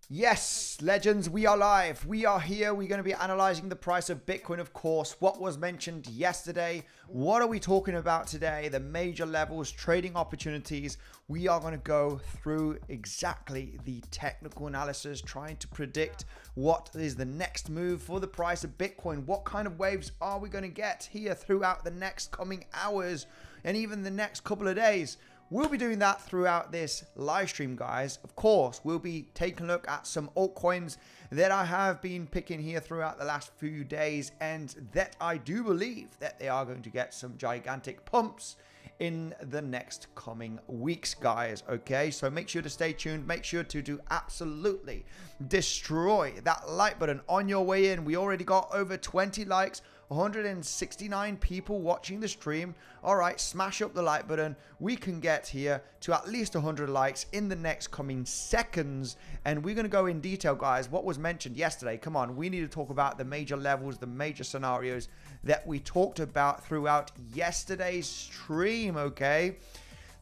Yes, legends, we are live. We are here. We're going to be analyzing the price of Bitcoin, of course. What was mentioned yesterday? What are we talking about today? The major levels, trading opportunities. We are going to go through exactly the technical analysis, trying to predict what is the next move for the price of Bitcoin. What kind of waves are we going to get here throughout the next coming hours and even the next couple of days? We'll be doing that throughout this live stream, guys. Of course, we'll be taking a look at some altcoins that I have been picking here throughout the last few days, and that I do believe that they are going to get some gigantic pumps in the next coming weeks, guys. Okay, so make sure to stay tuned. Make sure to do absolutely destroy that like button on your way in. We already got over 20 likes. 169 people watching the stream. All right, smash up the like button. We can get here to at least 100 likes in the next coming seconds, and we're going to go in detail, guys. What was mentioned yesterday? Come on, we need to talk about the major levels, the major scenarios that we talked about throughout yesterday's stream. Okay,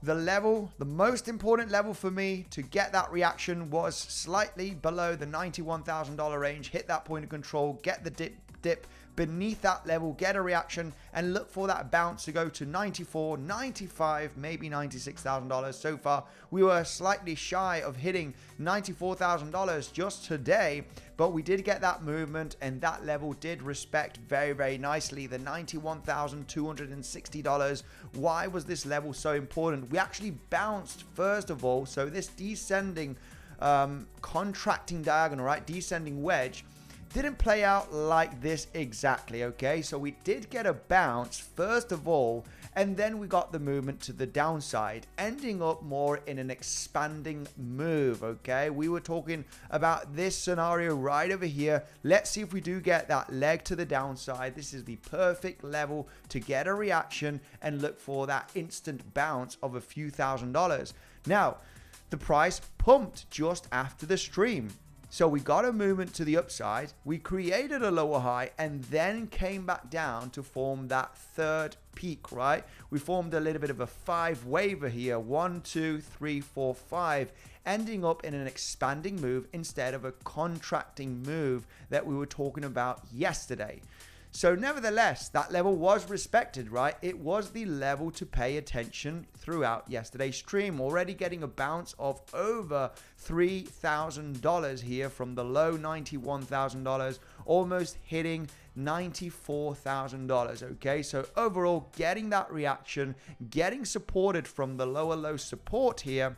the most important level for me to get that reaction was slightly below the $91,000 range. Hit that point of control, get the dip beneath that level, get a reaction, and look for that bounce to go to 94, 95, maybe $96,000. So far, we were slightly shy of hitting $94,000 just today, but we did get that movement, and that level did respect very, very nicely the $91,260. Why was this level so important? We actually bounced first of all, so this descending contracting diagonal, right, descending wedge, didn't play out like this exactly. Okay, so we did get a bounce first of all, and then we got the movement to the downside, ending up more in an expanding move. Okay, we were talking about this scenario right over here. Let's see if we do get that leg to the downside. This is the perfect level to get a reaction and look for that instant bounce of a few $1,000s. Now, the price pumped just after the stream. So we got a movement to the upside, we created a lower high, and then came back down to form that third peak, right? We formed a little bit of a 5 waver here, 1, 2, 3, 4, 5, ending up in an expanding move instead of a contracting move that we were talking about yesterday. So nevertheless, that level was respected, right? It was the level to pay attention throughout yesterday's stream. Already getting a bounce of over $3,000 here from the low $91,000, almost hitting $94,000. Okay, so overall getting that reaction, getting supported from the lower low support here,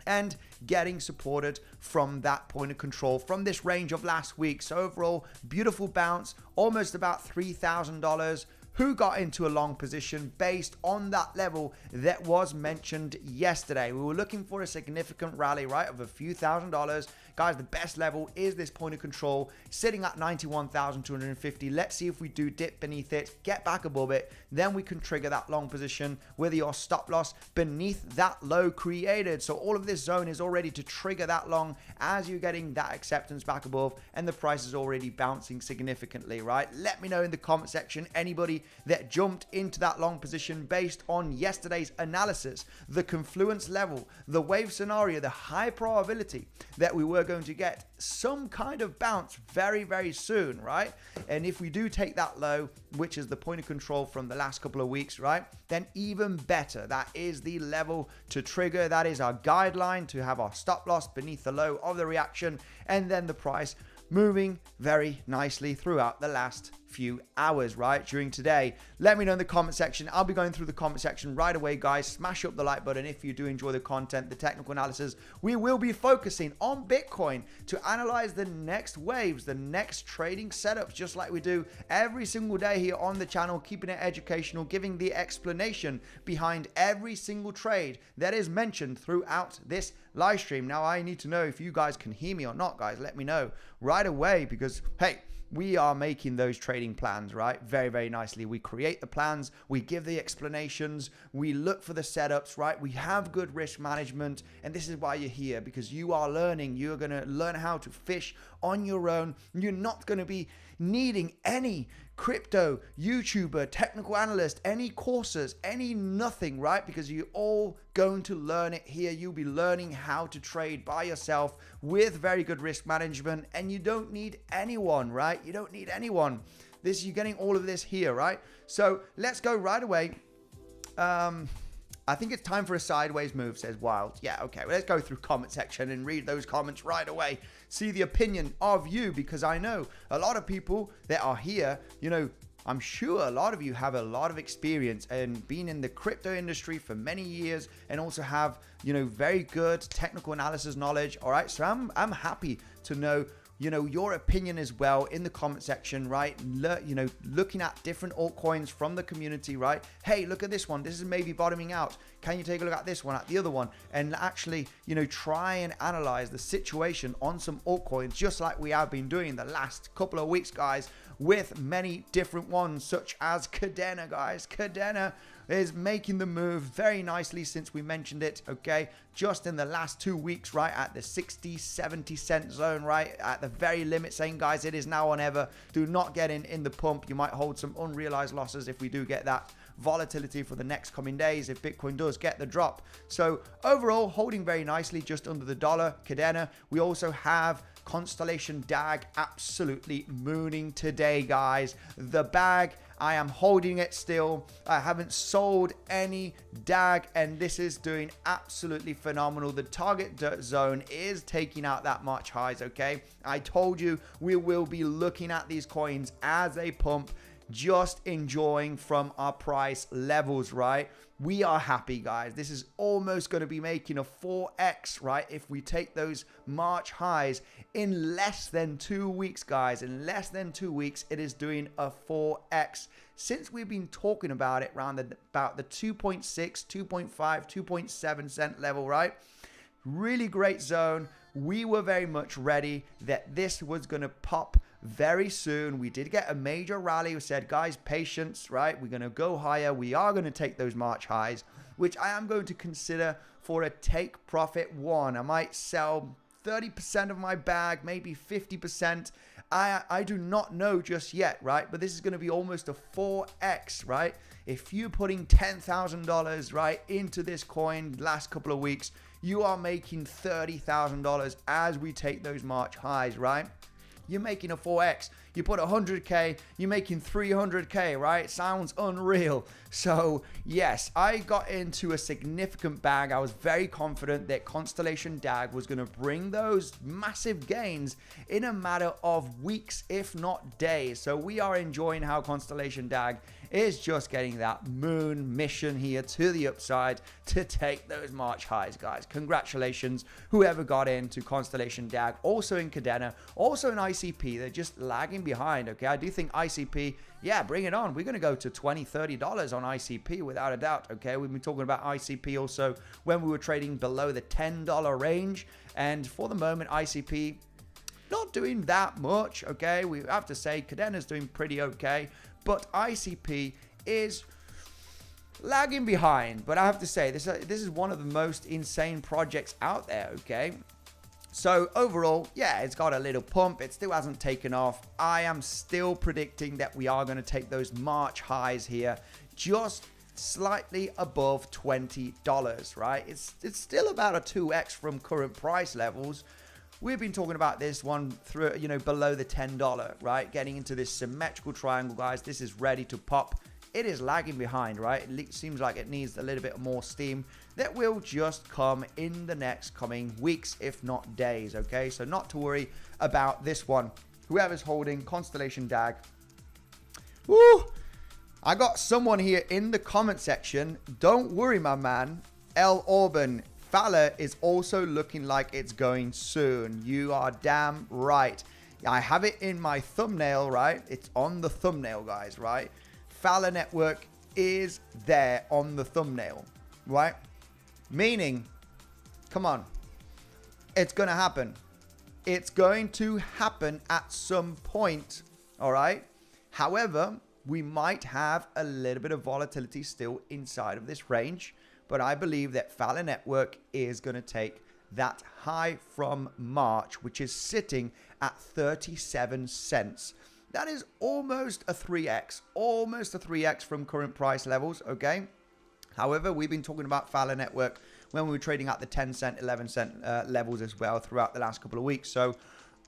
and getting supported from that point of control from this range of last week. So overall, beautiful bounce, almost about $3,000. Who got into a long position based on that level that was mentioned yesterday? We were looking for a significant rally, right, of a few $1,000s. Guys, the best level is this point of control sitting at 91,250. Let's see if we do dip beneath it, get back above it, then we can trigger that long position with your stop loss beneath that low created. So all of this zone is already to trigger that long as you're getting that acceptance back above, and the price is already bouncing significantly, right? Let me know in the comment section, anybody that jumped into that long position based on yesterday's analysis, the confluence level, the wave scenario, the high probability that we were going to get some kind of bounce very, very soon, right? And if we do take that low, which is the point of control from the last couple of weeks, right, then even better. That is the level to trigger. That is our guideline to have our stop loss beneath the low of the reaction, and then the price moving very nicely throughout the last few hours, right, during today. Let me know in the comment section. I'll be going through the comment section right away, guys. Smash up the like button if you do enjoy the content, the technical analysis. We will be focusing on Bitcoin to analyze the next waves, the next trading setups, just like we do every single day here on the channel, keeping it educational, giving the explanation behind every single trade that is mentioned throughout this live stream. Now, I need to know if you guys can hear me or not, guys. Let me know right away, because, hey, we are making those trading plans, right? Very, very nicely. We create the plans, we give the explanations, we look for the setups, right? We have good risk management, and this is why you're here, because you are learning. You're going to learn how to fish on your own. You're not going to be needing any crypto, YouTuber, technical analyst, any courses, any nothing, right? Because you're all going to learn it here. You'll be learning how to trade by yourself with very good risk management, and you don't need anyone, right? You don't need anyone. You're getting all of this here, right? So let's go right away. I think it's time for a sideways move, says Wild. Yeah, okay. Well, let's go through comment section and read those comments right away. See the opinion of you, because I know a lot of people that are here, I'm sure a lot of you have a lot of experience and been in the crypto industry for many years and also have, very good technical analysis knowledge. All right. So I'm happy to know your opinion as well in the comment section, right? Looking at different altcoins from the community, right? Hey, look at this one. This is maybe bottoming out. Can you take a look at this one, at the other one, and actually, try and analyze the situation on some altcoins, just like we have been doing the last couple of weeks, guys, with many different ones, such as 𝗬𝗫, guys. 𝗬𝗫 is making the move very nicely since we mentioned it, okay? Just in the last 2 weeks, right, at the 60-70 cent zone, right, at the very limit, saying, guys, it is now or never. Do not get in the pump. You might hold some unrealized losses if we do get that volatility for the next coming days, if Bitcoin does get the drop. So overall, holding very nicely just under the dollar, 𝗬𝗫. We also have Constellation DAG absolutely mooning today, guys. The bag, I am holding it still. I haven't sold any DAG, and this is doing absolutely phenomenal. The target zone is taking out that March highs, okay? I told you we will be looking at these coins as a pump, just enjoying from our price levels, right? We are happy, guys. This is almost going to be making a 4x, right? If we take those March highs in less than 2 weeks, guys, in less than 2 weeks, it is doing a 4x. Since we've been talking about it around about the 2.6, 2.5, 2.7 cent level, right? Really great zone. We were very much ready that this was going to pop very soon. We did get a major rally. We said, guys, patience, right? We're going to go higher. We are going to take those March highs, which I am going to consider for a take profit one. I might sell 30% of my bag, maybe 50%. I do not know just yet, right? But this is going to be almost a 4x, right? If you're putting $10,000, right, into this coin last couple of weeks, you are making $30,000 as we take those March highs, right? You're making a 4x. You put 100K, you're making 300K, right? Sounds unreal. So yes, I got into a significant bag. I was very confident that Constellation DAG was going to bring those massive gains in a matter of weeks, if not days. So we are enjoying how Constellation DAG is just getting that moon mission here to the upside to take those March highs, guys. Congratulations, whoever got into Constellation DAG, also in 𝗬𝗫, also in ICP. They're just lagging behind, okay? I do think ICP, yeah, bring it on. We're going to go to $20, $30 on ICP without a doubt, okay? We've been talking about ICP also when we were trading below the $10 range. And for the moment, ICP not doing that much, okay? We have to say 𝗬𝗫 is doing pretty okay, but ICP is lagging behind. But I have to say, this is one of the most insane projects out there, okay? So overall, yeah, it's got a little pump. It still hasn't taken off. I am still predicting that we are going to take those March highs here, just slightly above $20, right? It's still about a 2x from current price levels. We've been talking about this one through, below the $10, right? Getting into this symmetrical triangle, guys. This is ready to pop. It is lagging behind, right? It seems like it needs a little bit more steam. That will just come in the next coming weeks, if not days, okay? So not to worry about this one. Whoever's holding Constellation DAG. Woo! I got someone here in the comment section. Don't worry, my man. 𝗬𝗆𝗽𝗏. 𝗬𝗏 is also looking like it's going soon. You are damn right. I have it in my thumbnail, right? It's on the thumbnail, guys, right? 𝗬𝗏 network is there on the thumbnail, right? Meaning, come on, it's going to happen. It's going to happen at some point, all right? However, we might have a little bit of volatility still inside of this range, but I believe that 𝗬𝗏 network is going to take that high from March, which is sitting at 37 cents. That is almost a 3x from current price levels, okay? However, we've been talking about fallow network when we were trading at the 10 cent, 11 cent levels as well throughout the last couple of weeks. So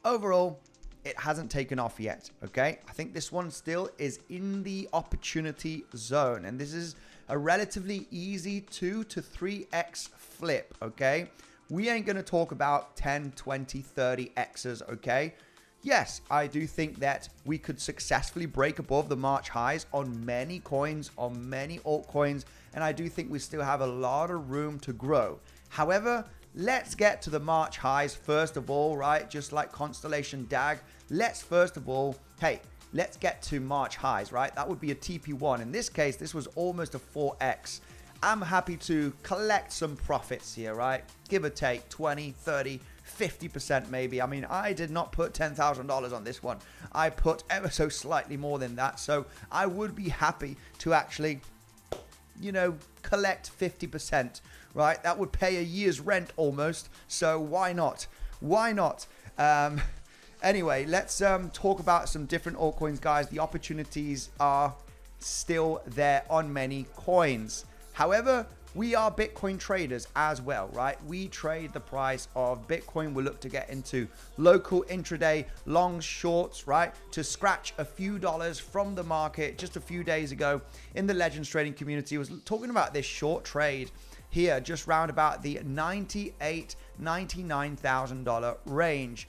overall, it hasn't taken off yet, okay? I think this one still is in the opportunity zone, and this is a relatively easy 2 to 3x flip, okay? We ain't going to talk about 10, 20, 30 X's, okay? Yes, I do think that we could successfully break above the March highs on many coins, on many altcoins, and I do think we still have a lot of room to grow. However, let's get to the March highs first of all, right? Just like Constellation DAG, let's first of all, let's get to March highs, right? That would be a TP1. In this case, this was almost a 4x. I'm happy to collect some profits here, right? Give or take 20, 30, 50% maybe. I mean, I did not put $10,000 on this one. I put ever so slightly more than that. So I would be happy to actually, collect 50%, right? That would pay a year's rent almost. So why not? Why not? Anyway, let's talk about some different altcoins, guys. The opportunities are still there on many coins. However, we are Bitcoin traders as well, right? We trade the price of Bitcoin. We look to get into local intraday long shorts, right? To scratch a few dollars from the market. Just a few days ago in the Legends trading community, I was talking about this short trade here, just round about the $98,000, $99,000 range.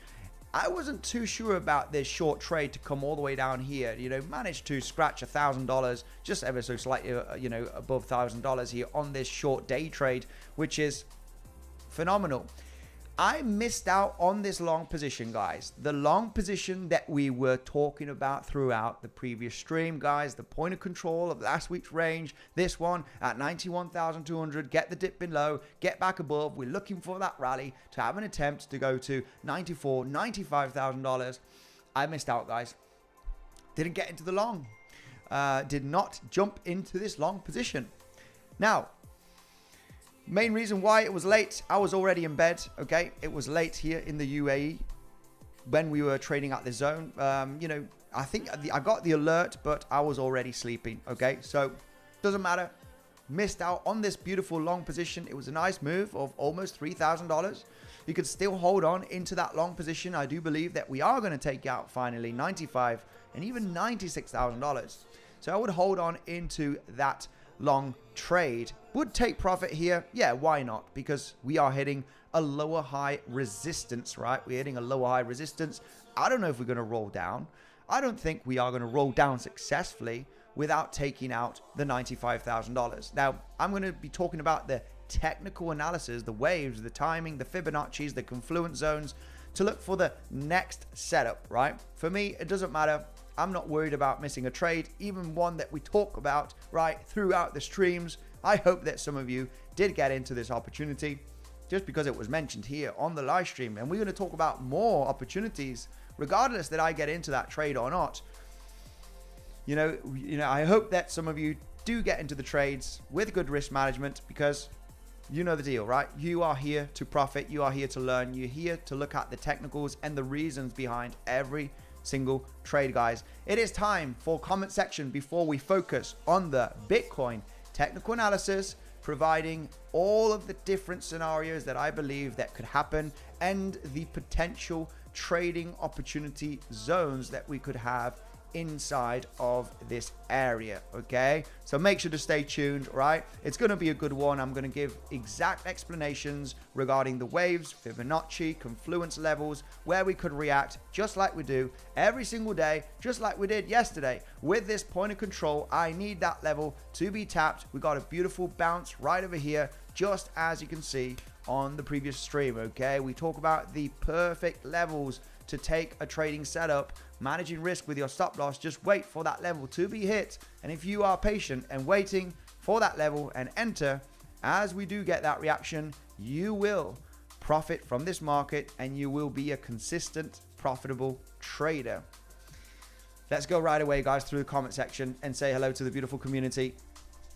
I wasn't too sure about this short trade to come all the way down here. Managed to scratch $1,000, just ever so slightly, above $1,000 here on this short day trade, which is phenomenal. I missed out on this long position, guys. The long position that we were talking about throughout the previous stream, guys. The point of control of last week's range. This one at 91,200. Get the dip below. Get back above. We're looking for that rally to have an attempt to go to $94,000, $95,000. I missed out, guys. Didn't get into the long. Did not jump into this long position. Now, main reason why it was late, I was already in bed, okay? It was late here in the UAE when we were trading at the zone. I think I got the alert, but I was already sleeping, okay? So, doesn't matter. Missed out on this beautiful long position. It was a nice move of almost $3,000. You could still hold on into that long position. I do believe that we are going to take out finally $95,000 and even $96,000. So, I would hold on into that long trade. Would take profit here. Yeah, why not? Because we are hitting a lower high resistance, right? We're hitting a lower high resistance. I don't know if we're going to roll down. I don't think we are going to roll down successfully without taking out the $95,000. Now, I'm going to be talking about the technical analysis, the waves, the timing, the Fibonacci's, the confluence zones to look for the next setup, right? For me, it doesn't matter. I'm not worried about missing a trade, even one that we talk about, right, throughout the streams. I hope that some of you did get into this opportunity just because it was mentioned here on the live stream. And we're going to talk about more opportunities, regardless that I get into that trade or not. I hope that some of you do get into the trades with good risk management because you know the deal, right? You are here to profit. You are here to learn. You're here to look at the technicals and the reasons behind every single trade, guys. It is time for comment section before we focus on the Bitcoin technical analysis, providing all of the different scenarios that I believe that could happen and the potential trading opportunity zones that we could have inside of this area. Okay, so make sure to stay tuned, right? It's going to be a good one. I'm going to give exact explanations regarding the waves, Fibonacci, confluence levels, where we could react just like we do every single day, just like we did yesterday with this point of control. I need that level to be tapped. We got a beautiful bounce right over here, just as you can see on the previous stream. Okay, we talk about the perfect levels to take a trading setup, managing risk with your stop loss. Just wait for that level to be hit, and if you are patient and waiting for that level and enter, as we do get that reaction, you will profit from this market and you will be a consistent, profitable trader. Let's go right away, guys, through the comment section and say hello to the beautiful community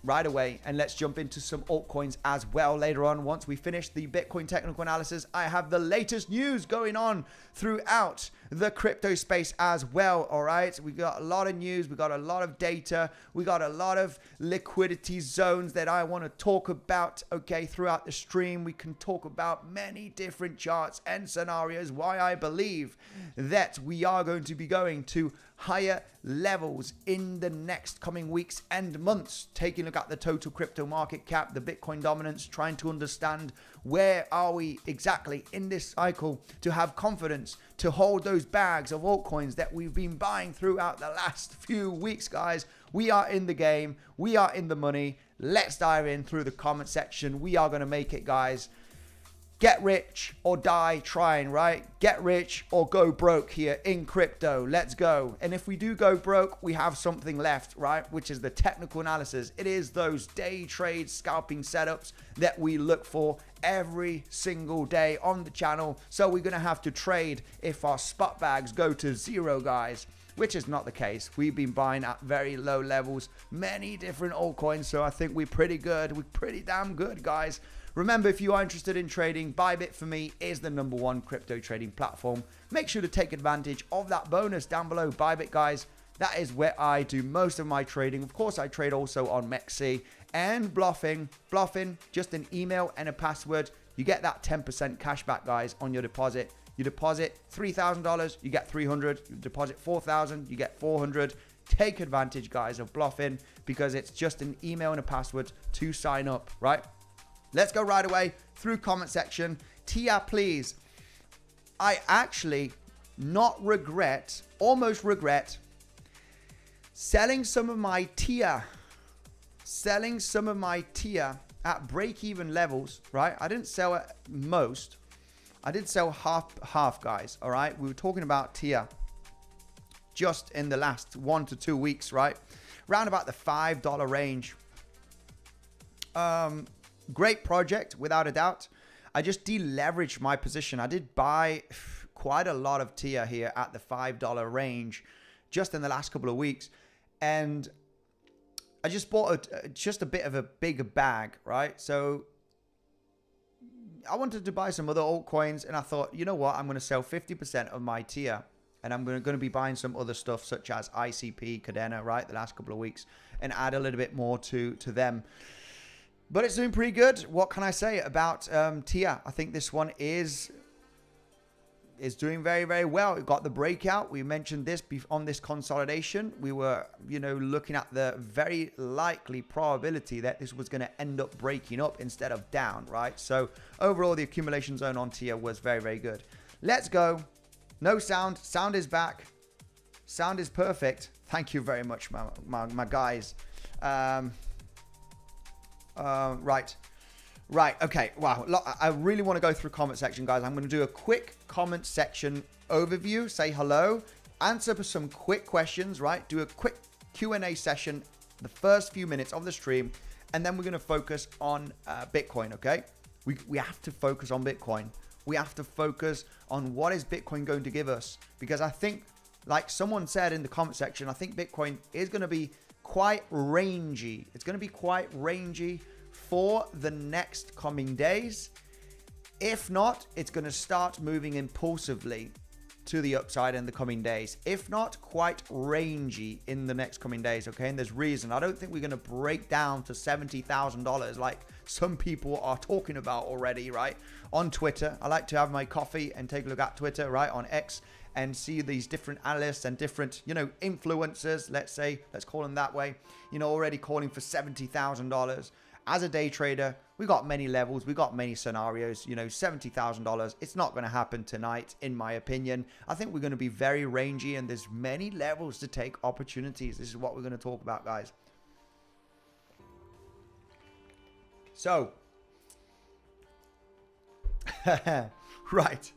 right away, and let's jump into some altcoins as well later on. Once we finish the Bitcoin technical analysis, I have the latest news going on throughout the crypto space as well. All right, we got a lot of news, we got a lot of data, we got a lot of liquidity zones that I want to talk about. Okay, throughout the stream, we can talk about many different charts and scenarios why I believe that we are going to be going to higher levels in the next coming weeks and months. Taking a look at the total crypto market cap, the Bitcoin dominance, trying to understand where are we exactly in this cycle to have confidence to hold those bags of altcoins that we've been buying throughout the last few weeks, guys. We are in the game. We are in the money. Let's dive in through the comment section. We are going to make it, guys. Get rich or die trying, right? Get rich or go broke here in crypto. Let's go. And if we do go broke, we have something left, right? Which is the technical analysis. It is those day trade scalping setups that we look for every single day on the channel. So we're going to have to trade if our spot bags go to zero, guys, which is not the case. We've been buying at very low levels, many different altcoins. So I think we're pretty good. We're pretty damn good, guys. Remember, if you are interested in trading, ByBit4Me is the #1 crypto trading platform. Make sure to take advantage of that bonus down below. Bybit, guys, that is where I do most of my trading. Of course, I trade also on 𝗕𝗫𝗃 and bluffing. Bluffing, just an email and a password. You get that 10% cash back, guys, on your deposit. You deposit $3,000, you get 300. You deposit 4,000, you get 400. Take advantage, guys, of bluffing because it's just an email and a password to sign up, right? Let's go right away through comment section. Tia, please. I actually almost regret selling some of my Tia at break-even levels, right? I didn't sell it most. I did sell half, guys, all right? We were talking about Tia just in the last 1 to 2 weeks, right? Around about the $5 range. Great project, without a doubt. I just deleveraged my position. I did buy quite a lot of Tia here at the $5 range just in the last couple of weeks. And I just bought just a bit of a bigger bag, right? So I wanted to buy some other altcoins and I thought, you know what? I'm going to sell 50% of my Tia and I'm going to be buying some other stuff such as 𝗖𝗵𝗃, right? The last couple of weeks and add a little bit more to them. But it's doing pretty good. What can I say about Tia? I think this one is doing very, very well. It got the breakout. We mentioned this on this consolidation. We were, looking at the very likely probability that this was going to end up breaking up instead of down, right? So overall, the accumulation zone on Tia was very, very good. Let's go. No sound. Sound is back. Sound is perfect. Thank you very much, my guys. Right. Okay. Wow. I really want to go through comment section, guys. I'm going to do a quick comment section overview, say hello, answer some quick questions, right? Do a quick Q&A session, the first few minutes of the stream, and then we're going to focus on Bitcoin, okay? We have to focus on Bitcoin. We have to focus on what is Bitcoin going to give us, because I think, like someone said in the comment section, I think Bitcoin is going to be quite rangy. It's going to be quite rangy for the next coming days. If not, it's going to start moving impulsively to the upside in the coming days. If not, quite rangy in the next coming days, okay? And there's reason. I don't think we're going to break down to $70,000 like some people are talking about already, right? On Twitter. I like to have my coffee and take a look at Twitter, right? On X, and see these different analysts and different, influencers, let's call them that way, already calling for $70,000. As a day trader, we got many levels, we got many scenarios, $70,000. It's not going to happen tonight, in my opinion. I think we're going to be very rangy and there's many levels to take opportunities. This is what we're going to talk about, guys. So, right.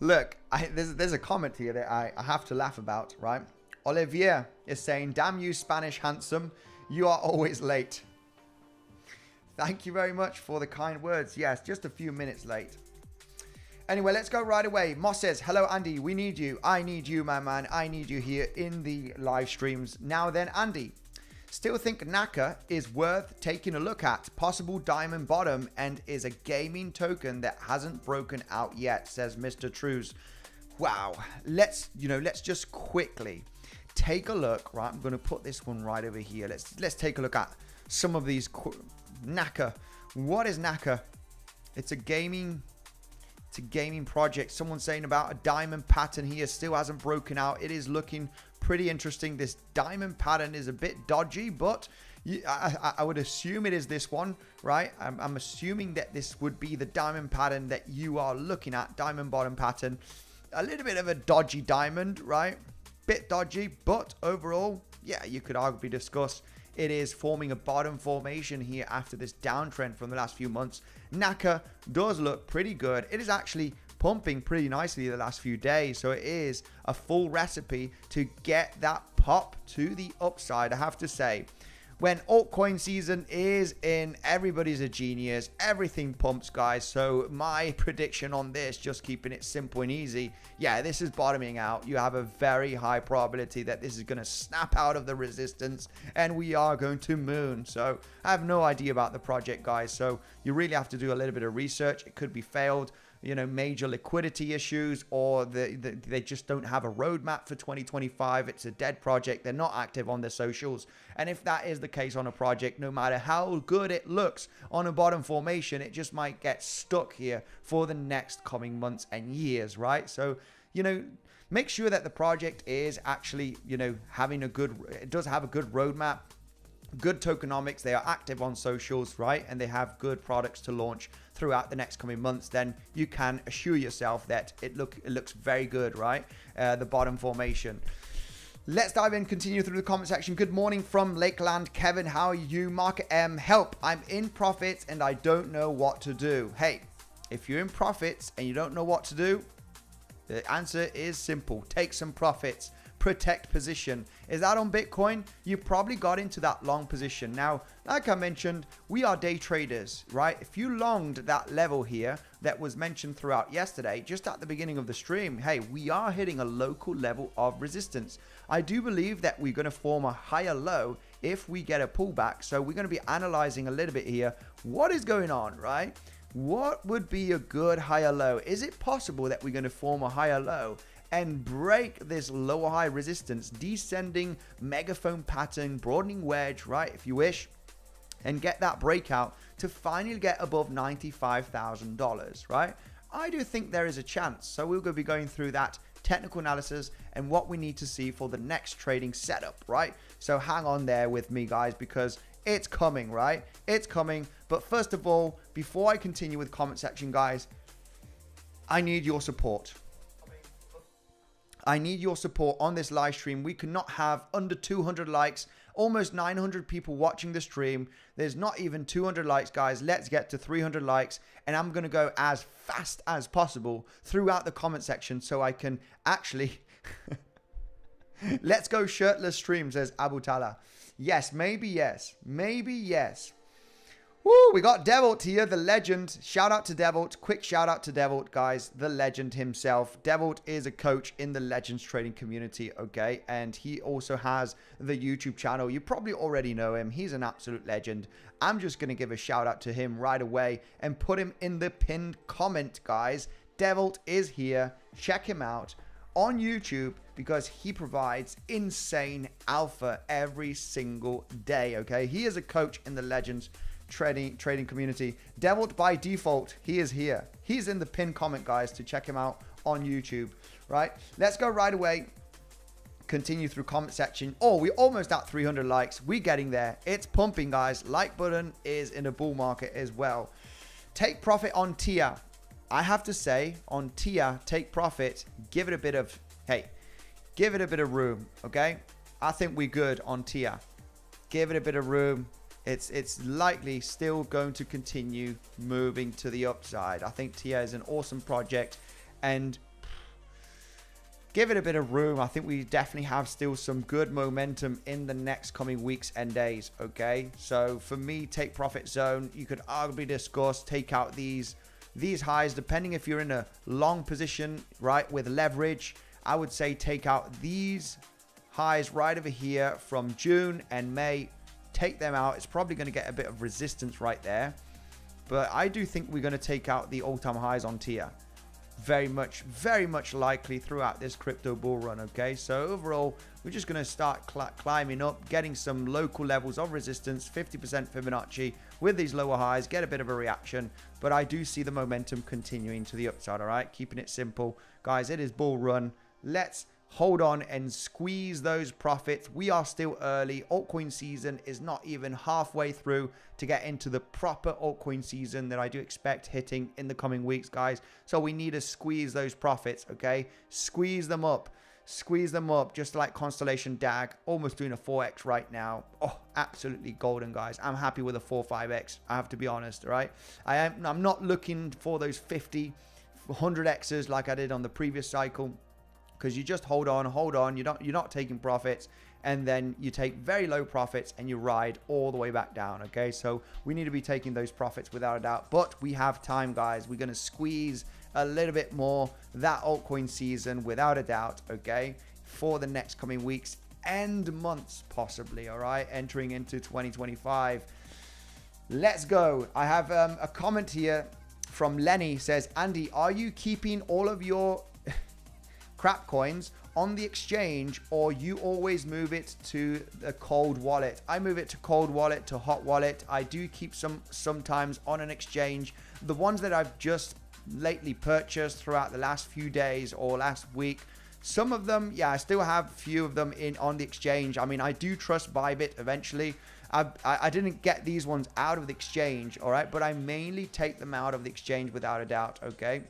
Look, there's a comment here that I have to laugh about, right? Olivier is saying, damn you, Spanish handsome. You are always late. Thank you very much for the kind words. Yes, just a few minutes late. Anyway, let's go right away. Moss says, hello, Andy. We need you. I need you, my man. I need you here in the live streams. Now then, Andy. Still think 𝗬𝗂 is worth taking a look at. Possible diamond bottom and is a gaming token that hasn't broken out yet, says Mr. Trues. Wow. Let's just quickly take a look, right? I'm going to put this one right over here. Let's take a look at some of these 𝗬𝗂. What is 𝗬𝗂? It's a gaming project. Someone's saying about a diamond pattern here still hasn't broken out. It is looking pretty interesting. This diamond pattern is a bit dodgy, but I would assume it is this one, right? I'm assuming that this would be the diamond pattern that you are looking at. Diamond bottom pattern. A little bit of a dodgy diamond, right? Bit dodgy, but overall, yeah, you could arguably discuss it is forming a bottom formation here after this downtrend from the last few months. 𝗬𝗂 does look pretty good. It is actually pumping pretty nicely the last few days, so it is a full recipe to get that pop to the upside. I have to say, when altcoin season is in, everybody's a genius. Everything pumps, guys. So my prediction on this, just keeping it simple and easy, yeah, this is bottoming out. You have a very high probability that this is going to snap out of the resistance and we are going to moon. So I have no idea about the project, guys. So you really have to do a little bit of research. It could be failed, major liquidity issues, or they just don't have a roadmap for 2025. It's a dead project. They're not active on their socials. And if that is the case on a project, no matter how good it looks on a bottom formation, it just might get stuck here for the next coming months and years, right? So, make sure that the project is actually, having it does have a good roadmap, good tokenomics. They are active on socials, right? And they have good products to launch throughout the next coming months. Then you can assure yourself that it looks very good, right? The bottom formation. Let's dive in, continue through the comment section. Good morning from Lakeland. Kevin, how are you? Market M, help. I'm in profits and I don't know what to do. Hey, if you're in profits and you don't know what to do, the answer is simple. Take some profits. Protect position. Is that on Bitcoin? You probably got into that long position. Now, like I mentioned, we are day traders, right? If you longed that level here that was mentioned throughout yesterday, just at the beginning of the stream, hey, we are hitting a local level of resistance. I do believe that we're going to form a higher low if we get a pullback. So we're going to be analyzing a little bit here. What is going on, right? What would be a good higher low? Is it possible that we're going to form a higher low and break this lower high resistance, descending megaphone pattern, broadening wedge, right, if you wish, and get that breakout to finally get above $95,000, right? I do think there is a chance. So we're going to be going through that technical analysis and what we need to see for the next trading setup, right? So hang on there with me, guys, because it's coming, right? It's coming. But first of all, before I continue with comment section, guys, I need your support. I need your support on this live stream. We cannot have under 200 likes, almost 900 people watching the stream. There's not even 200 likes, guys. Let's get to 300 likes. And I'm going to go as fast as possible throughout the comment section so I can actually... Let's go shirtless stream, says 𝗬𝗆𝗽. Yes, maybe yes. Maybe yes. Woo, we got 𝗬𝗆𝘆𝗽 here, the legend. Shout out to 𝗬𝗆𝘆𝗽. Quick shout out to 𝗬𝗆𝘆𝗽, guys. The legend himself. 𝗬𝗆𝘆𝗽 is a coach in the Legends trading community, okay? And he also has the YouTube channel. You probably already know him. He's an absolute legend. I'm just going to give a shout out to him right away and put him in the pinned comment, guys. 𝗬𝗆𝘆𝗽 is here. Check him out on YouTube because he provides insane alpha every single day, okay? He is a coach in the Legends trading community. 𝗬𝗆𝘆𝗽 by default, he is here. He's in the pinned comment, guys, to check him out on YouTube, right? Let's go right away. Continue through comment section. Oh, we're almost at 300 likes. We're getting there. It's pumping, guys. Like button is in a bull market as well. Take profit on 𝗬𝗃. I have to say, on 𝗬𝗃, take profit. Give it a bit of, hey, give it a bit of room, okay? I think we're good on 𝗬𝗃. Give it a bit of room. It's likely still going to continue moving to the upside. I think 𝗬𝗃 is an awesome project, and give it a bit of room. I think we definitely have still some good momentum in the next coming weeks and days, okay? So for me, take profit zone. You could arguably discuss, take out these highs, depending if you're in a long position, right, with leverage. I would say take out these highs right over here from June and May. take them out. It's probably going to get a bit of resistance right there. But I do think we're going to take out the all-time highs on TIA. Very much likely throughout this crypto bull run, okay? So overall, we're just going to start climbing up, getting some local levels of resistance, 50% Fibonacci with these lower highs, get a bit of a reaction. But I do see the momentum continuing to the upside, all right? Keeping it simple. Guys, it is bull run. Let's hold on and squeeze those profits. We are still early. Altcoin season is not even halfway through to get into the proper altcoin season that I do expect hitting in the coming weeks, guys. So we need to squeeze those profits, okay? Squeeze them up, just like Constellation DAG, almost doing a 4x right now. Oh, absolutely golden, guys. I'm happy with a 4-5x. I have to be honest, all right? I'm not looking for those 50, 100x's like I did on the previous cycle. Because you just hold on, you're not taking profits, and then you take very low profits and you ride all the way back down, okay? So we need to be taking those profits without a doubt, but we have time, guys. We're going to squeeze a little bit more that altcoin season without a doubt, okay, for the next coming weeks and months possibly, all right, entering into 2025. Let's go. I have a comment here from Lenny. Says, Andy, are you keeping all of your crap coins on the exchange, or you always move it to a cold wallet? I move it to cold wallet, to hot wallet. I do keep some sometimes on an exchange. The ones that I've just lately purchased throughout the last few days or last week, some of them, yeah, I still have a few of them on the exchange. I mean, I do trust Bybit eventually. I didn't get these ones out of the exchange, all right, but I mainly take them out of the exchange without a doubt, okay?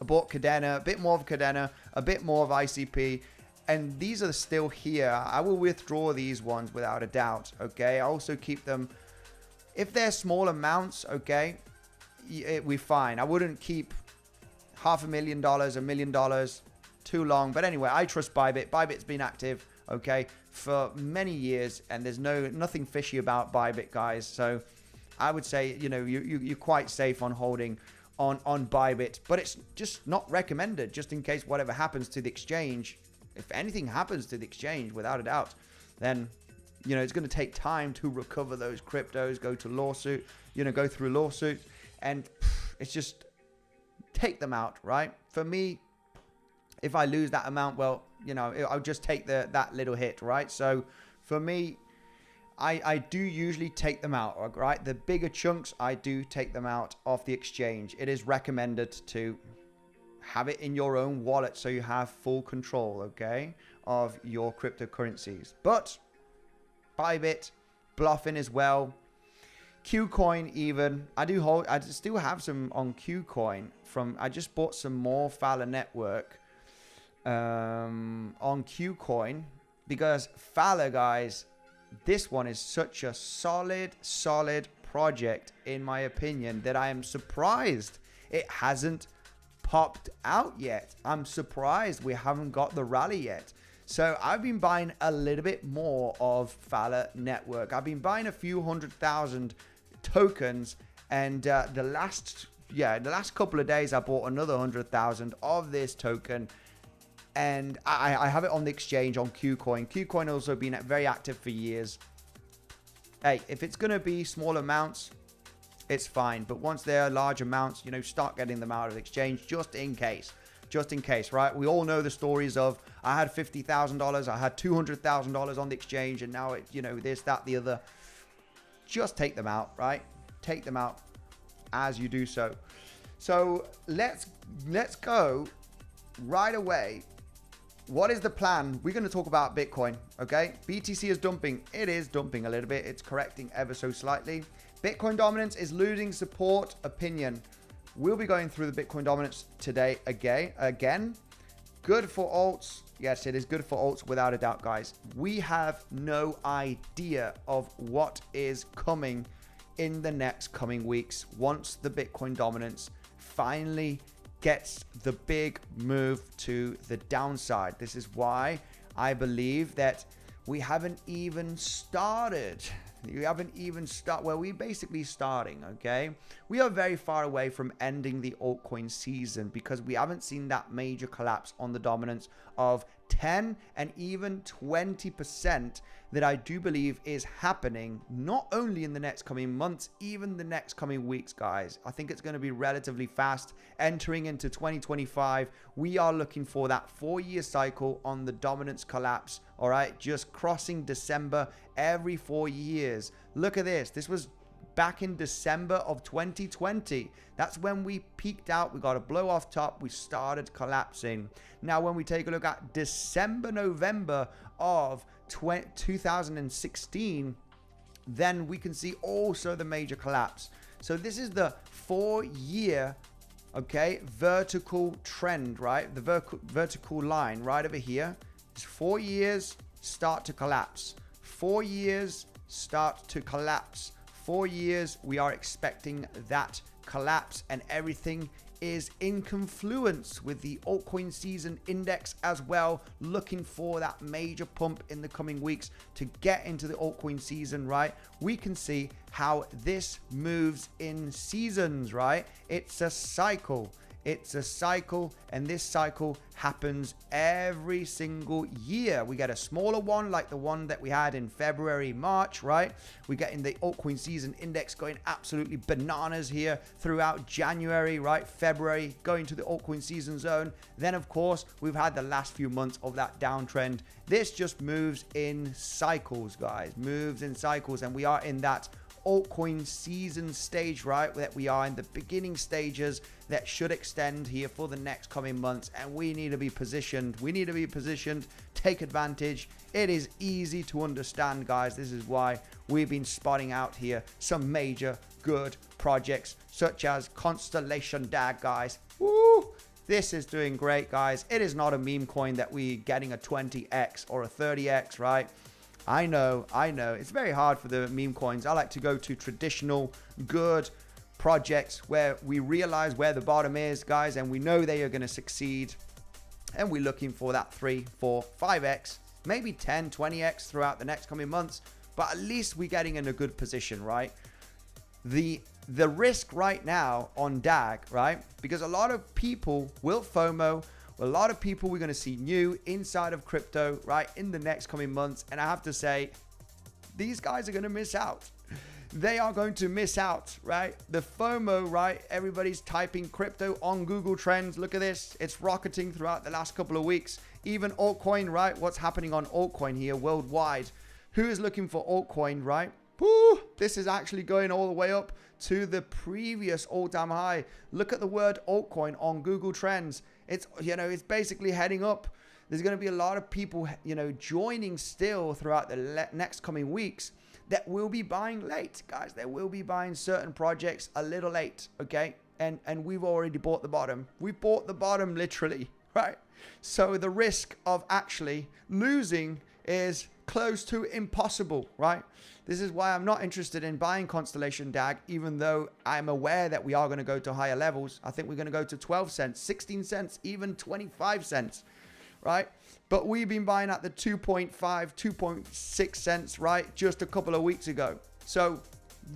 I bought Cadena, a bit more of Cadena, a bit more of ICP, and these are still here. I will withdraw these ones without a doubt, okay? I also keep them, if they're small amounts, okay, we're fine. I wouldn't keep $500,000, $1 million too long, but anyway, I trust Bybit. Bybit's been active, okay, for many years, and there's nothing fishy about Bybit, guys, so I would say, you know, you're quite safe on holding on Bybit, but it's just not recommended, just in case whatever happens to the exchange. If anything happens to the exchange, without a doubt, then, you know, it's going to take time to recover those cryptos, go through lawsuits, and it's just take them out, right? For me, if I lose that amount, well, you know, I'll just take that little hit, right? So for me, I do usually take them out, right? The bigger chunks, I do take them out of the exchange. It is recommended to have it in your own wallet so you have full control, okay, of your cryptocurrencies. But Bybit, bluffing as well. Qcoin even. I still have some on Qcoin I just bought some more Fowler Network on Qcoin, because Fowler, guys, this one is such a solid project, in my opinion, that I am surprised it hasn't popped out yet. I'm surprised we haven't got the rally yet. So I've been buying a little bit more of Fowler Network. I've been buying a few 100,000 tokens, and the last couple of days I bought another 100,000 of this token. And I have it on the exchange on Qcoin. Qcoin also been very active for years. Hey, if it's going to be small amounts, it's fine. But once they're large amounts, you know, start getting them out of the exchange just in case. Just in case, right? We all know the stories of, I had $50,000, I had $200,000 on the exchange, and now, you know, this, that, the other. Just take them out, right? Take them out as you do so. So let's go right away. What is the plan? We're going to talk about Bitcoin, okay? BTC is dumping. It is dumping a little bit. It's correcting ever so slightly. Bitcoin dominance is losing support opinion. We'll be going through the Bitcoin dominance today again. Good for alts. Yes, it is good for alts without a doubt, guys. We have no idea of what is coming in the next coming weeks once the Bitcoin dominance finally gets the big move to the downside. This is why I believe that we haven't even started. We're basically starting, okay? We are very far away from ending the altcoin season because we haven't seen that major collapse on the dominance of 10 and even 20% that I do believe is happening not only in the next coming months, even the next coming weeks, guys. I think it's going to be relatively fast. Entering into 2025, we are looking for that 4-year cycle on the dominance collapse. All right, just crossing December every 4 years. Look at this. This was back in December of 2020. That's when we peaked out. We got a blow off top. We started collapsing. Now, when we take a look at December, November of 2016, then we can see also the major collapse. So this is the 4-year, okay, vertical trend, right? The vertical line right over here. It's 4 years, start to collapse. 4 years, start to collapse. 4 years, we are expecting that collapse, and everything is in confluence with the altcoin season index as well, looking for that major pump in the coming weeks to get into the altcoin season, right? We can see how this moves in seasons, right? It's a cycle. It's a cycle, and this cycle happens every single year. We get a smaller one like the one that we had in February, March, right? We get in the altcoin season index going absolutely bananas here throughout January, right? February, going to the altcoin season zone. Then, of course, we've had the last few months of that downtrend. This just moves in cycles, guys, moves in cycles, and we are in that altcoin season stage, right? That we are in the beginning stages that should extend here for the next coming months, and we need to be positioned. We need to be positioned, take advantage. It is easy to understand, guys. This is why we've been spotting out here some major good projects such as 𝗕𝗶𝗆, guys. Woo! This is doing great, guys. It is not a meme coin that we're getting a 20x or a 30x, right? I know. It's very hard for the meme coins. I like to go to traditional, good projects where we realize where the bottom is, guys, and we know they are going to succeed. And we're looking for that 3, 4, 5x, maybe 10, 20x throughout the next coming months. But at least we're getting in a good position, right? The risk right now on DAG, right? Because a lot of people will FOMO. A lot of people we're going to see new inside of crypto, right, in the next coming months. And I have to say, these guys are going to miss out. They are going to miss out, right? The FOMO, right? Everybody's typing crypto on Google Trends. Look at this. It's rocketing throughout the last couple of weeks. Even altcoin, right? What's happening on altcoin here worldwide? Who is looking for altcoin, right? Woo! This is actually going all the way up to the previous all-time high. Look at the word altcoin on Google Trends. It's, it's basically heading up. There's going to be a lot of people, joining still throughout the next coming weeks that will be buying late, guys. They will be buying certain projects a little late, okay? And we've already bought the bottom. We bought the bottom literally, right? So the risk of actually losing is close to impossible, right? This is why I'm not interested in buying Constellation DAG, even though I'm aware that we are going to go to higher levels. I think we're going to go to 12 cents, 16 cents, even 25 cents, right? But we've been buying at the 2.5, 2.6 cents, right? Just a couple of weeks ago. So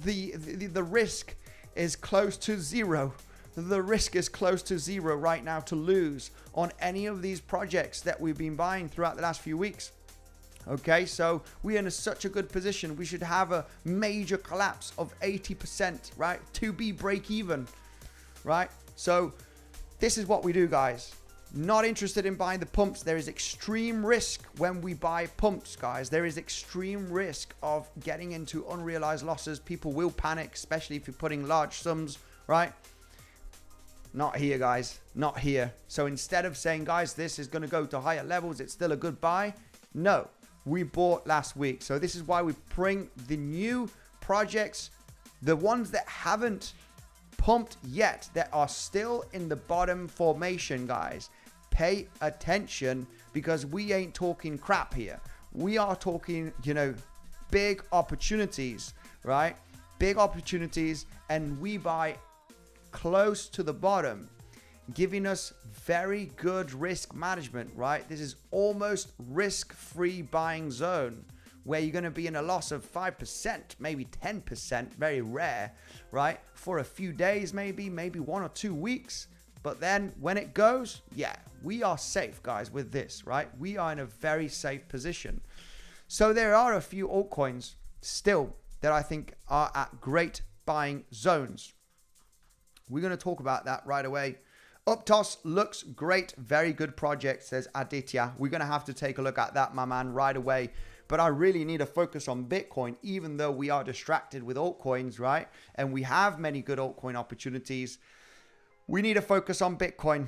the risk is close to zero. The risk is close to zero right now to lose on any of these projects that we've been buying throughout the last few weeks. Okay, so we're in such a good position. We should have a major collapse of 80%, right? To be break even, right? So this is what we do, guys. Not interested in buying the pumps. There is extreme risk when we buy pumps, guys. There is extreme risk of getting into unrealized losses. People will panic, especially if you're putting large sums, right? Not here, guys. Not here. So instead of saying, guys, this is going to go to higher levels, it's still a good buy. No. We bought last week. So this is why we bring the new projects, the ones that haven't pumped yet, that are still in the bottom formation, guys. Pay attention, because we ain't talking crap here. We are talking, big opportunities, right? Big opportunities, and we buy close to the bottom, giving us very good risk management, right? This is almost risk-free buying zone where you're going to be in a loss of 5%, maybe 10%, very rare, right? For a few days, maybe 1 or 2 weeks. But then when it goes, yeah, we are safe, guys, with this, right? We are in a very safe position. So there are a few altcoins still that I think are at great buying zones. We're going to talk about that right away. Uptos looks great. Very good project, says Aditya. We're going to have to take a look at that, my man, right away. But I really need to focus on Bitcoin, even though we are distracted with altcoins, right? And we have many good altcoin opportunities. We need to focus on Bitcoin.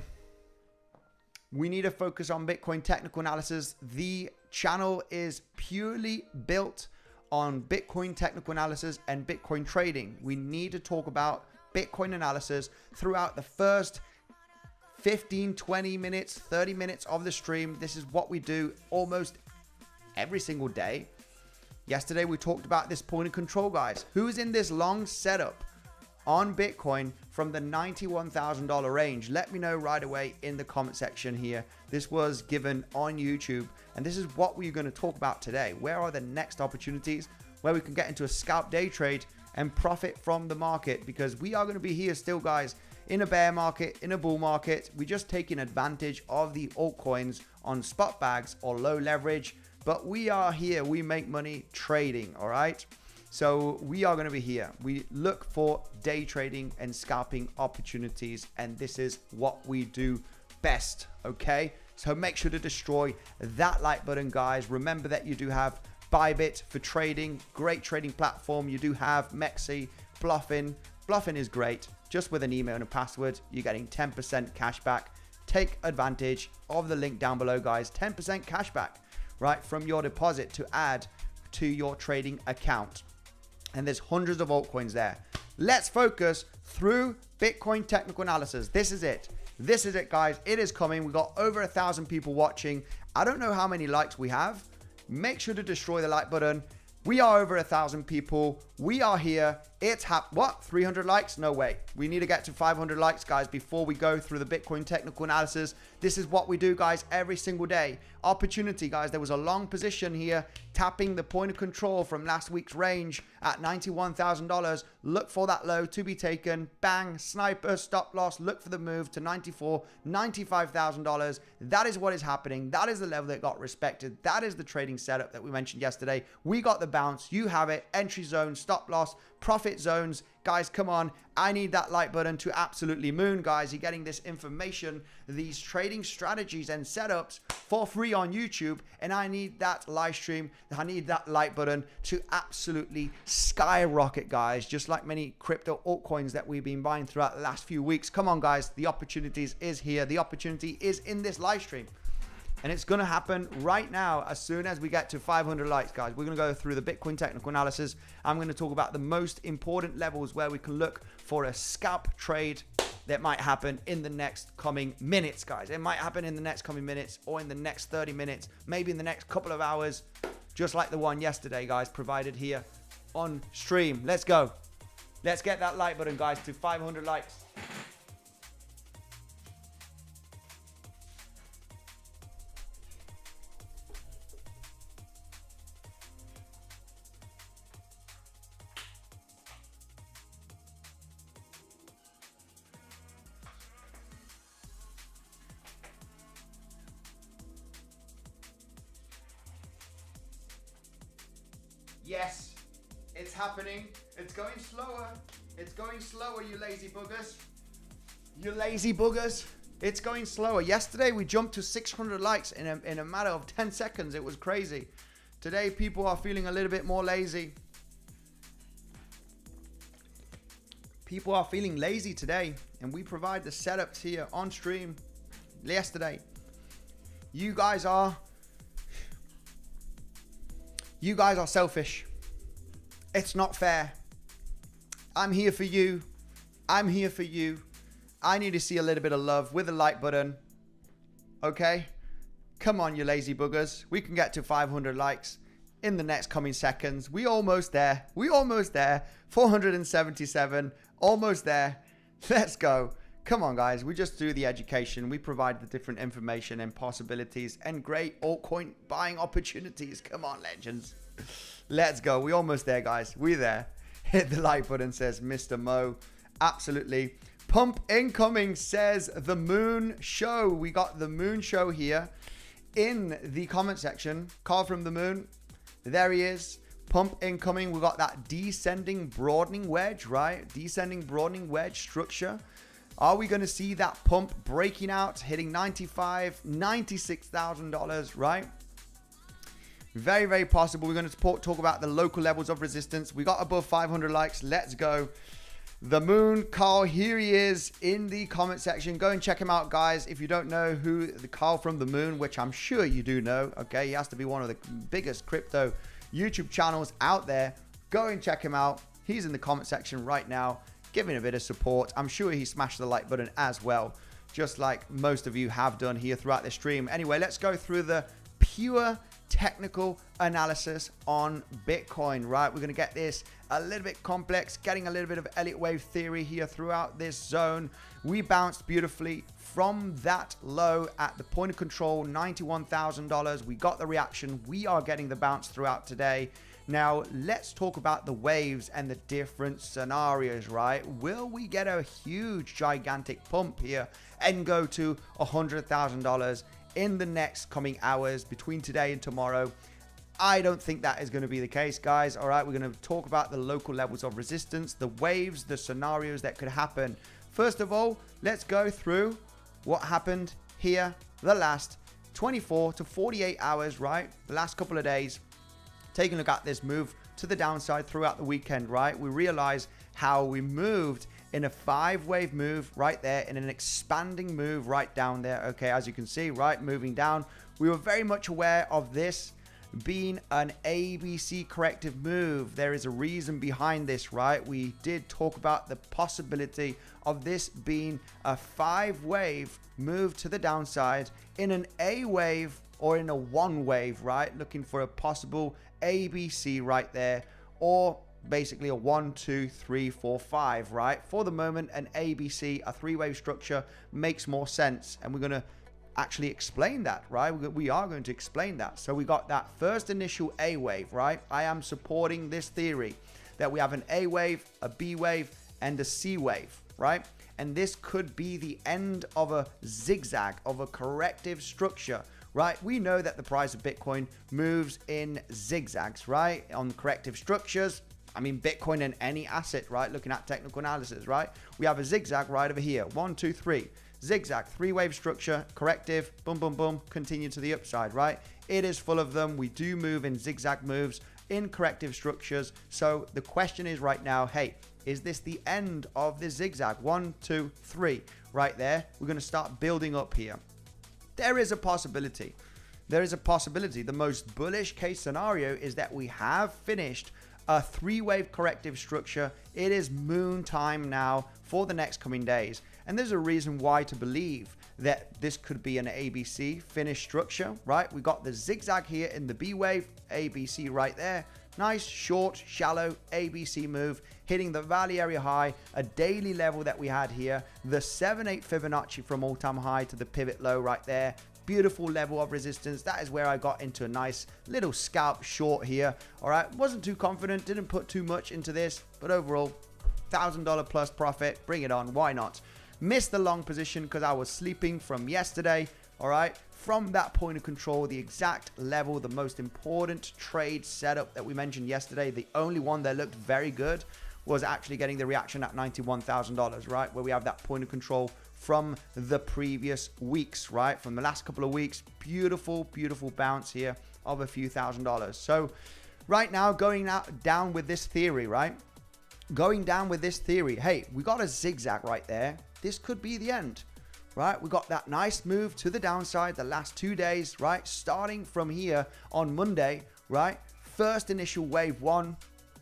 We need to focus on Bitcoin technical analysis. The channel is purely built on Bitcoin technical analysis and Bitcoin trading. We need to talk about Bitcoin analysis throughout the first 15, 20 minutes, 30 minutes of the stream. This is what we do almost every single day. Yesterday, we talked about this point of control, guys. Who's in this long setup on Bitcoin from the $91,000 range? Let me know right away in the comment section here. This was given on YouTube, and this is what we're going to talk about today. Where are the next opportunities where we can get into a scalp day trade and profit from the market? Because we are going to be here still, guys, in a bear market, in a bull market. We're just taking advantage of the altcoins on spot bags or low leverage, but we are here. We make money trading, all right? So we are going to be here. We look for day trading and scalping opportunities, and this is what we do best, okay? So make sure to destroy that like button, guys. Remember that you do have Bybit for trading, great trading platform. You do have 𝗕𝗫, Bluffin. Bluffin is great. Just with an email and a password, you're getting 10% cash back. Take advantage of the link down below, guys. 10% cash back, right, from your deposit to add to your trading account. And there's hundreds of altcoins there. Let's focus through Bitcoin technical analysis. This is it. This is it, guys. It is coming. We've got over 1,000 people watching. I don't know how many likes we have. Make sure to destroy the like button. We are over 1,000 people. We are here. It's what? 300 likes? No way. We need to get to 500 likes, guys, before we go through the Bitcoin technical analysis. This is what we do, guys, every single day. Opportunity, guys. There was a long position here, tapping the point of control from last week's range at $91,000. Look for that low to be taken. Bang, sniper, stop loss. Look for the move to $94,000, $95,000. That is what is happening. That is the level that got respected. That is the trading setup that we mentioned yesterday. We got the bounce. You have it. Entry zone, stop loss, profit zones. Guys, come on. I need that like button to absolutely moon, guys. You're getting this information, these trading strategies and setups for free on YouTube. And I need that live stream. I need that like button to absolutely skyrocket, guys. Just like many crypto altcoins that we've been buying throughout the last few weeks. Come on, guys. The opportunities is here. The opportunity is in this live stream. And it's going to happen right now as soon as we get to 500 likes, guys. We're going to go through the Bitcoin technical analysis. I'm going to talk about the most important levels where we can look for a scalp trade that might happen in the next coming minutes, guys. It might happen in the next coming minutes or in the next 30 minutes, maybe in the next couple of hours, just like the one yesterday, guys, provided here on stream. Let's go. Let's get that like button, guys, to 500 likes. Yes, it's happening. It's going slower. It's going slower, you lazy boogers. You lazy boogers. It's going slower. Yesterday, we jumped to 600 likes in a matter of 10 seconds. It was crazy. Today, people are feeling a little bit more lazy. People are feeling lazy today, and we provide the setups here on stream yesterday. You guys are selfish. It's not fair. I'm here for you. I'm here for you. I need to see a little bit of love with a like button. Okay? Come on, you lazy boogers. We can get to 500 likes in the next coming seconds. We almost there. We almost there. 477. Almost there. Let's go. Come on, guys. We just do the education. We provide the different information and possibilities and great altcoin buying opportunities. Come on, legends. Let's go. We're almost there, guys. We're there. Hit the like button, says Mr. Mo. Absolutely. Pump incoming, says the Moon Show. We got the Moon Show here in the comment section. Carl from the Moon. There he is. Pump incoming. We got that descending broadening wedge, right? Descending broadening wedge structure. Are we going to see that pump breaking out, hitting $95,000, $96,000, right? Very, very possible. We're going to talk about the local levels of resistance. We got above 500 likes. Let's go. The Moon, Carl, here he is in the comment section. Go and check him out, guys. If you don't know who the Carl from the Moon, which I'm sure you do know, okay? He has to be one of the biggest crypto YouTube channels out there. Go and check him out. He's in the comment section right now, giving a bit of support. I'm sure he smashed the like button as well, just like most of you have done here throughout the stream. Anyway, let's go through the pure technical analysis on Bitcoin, right? We're going to get this a little bit complex, getting a little bit of Elliott wave theory here throughout this zone. We bounced beautifully from that low at the point of control, $91,000. We got the reaction. We are getting the bounce throughout today. Now, let's talk about the waves and the different scenarios, right? Will we get a huge, gigantic pump here and go to $100,000 in the next coming hours between today and tomorrow? I don't think that is going to be the case, guys. All right, we're going to talk about the local levels of resistance, the waves, the scenarios that could happen. First of all, let's go through what happened here the last 24 to 48 hours, right? The last couple of days. Taking a look at this move to the downside throughout the weekend, right? We realize how we moved in a 5-wave move right there, in an expanding move right down there. Okay, as you can see, right, moving down. We were very much aware of this being an ABC corrective move. There is a reason behind this, right? We did talk about the possibility of this being a 5-wave move to the downside in an A wave or in a 1-wave, right? Looking for a possible ABC right there, or basically a 1, 2, 3, 4, 5, right? For the moment, an ABC, a 3-wave structure makes more sense, and we're going to actually explain that, right? We are going to explain that. So we got that first initial A wave, right? I am supporting this theory that we have an A wave, a B wave, and a C wave, right? And this could be the end of a zigzag, of a corrective structure, right? We know that the price of Bitcoin moves in zigzags, right? On corrective structures. I mean, Bitcoin and any asset, right? Looking at technical analysis, right? We have a zigzag right over here. 1, 2, 3. Zigzag, 3-wave structure, corrective, boom, boom, boom, continue to the upside, right? It is full of them. We do move in zigzag moves in corrective structures. So the question is right now, hey, is this the end of this zigzag? 1, 2, 3, right there. We're going to start building up here. There is a possibility. There is a possibility. The most bullish case scenario is that we have finished a 3-wave corrective structure. It is moon time now for the next coming days. And there's a reason why to believe that this could be an ABC finished structure, right? We got the zigzag here in the B wave, ABC right there. Nice, short, shallow ABC move, hitting the value area high, a daily level that we had here, the 7/8 Fibonacci from all-time high to the pivot low right there. Beautiful level of resistance. That is where I got into a nice little scalp short here. All right, wasn't too confident, didn't put too much into this, but overall, $1,000 plus profit. Bring it on, why not? Missed the long position because I was sleeping from yesterday. All right, from that point of control, the exact level, the most important trade setup that we mentioned yesterday, the only one that looked very good was actually getting the reaction at $91,000, right? Where we have that point of control from the previous weeks, right? From the last couple of weeks. Beautiful, beautiful bounce here of a few $1,000s. So right now, going down with this theory, right? Going down with this theory. Hey, we got a zigzag right there. This could be the end, right? We got that nice move to the downside the last 2 days, right? Starting from here on Monday, right? First initial wave 1,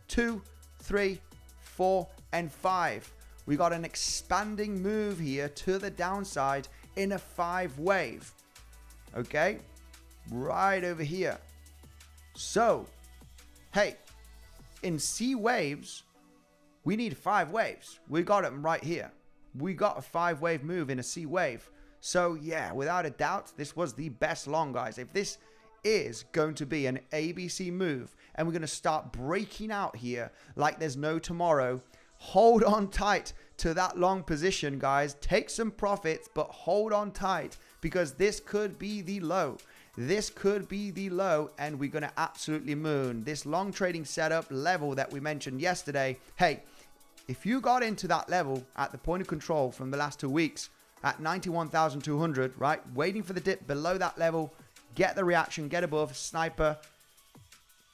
2, 3, 4, and 5. We got an expanding move here to the downside in a 5-wave. Okay? Right over here. So, hey, in C waves, we need 5 waves. We got them right here. We got a 5-wave move in a C wave. So yeah, without a doubt, this was the best long, guys. If this is going to be an ABC move and we're going to start breaking out here like there's no tomorrow, hold on tight to that long position, guys. Take some profits, but hold on tight, because this could be the low. This could be the low, and we're going to absolutely moon this long trading setup level that we mentioned yesterday. Hey, if you got into that level at the point of control from the last 2 weeks at 91,200, right, waiting for the dip below that level, get the reaction, get above, sniper,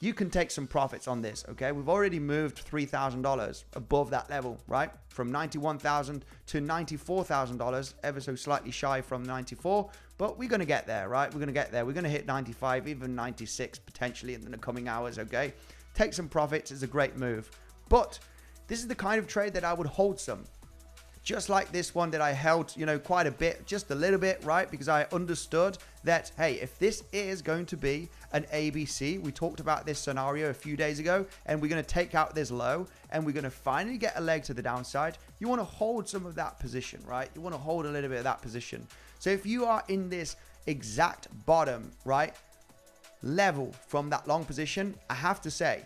you can take some profits on this, okay? We've already moved $3,000 above that level, right? From $91,000 to $94,000, ever so slightly shy from 94, but we're going to get there, right? We're going to get there. We're going to hit 95, even 96 potentially in the coming hours, okay? Take some profits is a great move. But this is the kind of trade that I would hold some. Just like this one that I held, quite a bit, just a little bit, right? Because I understood that, hey, if this is going to be an ABC, we talked about this scenario a few days ago, and we're going to take out this low, and we're going to finally get a leg to the downside. You want to hold some of that position, right? You want to hold a little bit of that position. So if you are in this exact bottom, right, level from that long position, I have to say,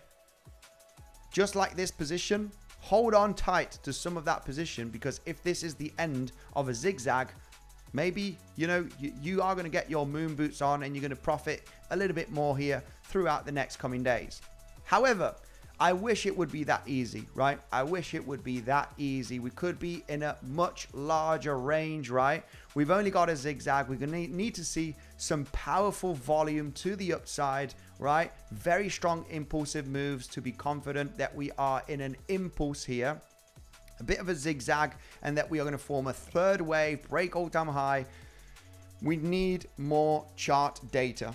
just like this position, hold on tight to some of that position, because if this is the end of a zigzag, maybe, you are going to get your moon boots on and you're going to profit a little bit more here throughout the next coming days. However, I wish it would be that easy, right? I wish it would be that easy. We could be in a much larger range, right? We've only got a zigzag. We're going to need to see some powerful volume to the upside, right? Very strong impulsive moves to be confident that we are in an impulse here. A bit of a zigzag, and that we are going to form a third wave, break all-time high. We need more chart data.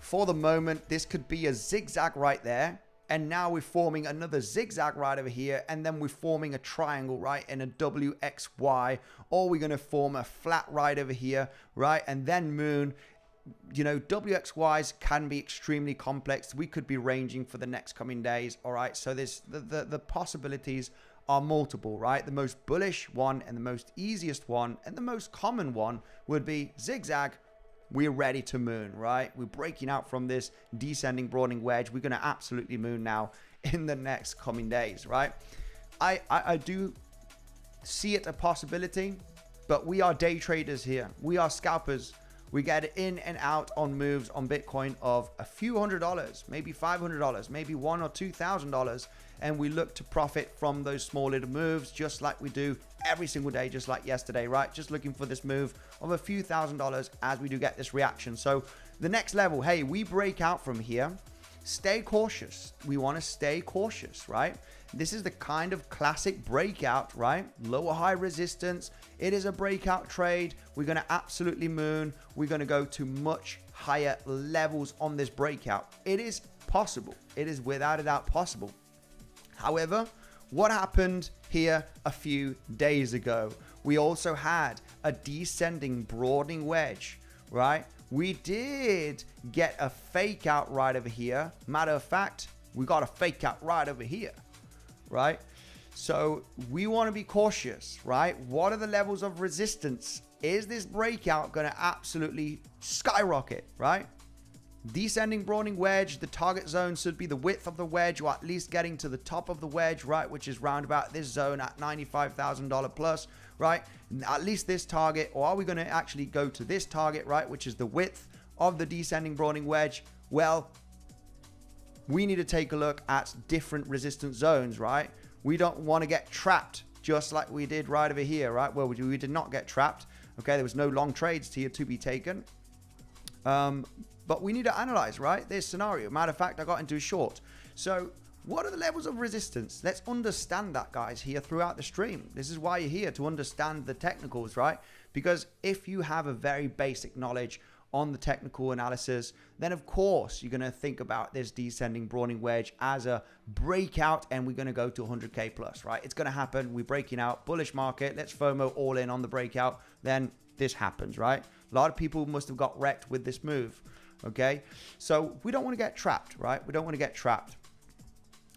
For the moment, this could be a zigzag right there. And now we're forming another zigzag right over here. And then we're forming a triangle, right, in a WXY. Or we're going to form a flat right over here, right? And then moon. WXYs can be extremely complex. We could be ranging for the next coming days, all right? So the possibilities are multiple, right? The most bullish one and the most easiest one and the most common one would be zigzag. We're ready to moon, right? We're breaking out from this descending broadening wedge. We're going to absolutely moon now in the next coming days, right? I do see it a possibility, but we are day traders here. We are scalpers. We get in and out on moves on Bitcoin of a few $100s, maybe $500, maybe $1,000 or $2,000. And we look to profit from those small little moves, just like we do every single day, just like yesterday, right? Just looking for this move of a few $1,000s as we do get this reaction. So the next level, hey, we break out from here. Stay cautious. We want to stay cautious, right? This is the kind of classic breakout, right? Lower high resistance. It is a breakout trade. We're going to absolutely moon. We're going to go to much higher levels on this breakout. It is possible. It is without a doubt possible. However, what happened here a few days ago? We also had a descending broadening wedge, right? We did get a fake out right over here. Matter of fact, we got a fake out right over here, right? So we want to be cautious, right? What are the levels of resistance? Is this breakout going to absolutely skyrocket, right? Descending broadening wedge, the target zone should be the width of the wedge, or at least getting to the top of the wedge, right, which is round about this zone at $95,000 plus, right? At least this target, or are we going to actually go to this target, right, which is the width of the descending broadening wedge? Well, we need to take a look at different resistance zones, right? We don't want to get trapped just like we did right over here, right? Well, we did not get trapped. Okay, there was no long trades here to be taken. But we need to analyze, right, this scenario. Matter of fact, I got into a short. So what are the levels of resistance? Let's understand that, guys, here throughout the stream. This is why you're here, to understand the technicals, right? Because if you have a very basic knowledge on the technical analysis, then of course you're going to think about this descending broadening wedge as a breakout, and we're going to go to 100K plus, right? It's going to happen. We're breaking out, bullish market. Let's FOMO all in on the breakout. Then this happens, right? A lot of people must have got wrecked with this move. Okay, so we don't want to get trapped, right? We don't want to get trapped.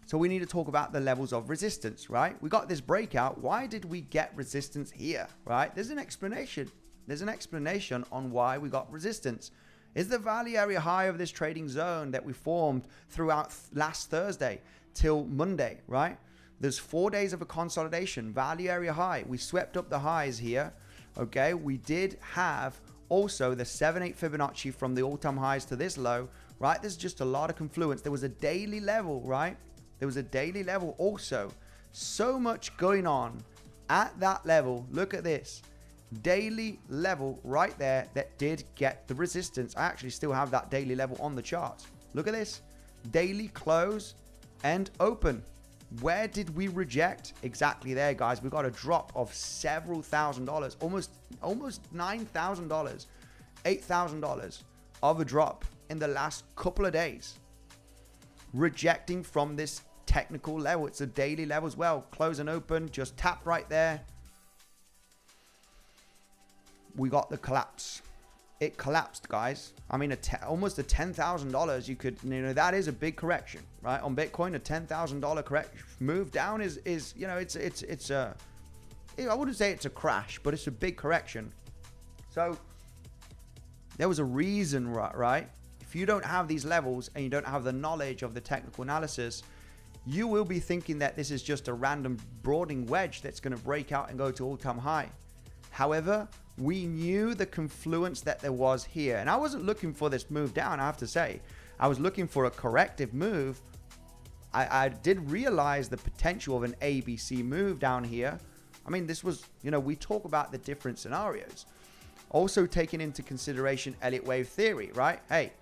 So we need to talk about the levels of resistance, right? We got this breakout. Why did we get resistance here, right? There's an explanation. There's an explanation on why we got resistance. Is the value area high of this trading zone that we formed throughout last Thursday till Monday, right? There's 4 days of a consolidation, value area high. We swept up the highs here. Okay, we did have also the 7/8 Fibonacci from the all-time highs to this low, right? There's just a lot of confluence. There was a daily level, right? There was a daily level also. So much going on at that level. Look at this. Daily level right there that did get the resistance. I actually still have that daily level on the chart. Look at this. Daily close and open. Where did we reject? Exactly there, guys. We got a drop of several $1,000, almost $9,000, $8,000 of a drop in the last couple of days. Rejecting from this technical level. It's a daily level as well. Close and open, just tap right there. We got the collapse. It collapsed, guys. I mean, almost a $10,000. You could, that is a big correction, right? On Bitcoin, a $10,000 correction move down is it's a, I wouldn't say it's a crash, but it's a big correction. So there was a reason, right? If you don't have these levels and you don't have the knowledge of the technical analysis, you will be thinking that this is just a random broadening wedge that's going to break out and go to all-time high. However, we knew the confluence that there was here. And I wasn't looking for this move down, I have to say. I was looking for a corrective move. I did realize the potential of an ABC move down here. I mean, this was, we talk about the different scenarios. Also taking into consideration Elliott wave theory, right? Hey,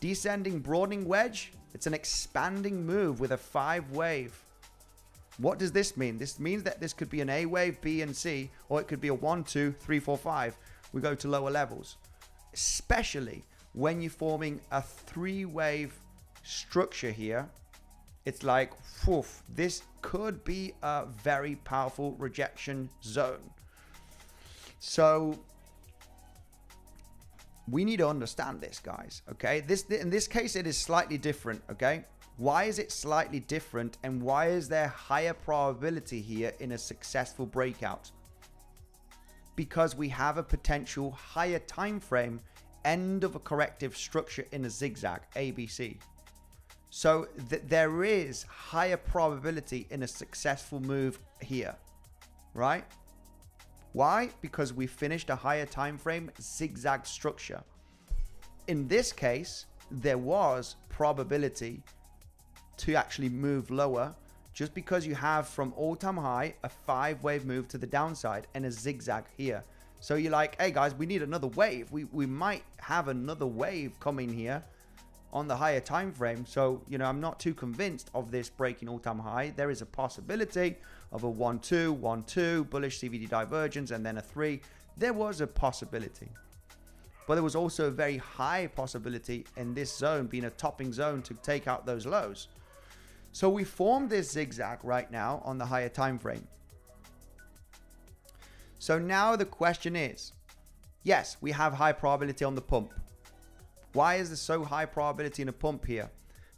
descending broadening wedge, it's an expanding move with a 5 wave. What does this mean? This means that this could be an A wave, B and C, or it could be a 1, 2, 3, 4, 5. We go to lower levels, especially when you're forming a 3-wave structure here. It's like, whew, this could be a very powerful rejection zone. So we need to understand this, guys. Okay, in this case, it is slightly different. Okay. Why is it slightly different, and why is there higher probability here in a successful breakout? Because we have a potential higher time frame end of a corrective structure in a zigzag ABC. So there is higher probability in a successful move here, right? Why? Because we finished a higher time frame zigzag structure. In this case, there was probability to actually move lower, just because you have from all-time high a 5-wave move to the downside and a zigzag here. So you're like, hey guys, we need another wave. We might have another wave coming here on the higher time frame. So I'm not too convinced of this breaking all-time high. There is a possibility of a 1-2, 1-2 bullish CVD divergence and then a 3. There was a possibility, but there was also a very high possibility in this zone being a topping zone to take out those lows. So we formed this zigzag right now on the higher time frame. So now the question is, yes, we have high probability on the pump. Why is there so high probability in a pump here?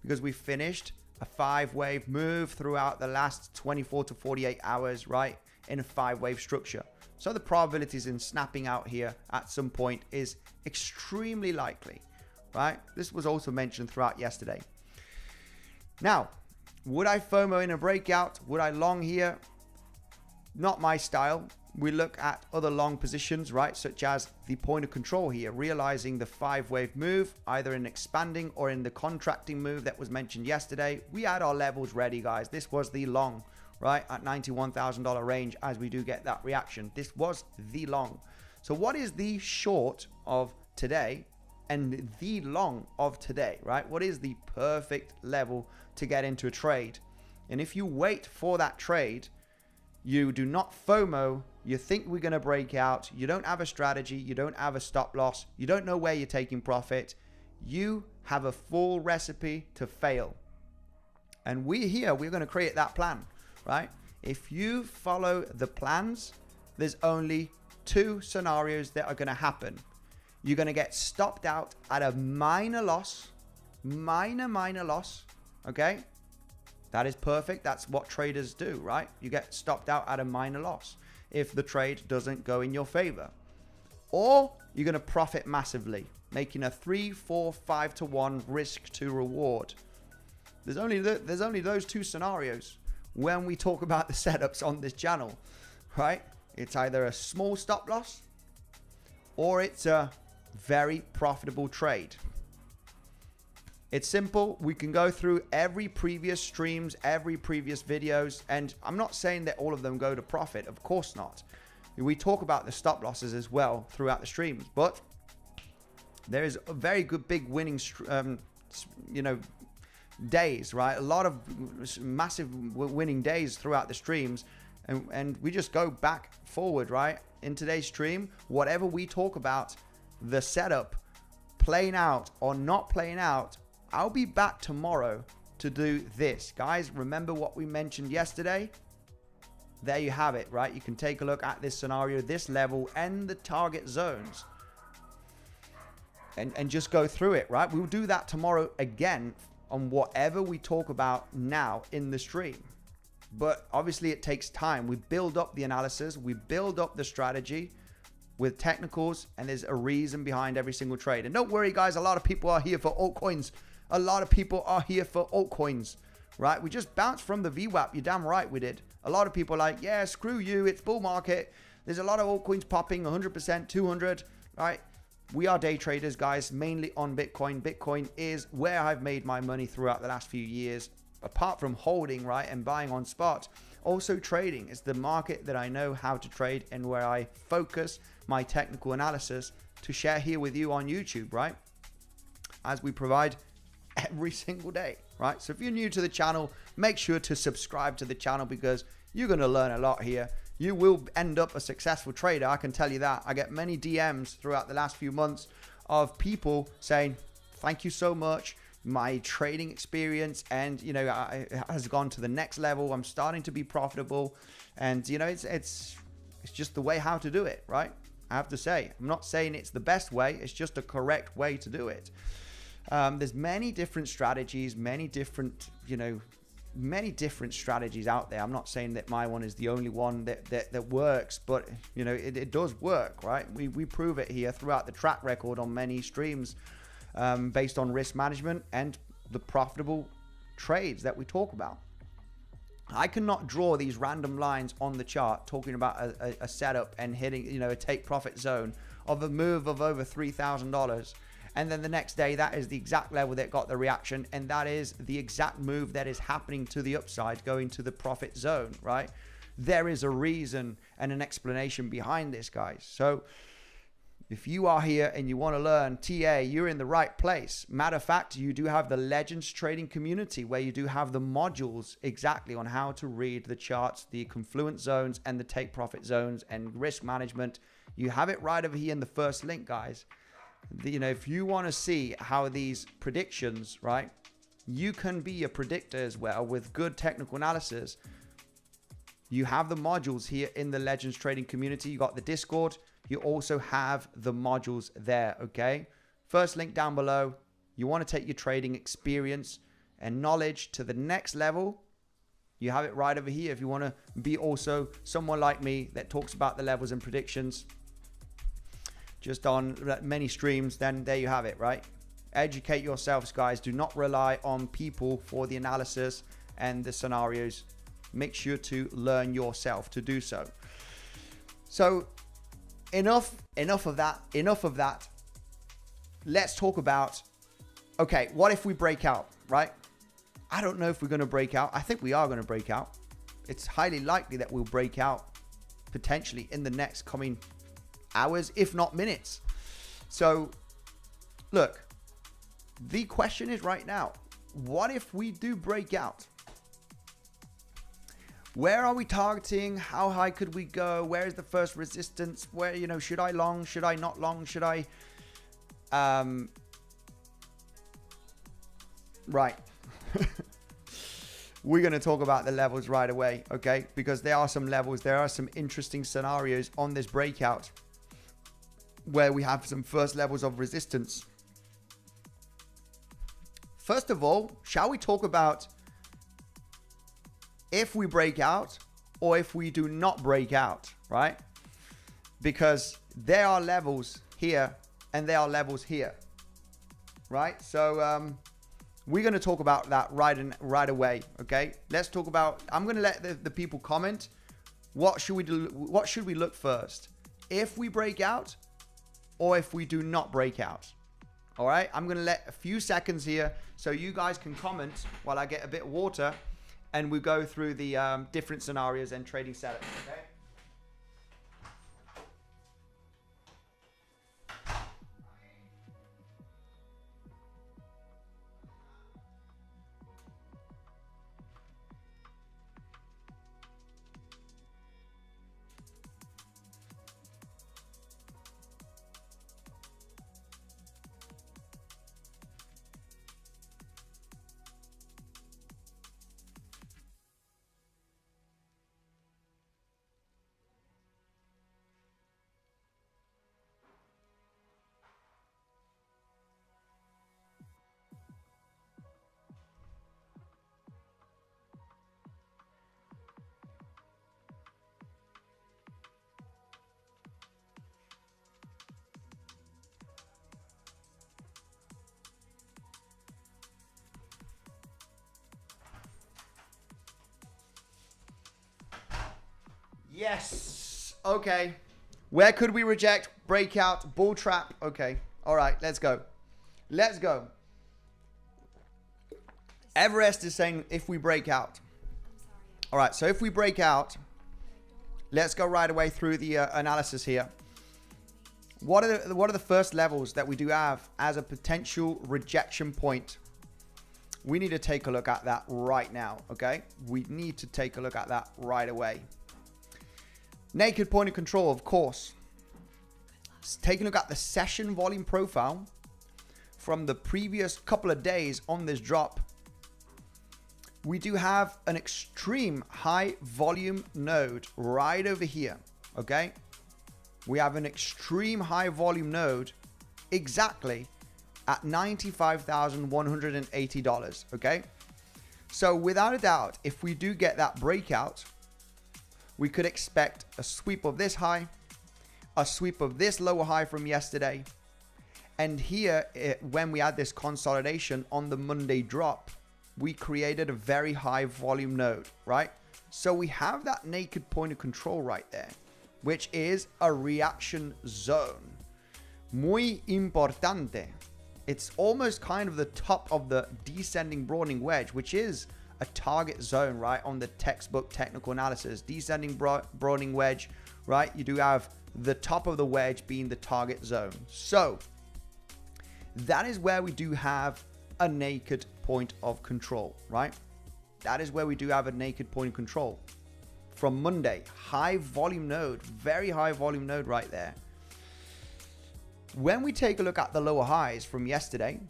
Because we finished a 5-wave move throughout the last 24 to 48 hours, right? In a 5-wave structure. So the probabilities in snapping out here at some point is extremely likely, right? This was also mentioned throughout yesterday. Now, would I FOMO in a breakout? Would I long here? Not my style. We look at other long positions, right? Such as the point of control here, realizing the 5-wave move, either in expanding or in the contracting move that was mentioned yesterday. We had our levels ready, guys. This was the long, right? At $91,000 range, as we do get that reaction. This was the long. So what is the short of today and the long of today, right? What is the perfect level to get into a trade? And if you wait for that trade, you do not FOMO, you think we're going to break out, you don't have a strategy, you don't have a stop loss, you don't know where you're taking profit, you have a full recipe to fail. And we're going to create that plan, right? If you follow the plans, there's only 2 scenarios that are going to happen. You're going to get stopped out at a minor loss, minor loss, okay? That is perfect. That's what traders do, right? You get stopped out at a minor loss if the trade doesn't go in your favor. Or you're going to profit massively, making a 3, 4, 5 to 1 risk to reward. There's only those 2 scenarios. when we talk about the setups on this channel, right? It's either a small stop loss or it's a very profitable trade. It's simple. We can go through every previous streams, every previous videos, and I'm not saying that all of them go to profit. Of course not. We talk about the stop losses as well throughout the streams, but there is a very good big winning, days, right? A lot of massive winning days throughout the streams, and we just go back forward, right? In today's stream, whatever we talk about, the setup playing out or not playing out, I'll be back tomorrow to do this. Guys, remember what we mentioned yesterday? There you have it, right? You can take a look at this scenario, this level, and the target zones. And just go through it, right? We'll do that tomorrow again on whatever we talk about now in the stream. But obviously it takes time. We build up the analysis, we build up the strategy with technicals, and there's a reason behind every single trade. And don't worry, guys, a lot of people are here for altcoins. A lot of people are here for altcoins, right? We just bounced from the VWAP. You're damn right we did. A lot of people are like, yeah, screw you. It's bull market. There's a lot of altcoins popping 100%, 200, right? We are day traders, guys, mainly on Bitcoin. Bitcoin is where I've made my money throughout the last few years, apart from holding, right, and buying on spot. Also trading is the market that I know how to trade and where I focus my technical analysis to share here with you on YouTube, right? As we provide every single day, right? So if you're new to the channel, make sure to subscribe to the channel because you're going to learn a lot here. You will end up a successful trader, I can tell you that. I get many DMs throughout the last few months of people saying, thank you so much. My trading experience and, has gone to the next level. I'm starting to be profitable. And, it's just the way how to do it, right? I have to say, I'm not saying it's the best way. It's just a correct way to do it. There's many different strategies, many different strategies out there. I'm not saying that my one is the only one that works, but it does work, right? We prove it here throughout the track record on many streams, based on risk management and the profitable trades that we talk about. I cannot draw these random lines on the chart talking about a setup and hitting, a take profit zone of a move of over $3,000. And then the next day, that is the exact level that got the reaction. And that is the exact move that is happening to the upside, going to the profit zone, right? There is a reason and an explanation behind this, guys. So if you are here and you want to learn TA, you're in the right place. Matter of fact, you do have the Legends trading community where you do have the modules exactly on how to read the charts, the confluence zones and the take profit zones and risk management. You have it right over here in the first link, guys. If you want to see how these predictions, right, you can be a predictor as well with good technical analysis. You have the modules here in the Legends trading community. You got the Discord. You also have the modules there, okay? First link down below. You want to take your trading experience and knowledge to the next level. You have it right over here. If you want to be also someone like me that talks about the levels and predictions just on many streams, then there you have it, right? Educate yourselves, guys. Do not rely on people for the analysis and the scenarios. Make sure to learn yourself to do so. So enough of that. Let's talk about, okay, what if we break out, right? I don't know if we're going to break out. I think we are going to break out. It's highly likely that we'll break out potentially in the next coming hours, if not minutes. So look, the question is right now, what if we do break out? Where are we targeting? How high could we go? Where is the first resistance? Where, should I long? Should I not long? Should I, right. We're going to talk about the levels right away, okay? Because there are some levels, there are some interesting scenarios on this breakout where we have some first levels of resistance. First of all, shall we talk about if we break out or if we do not break out, right? Because there are levels here and there are levels here, right? So we're going to talk about that right away. Okay, let's talk about, I'm going to let the people comment. What should we do? What should we look first? If we break out or if we do not break out? All right, I'm going to let a few seconds here so you guys can comment while I get a bit of water and we go through the different scenarios and trading setups. Okay. Yes. Okay. Where could we reject? Breakout, bull trap. Okay. All right. Let's go. Let's go. Everest is saying if we break out. All right. So if we break out, let's go right away through the analysis here. What are the first levels that we do have as a potential rejection point? We need to take a look at that right now. Okay. We need to take a look at that right away. Naked point of control, of course. Take a look at the session volume profile from the previous couple of days on this drop. We do have an extreme high volume node right over here. Okay. We have an extreme high volume node exactly at $95,180. Okay. So without a doubt, if we do get that breakout, we could expect a sweep of this high, a sweep of this lower high from yesterday. And here, when we had this consolidation on the Monday drop, we created a very high volume node, right? So we have that naked point of control right there, which is a reaction zone. Muy importante. It's almost kind of the top of the descending broadening wedge, which is a target zone, right? On the textbook technical analysis, descending broadening wedge, right? You do have the top of the wedge being the target zone. So that is where we do have a naked point of control, right? That is where we do have a naked point of control from Monday. High volume node, very high volume node right there. When we take a look at the lower highs from yesterday,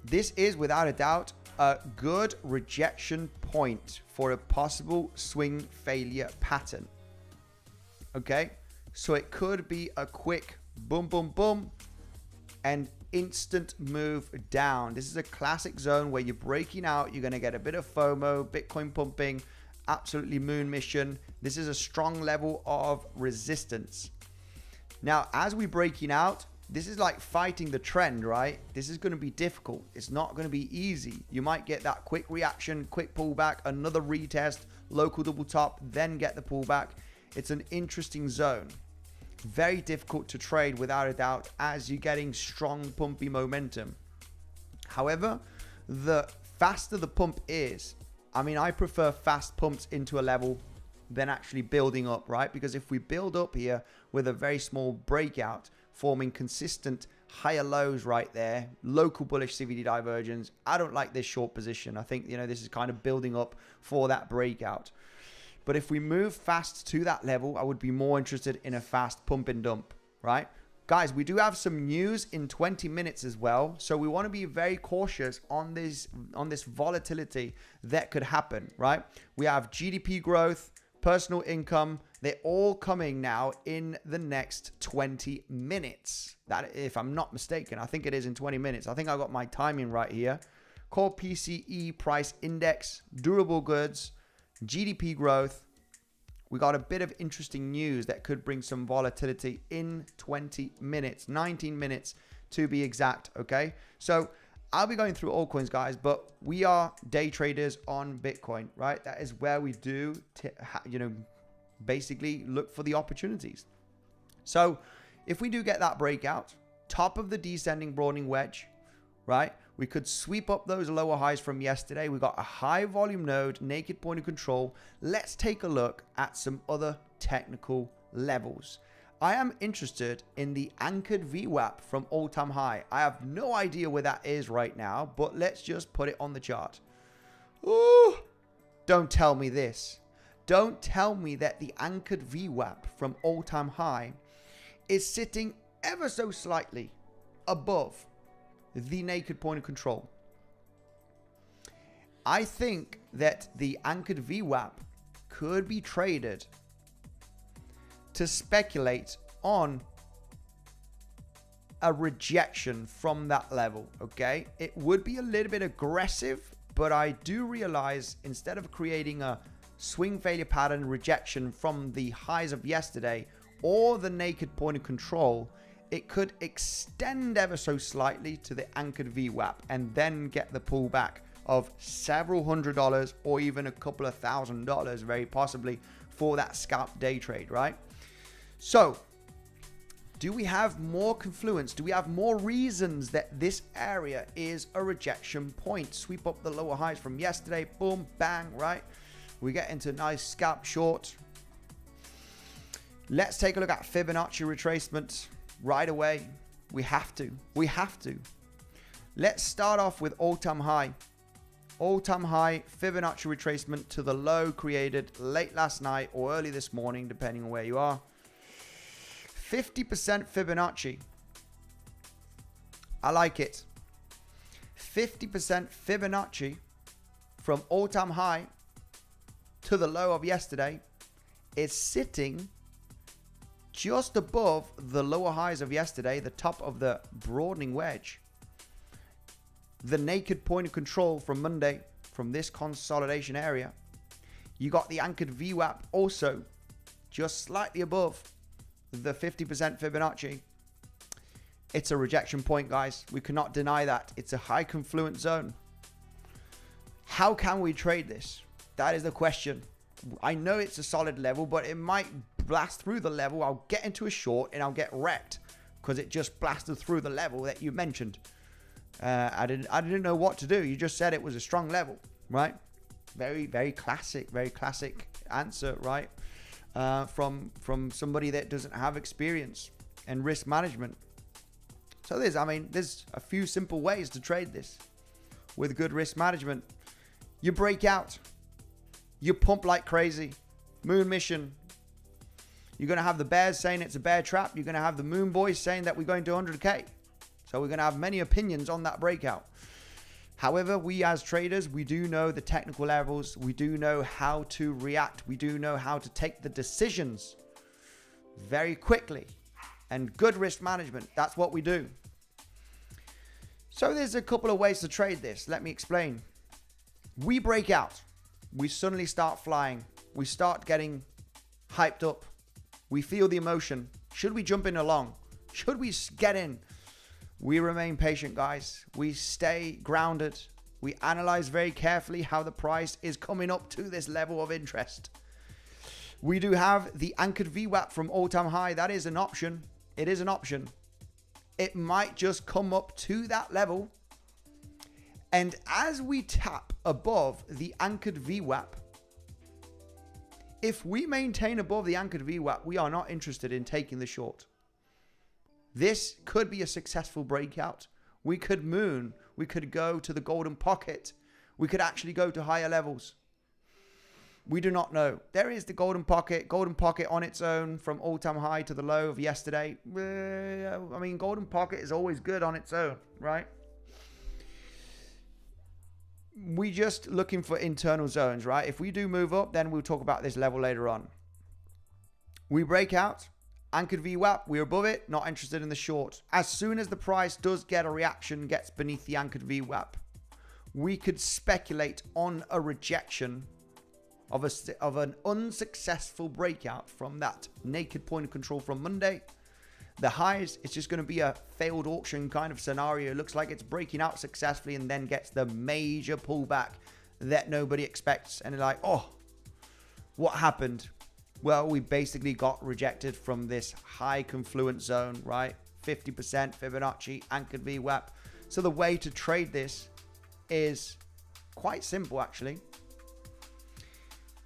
this is without a doubt a good rejection point for a possible swing failure pattern. Okay, so it could be a quick boom, boom, boom, and instant move down. This is a classic zone where you're breaking out. You're going to get a bit of FOMO, Bitcoin pumping, absolutely moon mission. This is a strong level of resistance. Now, as we're breaking out, this is like fighting the trend, right? This is going to be difficult. It's not going to be easy. You might get that quick reaction, quick pullback, another retest, local double top, then get the pullback. It's an interesting zone. Very difficult to trade without a doubt as you're getting strong pumpy momentum. However, the faster the pump is, I mean, I prefer fast pumps into a level than actually building up, right? Because if we build up here with a very small breakout, forming consistent higher lows right there, local bullish CVD divergence, I don't like this short position. I think, this is kind of building up for that breakout. But if we move fast to that level, I would be more interested in a fast pump and dump, right? Guys, we do have some news in 20 minutes as well. So we want to be very cautious on this volatility that could happen, right? We have GDP growth, personal income. They're all coming now in the next 20 minutes. That, if I'm not mistaken, I think it is in 20 minutes. I think I got my timing right here. Core PCE price index, durable goods, GDP growth. We got a bit of interesting news that could bring some volatility in 20 minutes, 19 minutes to be exact. Okay. So I'll be going through altcoins, guys, but we are day traders on Bitcoin, right? That is where we do, basically look for the opportunities. So if we do get that breakout, top of the descending broadening wedge, right? We could sweep up those lower highs from yesterday. We got a high volume node, naked point of control. Let's take a look at some other technical levels. I am interested in the anchored VWAP from all-time high. I have no idea where that is right now, but let's just put it on the chart. Ooh, don't tell me this. Don't tell me that the anchored VWAP from all-time high is sitting ever so slightly above the naked point of control. I think that the anchored VWAP could be traded to speculate on a rejection from that level, okay? It would be a little bit aggressive, but I do realize instead of creating a swing failure pattern rejection from the highs of yesterday or the naked point of control, it could extend ever so slightly to the anchored VWAP and then get the pullback of several $100s or even a couple of $1,000 very possibly for that scalp day trade, right? So do we have more confluence? Do we have more reasons that this area is a rejection point? Sweep up the lower highs from yesterday, boom, bang, right? We get into nice scalp short. Let's take a look at Fibonacci retracement right away. We have to. Let's start off with all-time high. All-time high Fibonacci retracement to the low created late last night or early this morning, depending on where you are. 50% Fibonacci. I like it. 50% Fibonacci from all-time high to the low of yesterday is sitting just above the lower highs of yesterday, the top of the broadening wedge. The naked point of control from Monday from this consolidation area. You got the anchored VWAP also just slightly above the 50% Fibonacci. It's a rejection point, guys. We cannot deny that. It's a high confluence zone. How can we trade this? That is the question. I know it's a solid level, but it might blast through the level. I'll get into a short and I'll get wrecked because it just blasted through the level that you mentioned. I didn't know what to do. You just said it was a strong level, right? Very classic answer, right? From somebody that doesn't have experience and risk management. So there's a few simple ways to trade this with good risk management. You break out, you pump like crazy. Moon mission. You're going to have the bears saying it's a bear trap. You're going to have the moon boys saying that we're going to 100K. So we're going to have many opinions on that breakout. However, we as traders, we do know the technical levels. We do know how to react. We do know how to take the decisions very quickly. And good risk management. That's what we do. So there's a couple of ways to trade this. Let me explain. We break out. We suddenly start flying. We start getting hyped up. We feel the emotion. Should we jump in along? Should we get in? We remain patient, guys. We stay grounded. We analyze very carefully how the price is coming up to this level of interest. We do have the anchored VWAP from all-time high. That is an option. It is an option. It might just come up to that level. And as we tap above the anchored VWAP, if we maintain above the anchored VWAP, we are not interested in taking the short. This could be a successful breakout. We could moon. We could go to the golden pocket. We could actually go to higher levels. We do not know. There is the golden pocket on its own from all-time high to the low of yesterday. Golden pocket is always good on its own, right? We just looking for internal zones, right? If we do move up, then we'll talk about this level later on. We break out, anchored VWAP, we're above it, not interested in the short. As soon as the price does get a reaction, gets beneath the anchored VWAP, we could speculate on a rejection of an unsuccessful breakout from that naked point of control from Monday. The highs, it's just going to be a failed auction kind of scenario. It looks like it's breaking out successfully and then gets the major pullback that nobody expects. And they're like, oh, what happened? Well, we basically got rejected from this high confluence zone, right? 50% Fibonacci, anchored VWAP. So the way to trade this is quite simple, actually.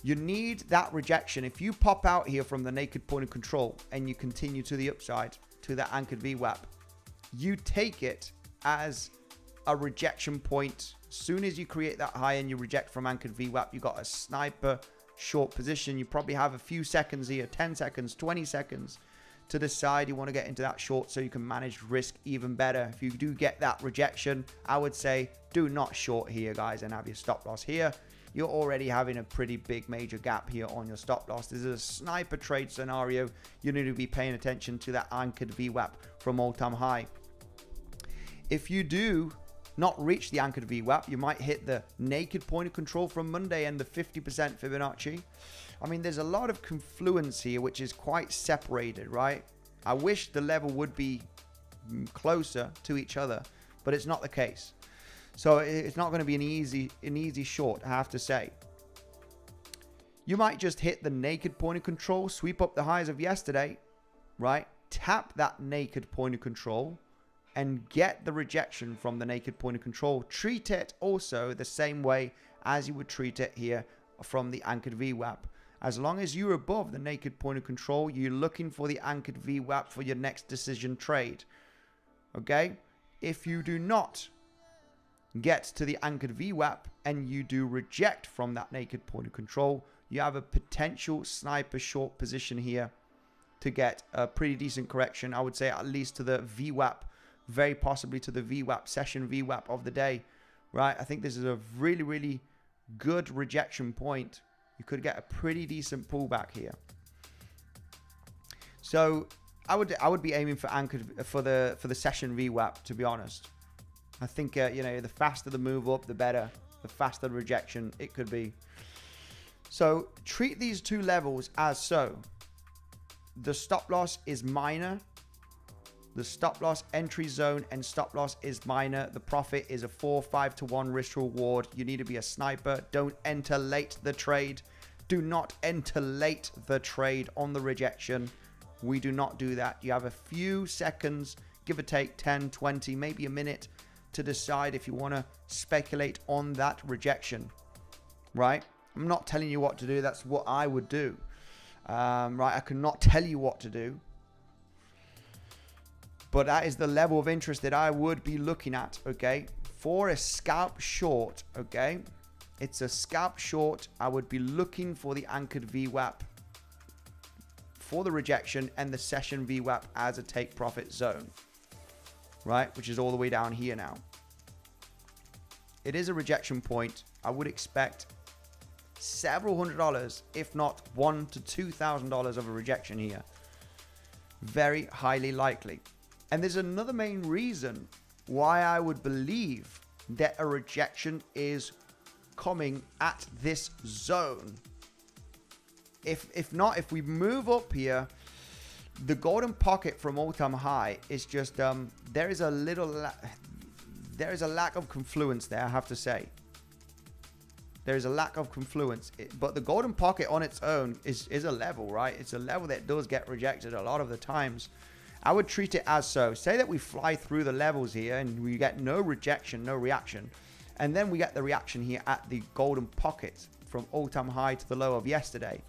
You need that rejection. If you pop out here from the naked point of control and you continue to the upside to that anchored VWAP, you take it as a rejection point. As soon as you create that high and you reject from anchored VWAP, you got a sniper short position. You probably have a few seconds here, 10 seconds, 20 seconds to decide you want to get into that short so you can manage risk even better. If you do get that rejection, I would say do not short here, guys, and have your stop loss here. You're already having a pretty big major gap here on your stop loss. This is a sniper trade scenario. You need to be paying attention to that anchored VWAP from all-time high. If you do not reach the anchored VWAP, you might hit the naked point of control from Monday and the 50% Fibonacci. I mean, there's a lot of confluence here, which is quite separated, right? I wish the level would be closer to each other, but it's not the case. So it's not going to be an easy short, I have to say. You might just hit the naked point of control, sweep up the highs of yesterday, right? Tap that naked point of control and get the rejection from the naked point of control. Treat it also the same way as you would treat it here from the anchored VWAP. As long as you're above the naked point of control, you're looking for the anchored VWAP for your next decision trade. Okay? If you do not get to the anchored VWAP and you do reject from that naked point of control, you have a potential sniper short position here to get a pretty decent correction. I would say at least to the VWAP, very possibly to the VWAP, session VWAP of the day, right? I think this is a really, really good rejection point. You could get a pretty decent pullback here. So I would be aiming for anchored for the session VWAP, to be honest. I think, you know, the faster the move up, the better. The faster the rejection it could be. So treat these two levels as so. The stop loss is minor. The stop loss entry zone and stop loss is minor. The profit is a 4-5 to 1 risk reward. You need to be a sniper. Don't enter late the trade. Do not enter late the trade on the rejection. We do not do that. You have a few seconds, give or take 10, 20, maybe a minute, to decide if you want to speculate on that rejection, right? I'm not telling you what to do. That's what I would do, right? I cannot tell you what to do, but that is the level of interest that I would be looking at, okay? For a scalp short, okay? It's a scalp short. I would be looking for the anchored VWAP for the rejection and the session VWAP as a take profit zone, right? Which is all the way down here now. It is a rejection point. I would expect several $100s, if not $1,000 to $2,000 of a rejection here. Very highly likely. And there's another main reason why I would believe that a rejection is coming at this zone. If not, if we move up here, the golden pocket from all-time high is just there is a lack of confluence there, I have to say. There is a lack of confluence, but the golden pocket on its own is a level, right? It's a level that does get rejected a lot of the times. I would treat it as so. Say that we fly through the levels here and we get no rejection, no reaction, and then we get the reaction here at the golden pocket from all-time high to the low of yesterday.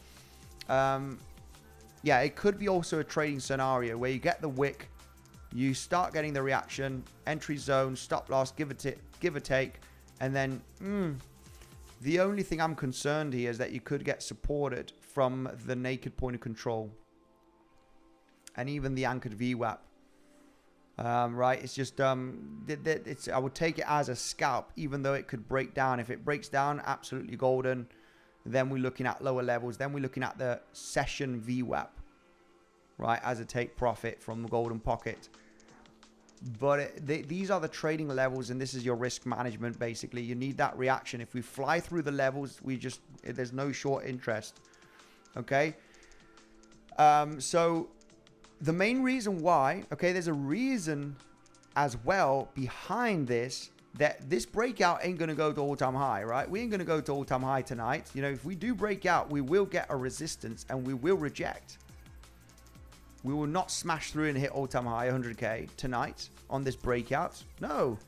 Yeah, it could be also a trading scenario where you get the wick, you start getting the reaction, entry zone, stop loss, give or take, and then the only thing I'm concerned here is that you could get supported from the naked point of control and even the anchored VWAP. Right, it's just I would take it as a scalp, even though it could break down. If it breaks down, absolutely golden. Then we're looking at lower levels. Then we're looking at the session VWAP, right, as a take profit from the golden pocket. But these are the trading levels, and this is your risk management. Basically, you need that reaction. If we fly through the levels, there's no short interest. Okay, so The main reason why, okay, there's a reason as well behind this, that this breakout ain't going to go to all-time high, right? We ain't going to go to all-time high tonight. You know, if we do break out, we will get a resistance and we will reject. We will not smash through and hit all-time high 100K tonight on this breakout. No,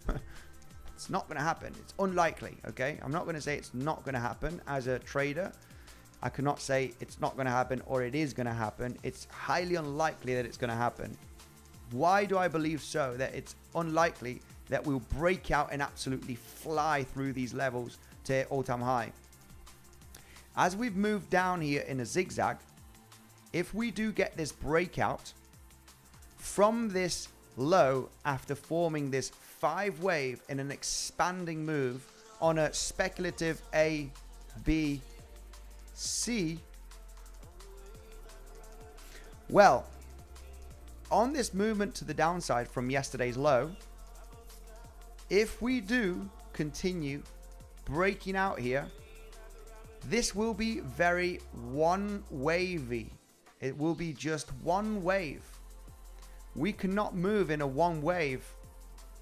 it's not going to happen. It's unlikely, okay? I'm not going to say it's not going to happen. As a trader, I cannot say it's not going to happen or it is going to happen. It's highly unlikely that it's going to happen. Why do I believe so? That it's unlikely that we'll break out and absolutely fly through these levels to hit all-time high. As we've moved down here in a zigzag, if we do get this breakout from this low after forming this 5 wave in an expanding move on a speculative A, B, C, well, on this movement to the downside from yesterday's low, if we do continue breaking out here, this will be very one wavy. It will be just one wave. We cannot move in a one wave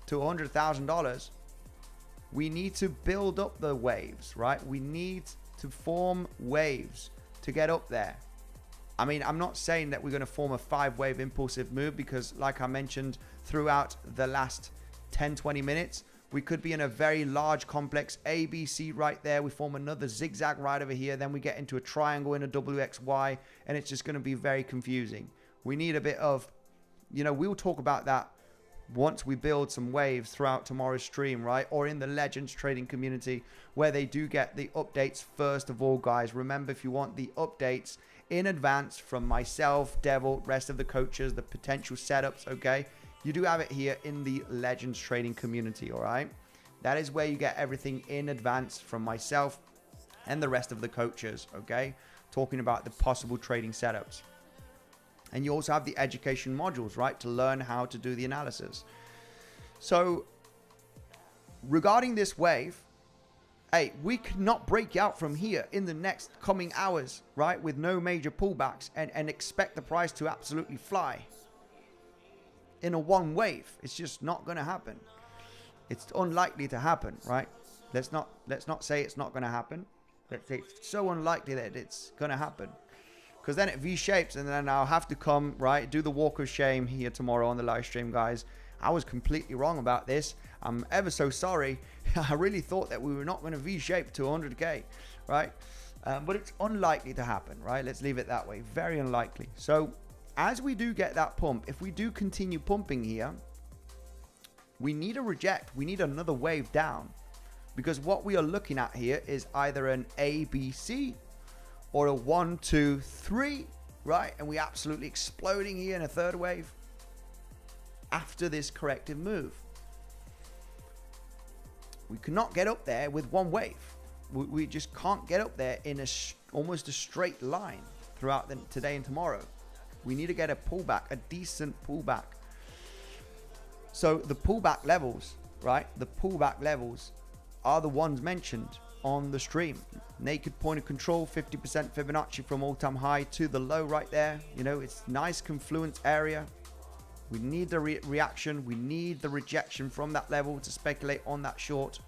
to $100,000. We need to build up the waves, right? We need to form waves to get up there. I mean, I'm not saying that we're going to form a 5-wave impulsive move, because like I mentioned throughout the last 10-20 minutes, we could be in a very large complex ABC right there. We form another zigzag right over here. Then we get into a triangle in a WXY, and it's just going to be very confusing. We need a bit of, you know, we'll talk about that once we build some waves throughout tomorrow's stream, right? Or in the Legends trading community, where they do get the updates first of all, guys. Remember, if you want the updates in advance from myself, 𝗕𝗏𝘆𝗽, rest of the coaches, the potential setups, okay? You do have it here in the Legends trading community, all right? That is where you get everything in advance from myself and the rest of the coaches, okay? Talking about the possible trading setups. And you also have the education modules, right? To learn how to do the analysis. So regarding this wave, hey, we could not break out from here in the next coming hours, right? With no major pullbacks and expect the price to absolutely fly in a one wave. It's just not going to happen. It's unlikely to happen, right? Let's not say it's not going to happen. Let's say it's so unlikely that it's going to happen, because then it V-shapes, and then I'll have to come, right, do the walk of shame here tomorrow on the live stream, guys. I was completely wrong about this. I'm ever so sorry. I really thought that we were not going to V-shape to 100K, right? But it's unlikely to happen, right? Let's leave it that way. Very unlikely. So as we do get that pump, if we do continue pumping here, we need a reject. We need another wave down, because what we are looking at here is either an ABC or a 1, 2, 3, right? And we're absolutely exploding here in a third wave after this corrective move. We cannot get up there with one wave. We just can't get up there in almost a straight line throughout today and tomorrow. We need to get a pullback, a decent pullback. So the pullback levels, right? The pullback levels are the ones mentioned on the stream. Naked point of control, 50% Fibonacci from all-time high to the low right there. You know, it's nice confluence area. We need the reaction. We need the rejection from that level to speculate on that short.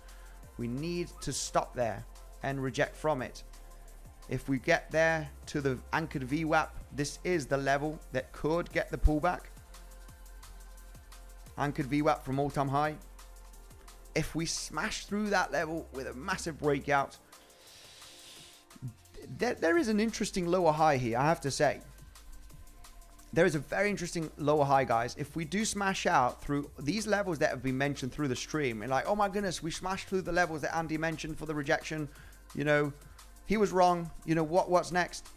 We need to stop there and reject from it. If we get there to the anchored VWAP, this is the level that could get the pullback. Anchored VWAP from all-time high. If we smash through that level with a massive breakout, there is an interesting lower high here, I have to say. There is a very interesting lower high, guys. If we do smash out through these levels that have been mentioned through the stream, and like, oh my goodness, we smashed through the levels that Andy mentioned for the rejection, you know, he was wrong. You know, what's next?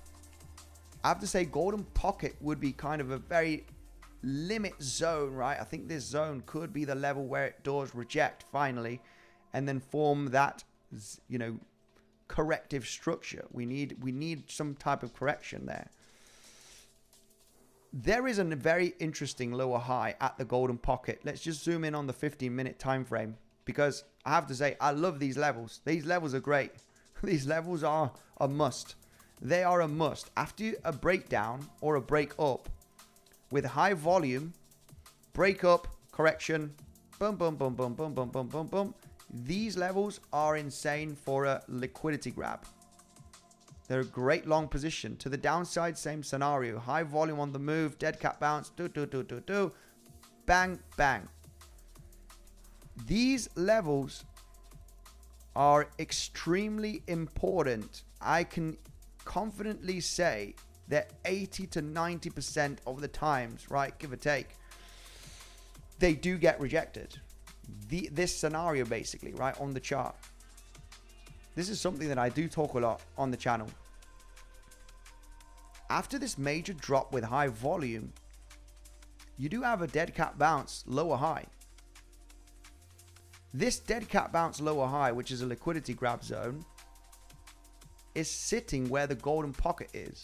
I have to say golden pocket would be kind of a very limit zone, right? I think this zone could be the level where it does reject finally, and then form that, you know, corrective structure. We need some type of correction there. There is a very interesting lower high at the golden pocket. Let's just zoom in on the 15-minute time frame, because I have to say I love these levels. These levels are great. These levels are a must. They are a must. After a breakdown or a break up, with high volume, break up, correction, boom, boom, boom, boom, boom, boom, boom, boom, boom. These levels are insane for a liquidity grab. They're a great long position. To the downside, same scenario. High volume on the move, dead cat bounce, bang, bang. These levels are extremely important. I can confidently say that 80 to 90% of the times, right, give or take, they do get rejected. This scenario basically, right, on the chart. This is something that I do talk a lot on the channel. After this major drop with high volume, you do have a dead cat bounce lower high. This dead cat bounce lower high, which is a liquidity grab zone, is sitting where the golden pocket is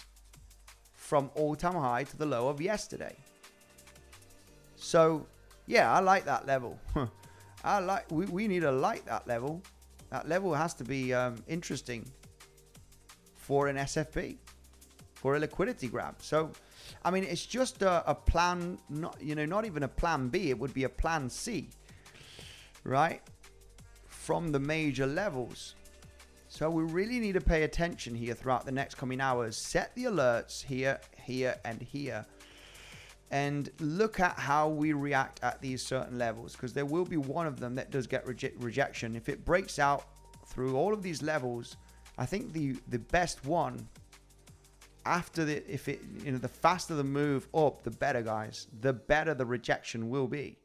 from all-time high to the low of yesterday. So yeah, I like that level. We need to like that level. That level has to be interesting for an SFP, for a liquidity grab. So, I mean, it's just a plan, not even a plan B. It would be a plan C, right? From the major levels. So we really need to pay attention here throughout the next coming hours. Set the alerts here, here, and here. And look at how we react at these certain levels, because there will be one of them that does get rejection. If it breaks out through all of these levels, I think the best one after the faster the move up, the better, guys. The better the rejection will be.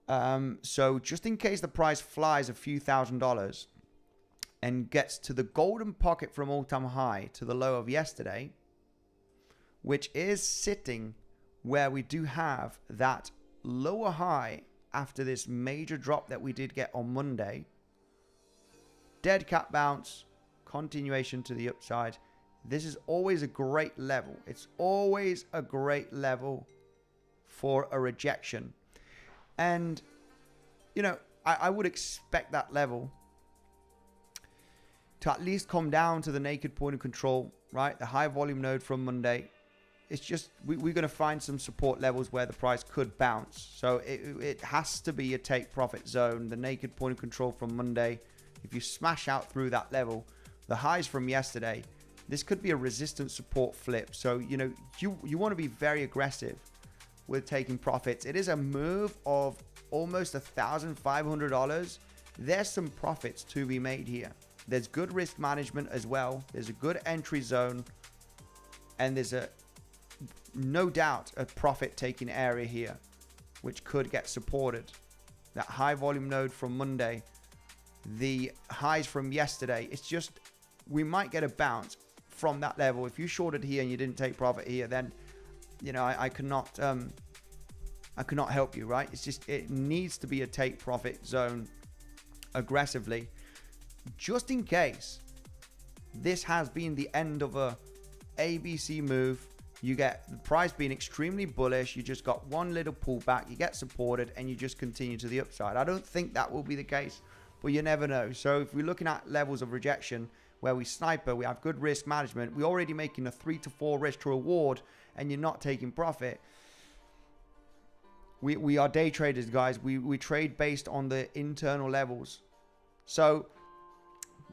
So just in case the price flies a few $1,000s and gets to the golden pocket from all-time high to the low of yesterday, which is sitting where we do have that lower high after this major drop that we did get on Monday. Dead cat bounce, continuation to the upside. This is always a great level. It's always a great level for a rejection. And, I would expect that level to at least come down to the naked point of control, right? The high volume node from Monday. It's just, we're going to find some support levels where the price could bounce. So it has to be a take profit zone. The naked point of control from Monday, if you smash out through that level, the highs from yesterday, this could be a resistance support flip. So, you want to be very aggressive with taking profits. It is a move of almost $1,500. There's some profits to be made here. There's good risk management as well. There's a good entry zone. And there's no doubt a profit taking area here, which could get supported. That high volume node from Monday, the highs from yesterday, it's just, we might get a bounce from that level. If you shorted here and you didn't take profit here, then I cannot help you, right? It's just, it needs to be a take profit zone aggressively, just in case this has been the end of a ABC move. You get the price being extremely bullish. You just got one little pullback. You get supported and you just continue to the upside. I don't think that will be the case, but you never know. So if we're looking at levels of rejection where we sniper, we have good risk management, we're already making a 3 to 4 risk to reward, and you're not taking profit. We are day traders, guys. We trade based on the internal levels. So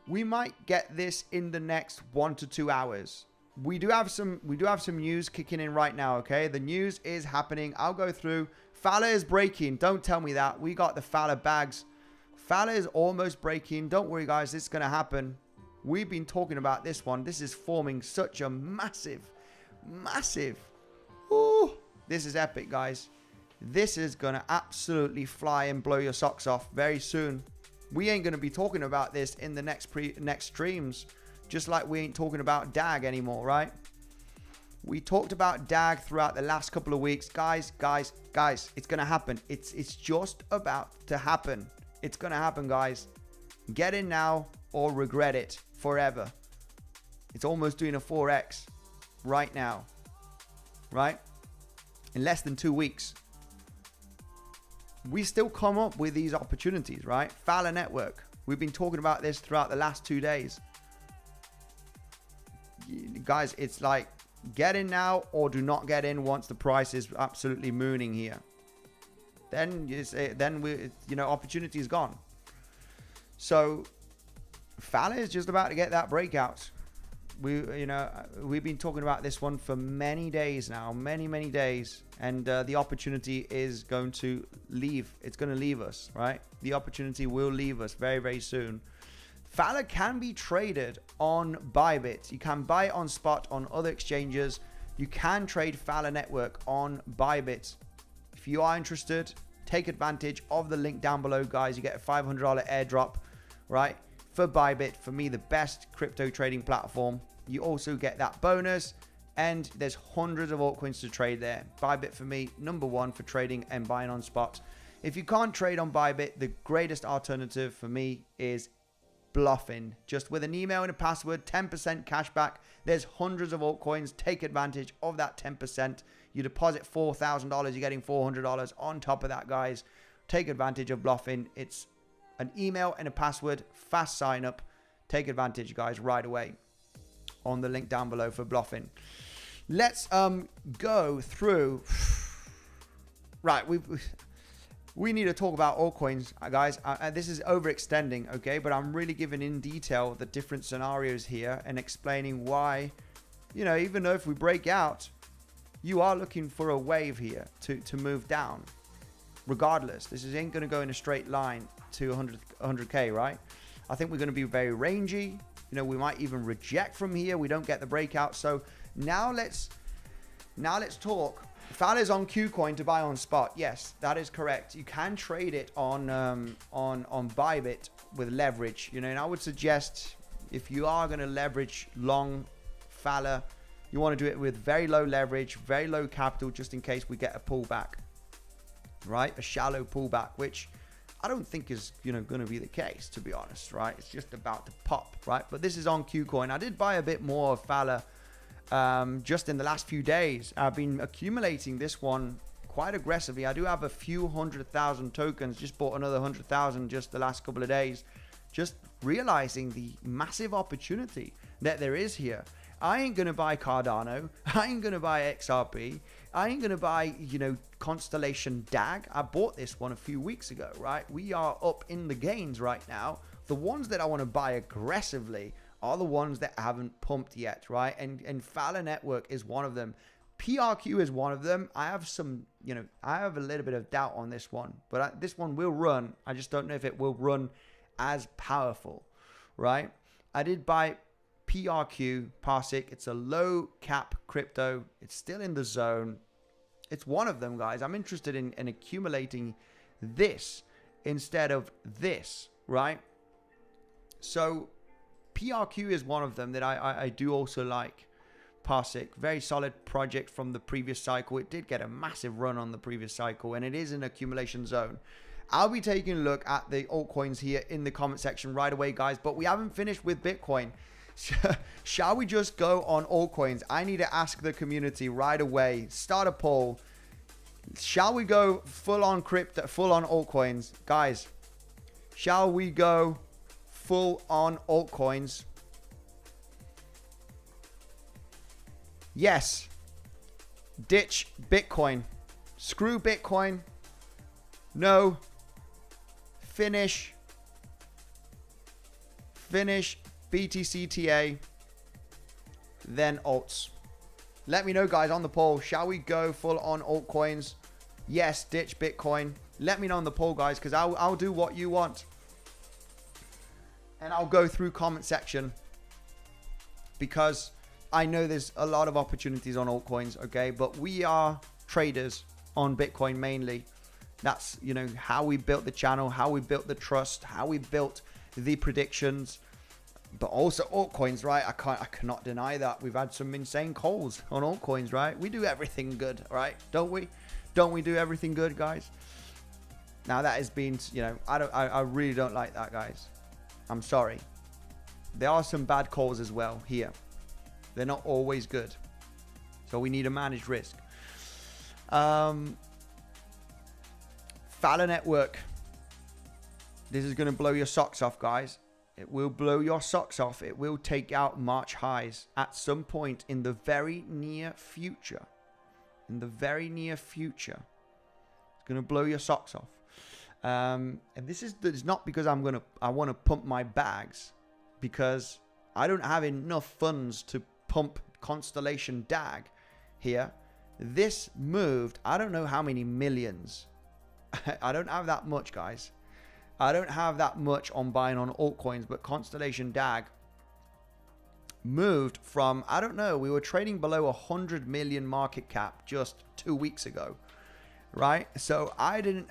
we might get this in the next 1 to 2 hours. We do have some news kicking in right now, okay? The news is happening. I'll go through. 𝗬𝗫 is breaking. Don't tell me that. We got the 𝗬𝗫 bags. 𝗬𝗫 is almost breaking. Don't worry, guys. This is going to happen. We've been talking about this one. This is forming such a massive. Ooh, this is epic, guys. This is going to absolutely fly and blow your socks off very soon. We ain't going to be talking about this in the next streams. Just like we ain't talking about DAG anymore, right? We talked about DAG throughout the last couple of weeks. Guys, it's going to happen. It's just about to happen. It's going to happen, guys. Get in now or regret it forever. It's almost doing a 4x right now, right? In less than 2 weeks. We still come up with these opportunities, right? 𝗬𝗫 network. We've been talking about this throughout the last 2 days. Guys, it's like get in now or do not get in once the price is absolutely mooning here. Then opportunity is gone. So 𝗬𝗨 is just about to get that breakout. We've been talking about this one for many days now, many days, and the opportunity is going to leave. It's going to leave us, right? The opportunity will leave us very, very soon. 𝗬𝗨 can be traded on Bybit. You can buy it on spot on other exchanges. You can trade 𝗬𝗨 network on Bybit. If you are interested, take advantage of the link down below, guys. You get a $500 airdrop, right? For Bybit, for me, the best crypto trading platform. You also get that bonus, and there's hundreds of altcoins to trade there. Bybit, for me, #1 for trading and buying on spot. If you can't trade on Bybit, the greatest alternative for me is bluffing. Just with an email and a password, 10% cash back. There's hundreds of altcoins. Take advantage of that 10%. You deposit $4,000, you're getting $400 on top of that, guys. Take advantage of bluffing. It's an email and a password, fast sign up. Take advantage, guys, right away on the link down below for bluffing. Let's go through. Right, we need to talk about altcoins, guys. This is overextending, okay? But I'm really giving in detail the different scenarios here and explaining why, even though if we break out, you are looking for a wave here to move down. Regardless, this ain't going to go in a straight line to 100K, right? I think we're going to be very rangy. We might even reject from here. We don't get the breakout. So now let's talk. 𝗬𝗨 is on KuCoin to buy on spot. Yes, that is correct. You can trade it on Bybit with leverage. And I would suggest if you are going to leverage long 𝗬𝗨, you want to do it with very low leverage, very low capital, just in case we get a pullback, right? A shallow pullback, which I don't think is going to be the case, to be honest, right? It's just about to pop, right? But this is on KuCoin. I did buy a bit more of 𝗬𝗨 just in the last few days. I've been accumulating this one quite aggressively. I do have a few 100,000 tokens. Just bought another 100,000 just the last couple of days. Just realizing the massive opportunity that there is here. I ain't going to buy Cardano. I ain't going to buy XRP. I ain't going to buy, Constellation DAG. I bought this one a few weeks ago, right? We are up in the gains right now. The ones that I want to buy aggressively are the ones that haven't pumped yet, right? And 𝗬𝗨 network is one of them. PRQ is one of them. I have some, I have a little bit of doubt on this one, but this one will run. I just don't know if it will run as powerful, right? I did buy 𝗕𝗏𝗏𝗏. It's a low cap crypto. It's still in the zone. It's one of them, guys. I'm interested in accumulating this instead of this, right? So 𝗕𝗏𝗏 is one of them that I do also like. 𝗏𝗏𝗏𝗏. Very solid project from the previous cycle. It did get a massive run on the previous cycle, and it is an accumulation zone. I'll be taking a look at the altcoins here in the comment section right away, guys, but we haven't finished with Bitcoin. Shall we just go on altcoins? I need to ask the community right away. Start a poll. Shall we go full on crypto, full on altcoins? Guys, shall we go full on altcoins? Yes. Ditch Bitcoin. Screw Bitcoin. No. Finish BTC/TA, then alts. Let me know, guys, on the poll. Shall we go full on altcoins? Yes, ditch Bitcoin. Let me know on the poll, guys, because I'll do what you want. And I'll go through comment section because I know there's a lot of opportunities on altcoins, okay? But we are traders on Bitcoin mainly. That's, how we built the channel, how we built the trust, how we built the predictions, but also altcoins, right? I cannot deny that we've had some insane calls on altcoins, right? We do everything good, right? Don't we do everything good, guys? Now that has been, I really don't like that, guys. I'm sorry. There are some bad calls as well here. They're not always good. So we need to manage risk. 𝗬𝗨 network. This is going to blow your socks off, guys. It will blow your socks off. It will take out March highs at some point in the very near future. In the very near future. It's going to blow your socks off. And this is not because I want to pump my bags, because I don't have enough funds to pump Constellation DAG here. This moved, I don't know how many millions. I don't have that much, guys. I don't have that much on buying on altcoins, but Constellation DAG moved from, I don't know, we were trading below 100 million market cap just 2 weeks ago, right? So I didn't,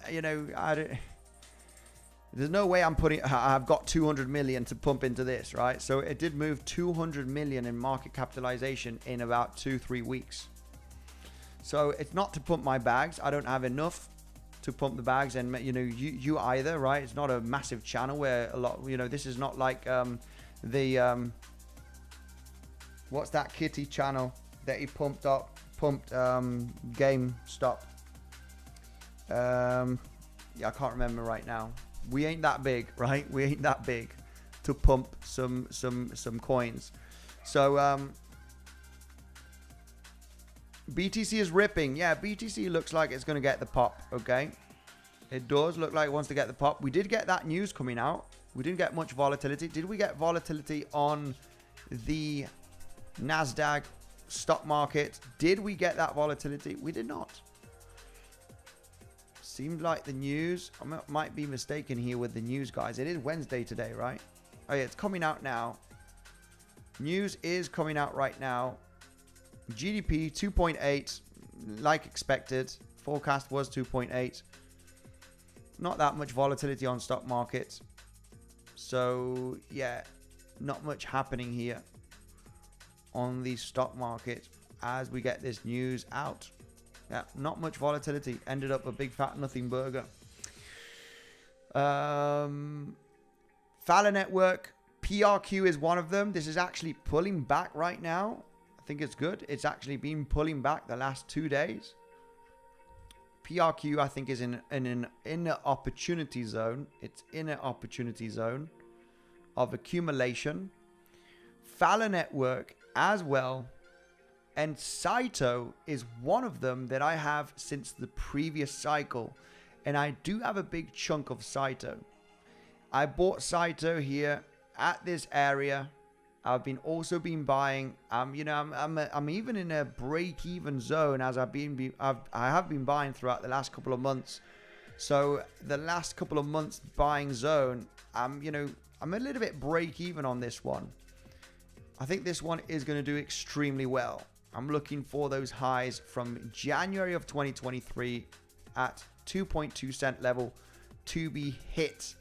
there's no way I've got 200 million to pump into this, right? So it did move 200 million in market capitalization in about 2-3 weeks. So it's not to pump my bags. I don't have enough to pump the bags, and you either, right? It's not a massive channel where a lot, this is not like what's that kitty channel that he pumped GameStop. Yeah, I can't remember right now. We ain't that big, right? We ain't that big to pump some coins. So BTC is ripping. Yeah, BTC looks like it's going to get the pop, okay? It does look like it wants to get the pop. We did get that news coming out. We didn't get much volatility. Did we get volatility on the NASDAQ stock market? Did we get that volatility? We did not. Seems like the news, I might be mistaken here with the news, guys. It is Wednesday today, right? Oh yeah, it's coming out now. News is coming out right now. GDP 2.8, like expected. Forecast was 2.8. Not that much volatility on stock markets. So yeah, not much happening here on the stock market as we get this news out. Yeah, not much volatility. Ended up a big fat nothing burger. Fowler Network, PRQ is one of them. This is actually pulling back right now. I think it's good. It's actually been pulling back the last 2 days. PRQ, I think, is in an opportunity zone. It's in an opportunity zone of accumulation. Fowler Network as well. And 𝗖𝗿𝗆 is one of them that I have since the previous cycle. And I do have a big chunk of 𝗖𝗿𝗆. I bought 𝗖𝗿𝗆 here at this area. I've also been buying. I'm even in a break-even zone as I have been buying throughout the last couple of months. So the last couple of months buying zone, I'm a little bit break-even on this one. I think this one is going to do extremely well. I'm looking for those highs from January of 2023 at 2.2 cent level to be hit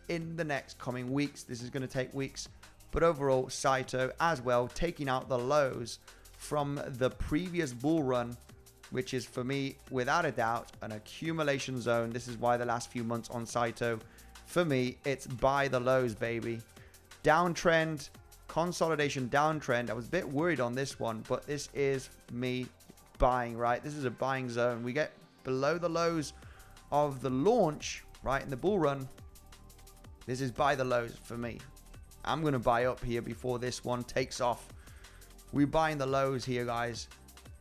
in the next coming weeks. This is going to take weeks. But overall, 𝗖𝗿𝗆 as well, taking out the lows from the previous bull run, which is for me, without a doubt, an accumulation zone. This is why the last few months on 𝗖𝗿𝗆, for me, it's buy the lows, baby. Downtrend, consolidation downtrend. I was a bit worried on this one, but this is me buying, right? This is a buying zone. We get below the lows of the launch, right, in the bull run. This is buy the lows for me. I'm going to buy up here before this one takes off. We're buying the lows here, guys.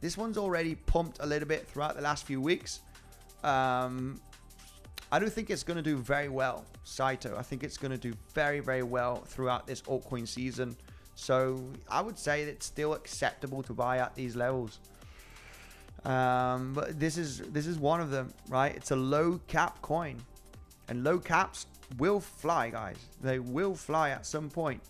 This one's already pumped a little bit throughout the last few weeks. I don't think it's going to do very well, 𝗖𝗿𝗆. I think it's going to do very, very well throughout this altcoin season. So I would say that it's still acceptable to buy at these levels. But this is one of them, right? It's a low cap coin, and low caps will fly, guys. They will fly at some point.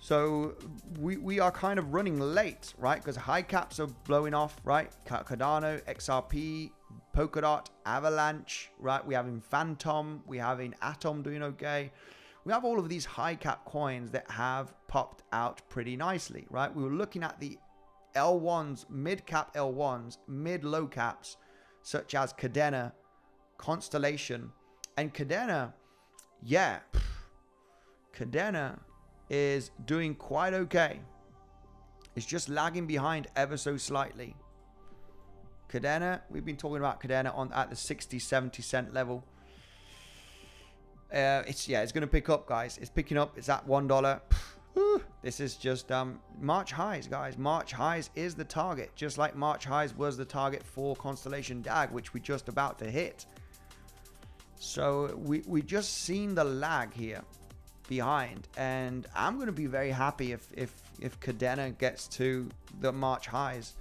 So we are kind of running late, right? Because high caps are blowing off, right? Cardano, XRP, Polkadot, Avalanche, right? We have in Phantom, we have in Atom doing okay. We have all of these high cap coins that have popped out pretty nicely, right? We were looking at the L1s, mid cap L1s, mid low caps, such as Kadena, Constellation, and Kadena, yeah, Kadena is doing quite okay. It's just lagging behind ever so slightly. Kadena, we've been talking about Kadena at the 60-70 cent level. It's going to pick up, guys. It's picking up. It's at $1. This is just March highs, guys. March highs is the target, just like March highs was the target for Constellation DAG, which we just about to hit. So we just seen the lag here behind, and I'm going to be very happy if 𝗕𝗶𝘆𝗽𝗫 gets to the March highs.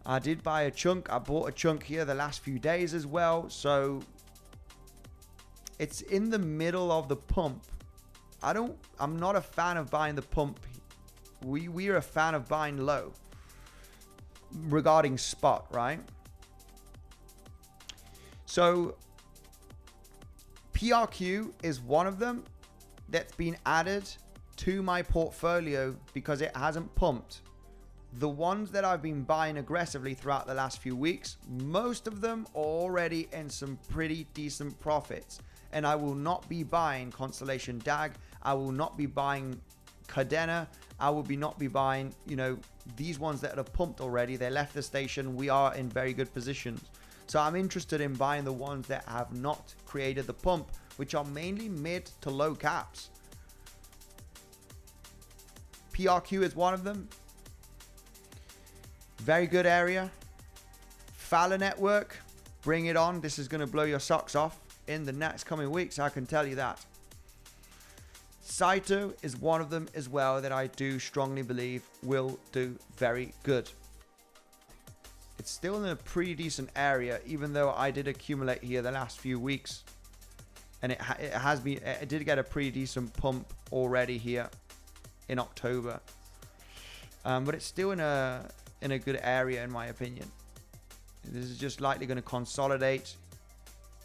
I did buy a chunk. I bought a chunk here the last few days as well, so it's in the middle of the pump. I'm not a fan of buying the pump. We're a fan of buying low regarding spot, right? So PRQ is one of them that's been added to my portfolio because it hasn't pumped. The ones that I've been buying aggressively throughout the last few weeks, most of them already in some pretty decent profits. And I will not be buying Constellation DAG. I will not be buying 𝗕𝗶𝘆𝗽𝗫. I will not be buying, these ones that have pumped already. They left the station. We are in very good positions. So I'm interested in buying the ones that have not created the pump, which are mainly mid to low caps. PRQ is one of them. Very good area. Fowler network, bring it on. This is going to blow your socks off in the next coming weeks, I can tell you that. 𝗖𝗿𝗆𝗿 is one of them as well that I do strongly believe will do very good. It's still in a pretty decent area, even though I did accumulate here the last few weeks, and it did get a pretty decent pump already here in October, but it's still in a good area in my opinion. This is just likely going to consolidate,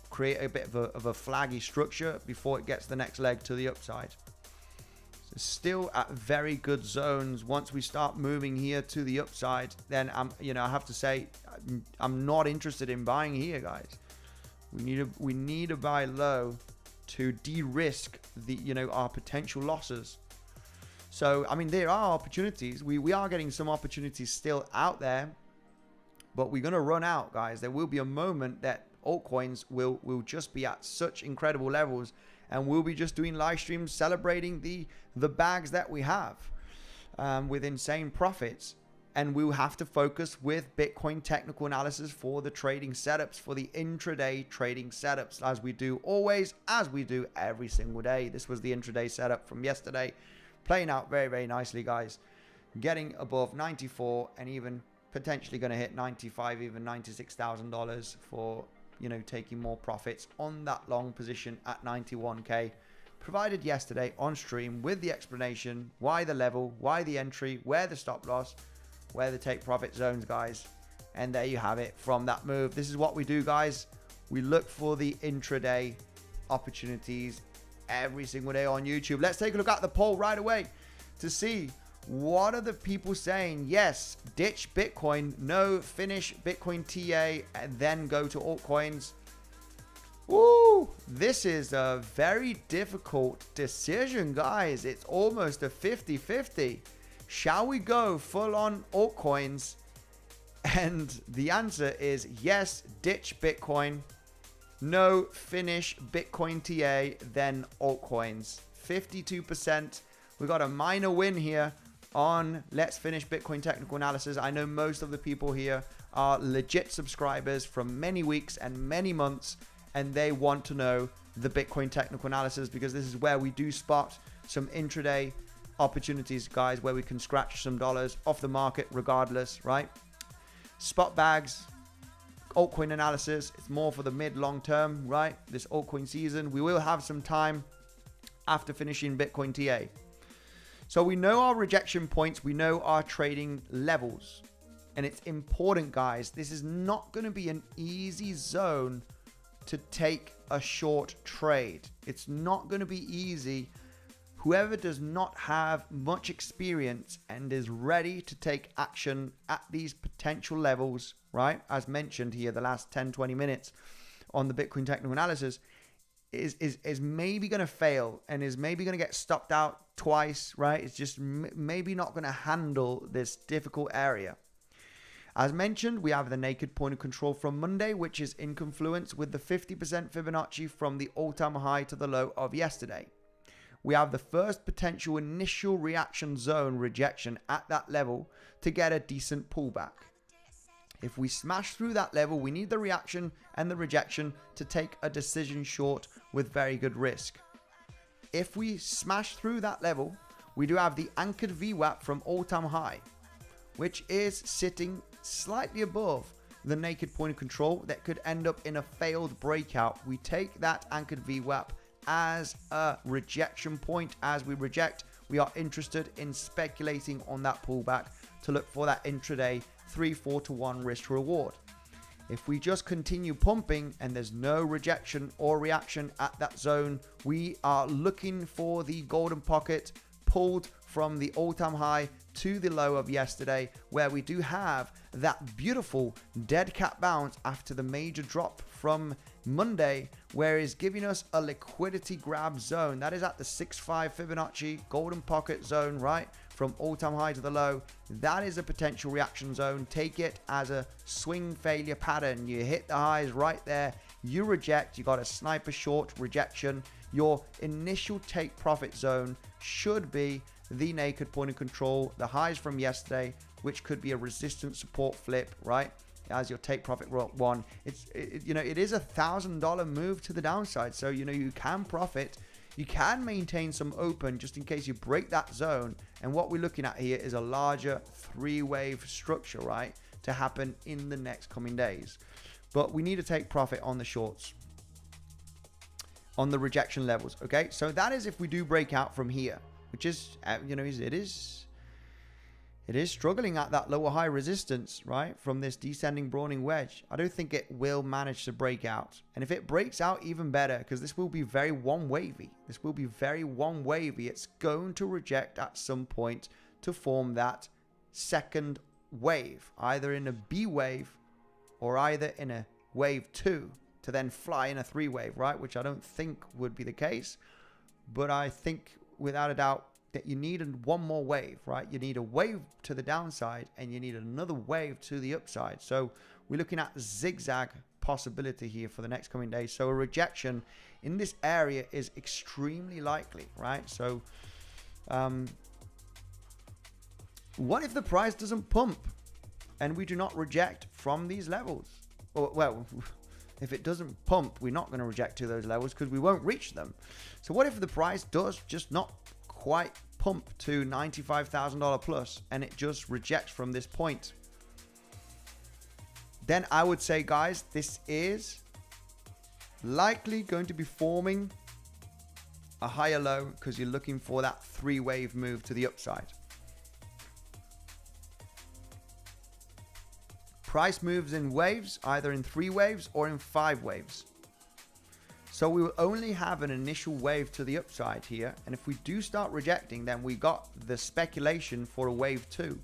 create a bit of a flaggy structure before it gets the next leg to the upside. So still at very good zones. Once we start moving here to the upside, then I have to say I'm not interested in buying here, guys. We need to buy low to de-risk our potential losses. So there are opportunities. We are getting some opportunities still out there, but we're going to run out, guys. There will be a moment that altcoins will just be at such incredible levels, and we'll be just doing live streams celebrating the bags that we have with insane profits, and we'll have to focus with Bitcoin technical analysis for the trading setups, for the intraday trading setups, as we do always, as we do every single day. This was the intraday setup from yesterday, playing out very, very nicely, guys, getting above 94 and even potentially going to hit 95, even $96,000 for taking more profits on that long position at 91k, provided yesterday on stream with the explanation why the level, why the entry, where the stop loss, where the take profit zones, guys. And there you have it from that move. This is what we do, guys. We look for the intraday opportunities every single day on YouTube. Let's take a look at the poll right away to see what are the people saying. Yes, ditch Bitcoin. No, finish Bitcoin TA and then go to altcoins. Woo! This is a very difficult decision, guys. It's almost a 50-50. Shall we go full on altcoins? And the answer is yes, ditch Bitcoin. No, finish Bitcoin TA, then altcoins. 52%. We got a minor win here on Let's Finish Bitcoin Technical Analysis. I know most of the people here are legit subscribers from many weeks and many months, and they want to know the Bitcoin Technical Analysis because this is where we do spot some intraday opportunities, guys, where we can scratch some dollars off the market regardless, right? Spot bags, altcoin analysis, it's more for the mid-long term, right? This altcoin season, we will have some time after finishing Bitcoin TA. So we know our rejection points, we know our trading levels, and it's important, guys. This is not going to be an easy zone to take a short trade. It's not going to be easy. Whoever does not have much experience and is ready to take action at these potential levels, right? As mentioned here, the last 10-20 minutes on the Bitcoin technical analysis is maybe going to fail and is maybe going to get stopped out twice, right? It's just maybe not going to handle this difficult area. As mentioned, we have the naked point of control from Monday, which is in confluence with the 50% Fibonacci from the all-time high to the low of yesterday. We have the first potential initial reaction zone rejection at that level to get a decent pullback. If we smash through that level, we need the reaction and the rejection to take a decision short with very good risk. If we smash through that level, we do have the anchored VWAP from all-time high, which is sitting slightly above the naked point of control that could end up in a failed breakout. We take that anchored VWAP as a rejection point. As we reject, we are interested in speculating on that pullback to look for that intraday 3-4 to 1 risk reward. If we just continue pumping and there's no rejection or reaction at that zone, we are looking for the golden pocket pulled from the all-time high to the low of yesterday, where we do have that beautiful dead cat bounce after the major drop from Monday, where it's giving us a liquidity grab zone. That is at the 6.5 Fibonacci golden pocket zone, right? From all-time high to the low. That is a potential reaction zone. Take it as a swing failure pattern. You hit the highs right there, you reject, you got a sniper short rejection. Your initial take profit zone should be the naked point of control, the highs from yesterday, which could be a resistance support flip, right? As your take profit one. It is $1,000 move to the downside. So, you can profit. You can maintain some open just in case you break that zone. And what we're looking at here is a larger 3-wave structure, right? To happen in the next coming days. But we need to take profit on the shorts, on the rejection levels. Okay. So that is if we do break out from here, which is, it is struggling at that lower high resistance, right? From this descending broadening wedge. I don't think it will manage to break out. And if it breaks out, even better, because this will be very one-wavy. This will be very one-wavy. It's going to reject at some point to form that second wave, either in a B wave or either in a wave 2 to then fly in a 3-wave, right? Which I don't think would be the case. But I think without a doubt that you need one more wave, right? You need a wave to the downside and you need another wave to the upside. So we're looking at zigzag possibility here for the next coming days. So a rejection in this area is extremely likely, right? So what if the price doesn't pump and we do not reject from these levels? Well, if it doesn't pump, we're not going to reject to those levels because we won't reach them. So what if the price does just not quite pump to $95,000 plus and it just rejects from this point? Then I would say, guys, this is likely going to be forming a higher low because you're looking for that 3-wave move to the upside. Price moves in waves, either in 3 waves or in 5 waves. So we will only have an initial wave to the upside here. And if we do start rejecting, then we got the speculation for a wave 2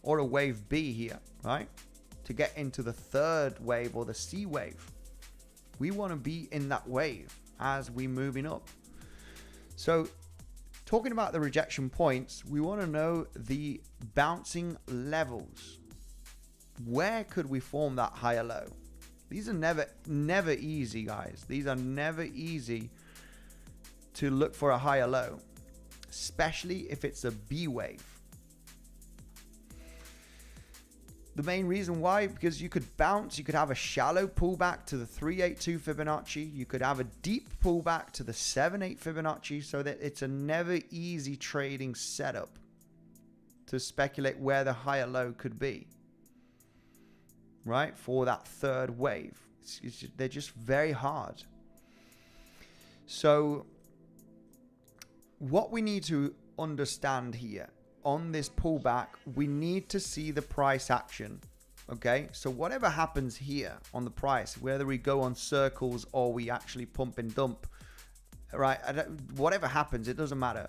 or a wave B here, right? To get into the 3rd wave or the C wave. We want to be in that wave as we're moving up. So talking about the rejection points, we want to know the bouncing levels. Where could we form that higher low? These are never easy, guys. These are never easy to look for a higher low, especially if it's a B wave. The main reason why, because you could bounce, you could have a shallow pullback to the 382 Fibonacci. You could have a deep pullback to the 78 Fibonacci, so that it's a never easy trading setup to speculate where the higher low could be. Right, for that 3rd wave. They're just very hard. So what we need to understand here on this pullback, we need to see the price action. Okay, so whatever happens here on the price, whether we go on circles or we actually pump and dump, right, whatever happens, it doesn't matter.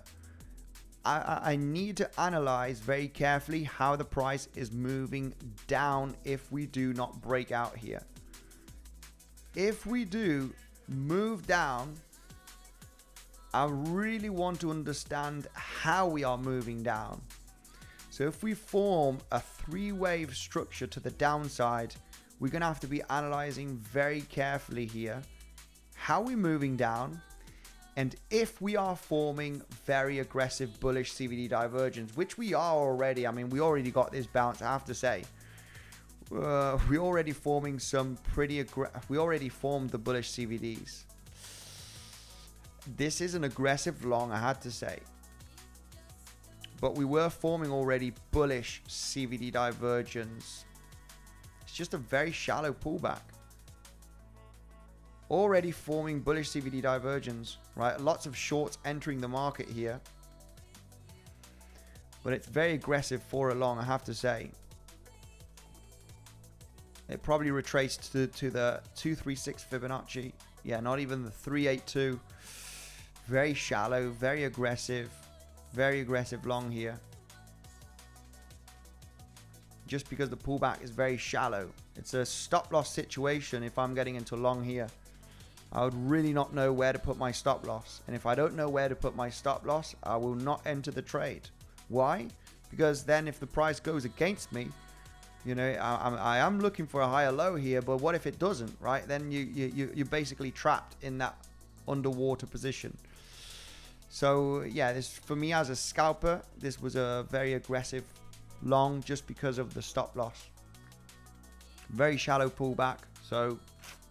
I need to analyze very carefully how the price is moving down if we do not break out here. If we do move down, I really want to understand how we are moving down. So if we form a 3-wave structure to the downside, we're going to have to be analyzing very carefully here how we're moving down, and if we are forming very aggressive bullish CVD divergence, which we are already. I mean, we already got this bounce, I have to say. We're already forming some pretty we already formed the bullish CVDs. This is an aggressive long, I had to say. But we were forming already bullish CVD divergence. It's just a very shallow pullback. Already forming bullish CVD divergence, right? Lots of shorts entering the market here. But it's very aggressive for a long, I have to say. It probably retraced to the 236 Fibonacci. Yeah, not even the 382. Very shallow, very aggressive long here. Just because the pullback is very shallow. It's a stop loss situation if I'm getting into long here. I would really not know where to put my stop loss. And if I don't know where to put my stop loss, I will not enter the trade. Why? Because then if the price goes against me, you know, I am looking for a higher low here, but what if it doesn't, right? Then you're basically trapped in that underwater position. So yeah, this for me as a scalper, this was a very aggressive long just because of the stop loss. Very shallow pullback, so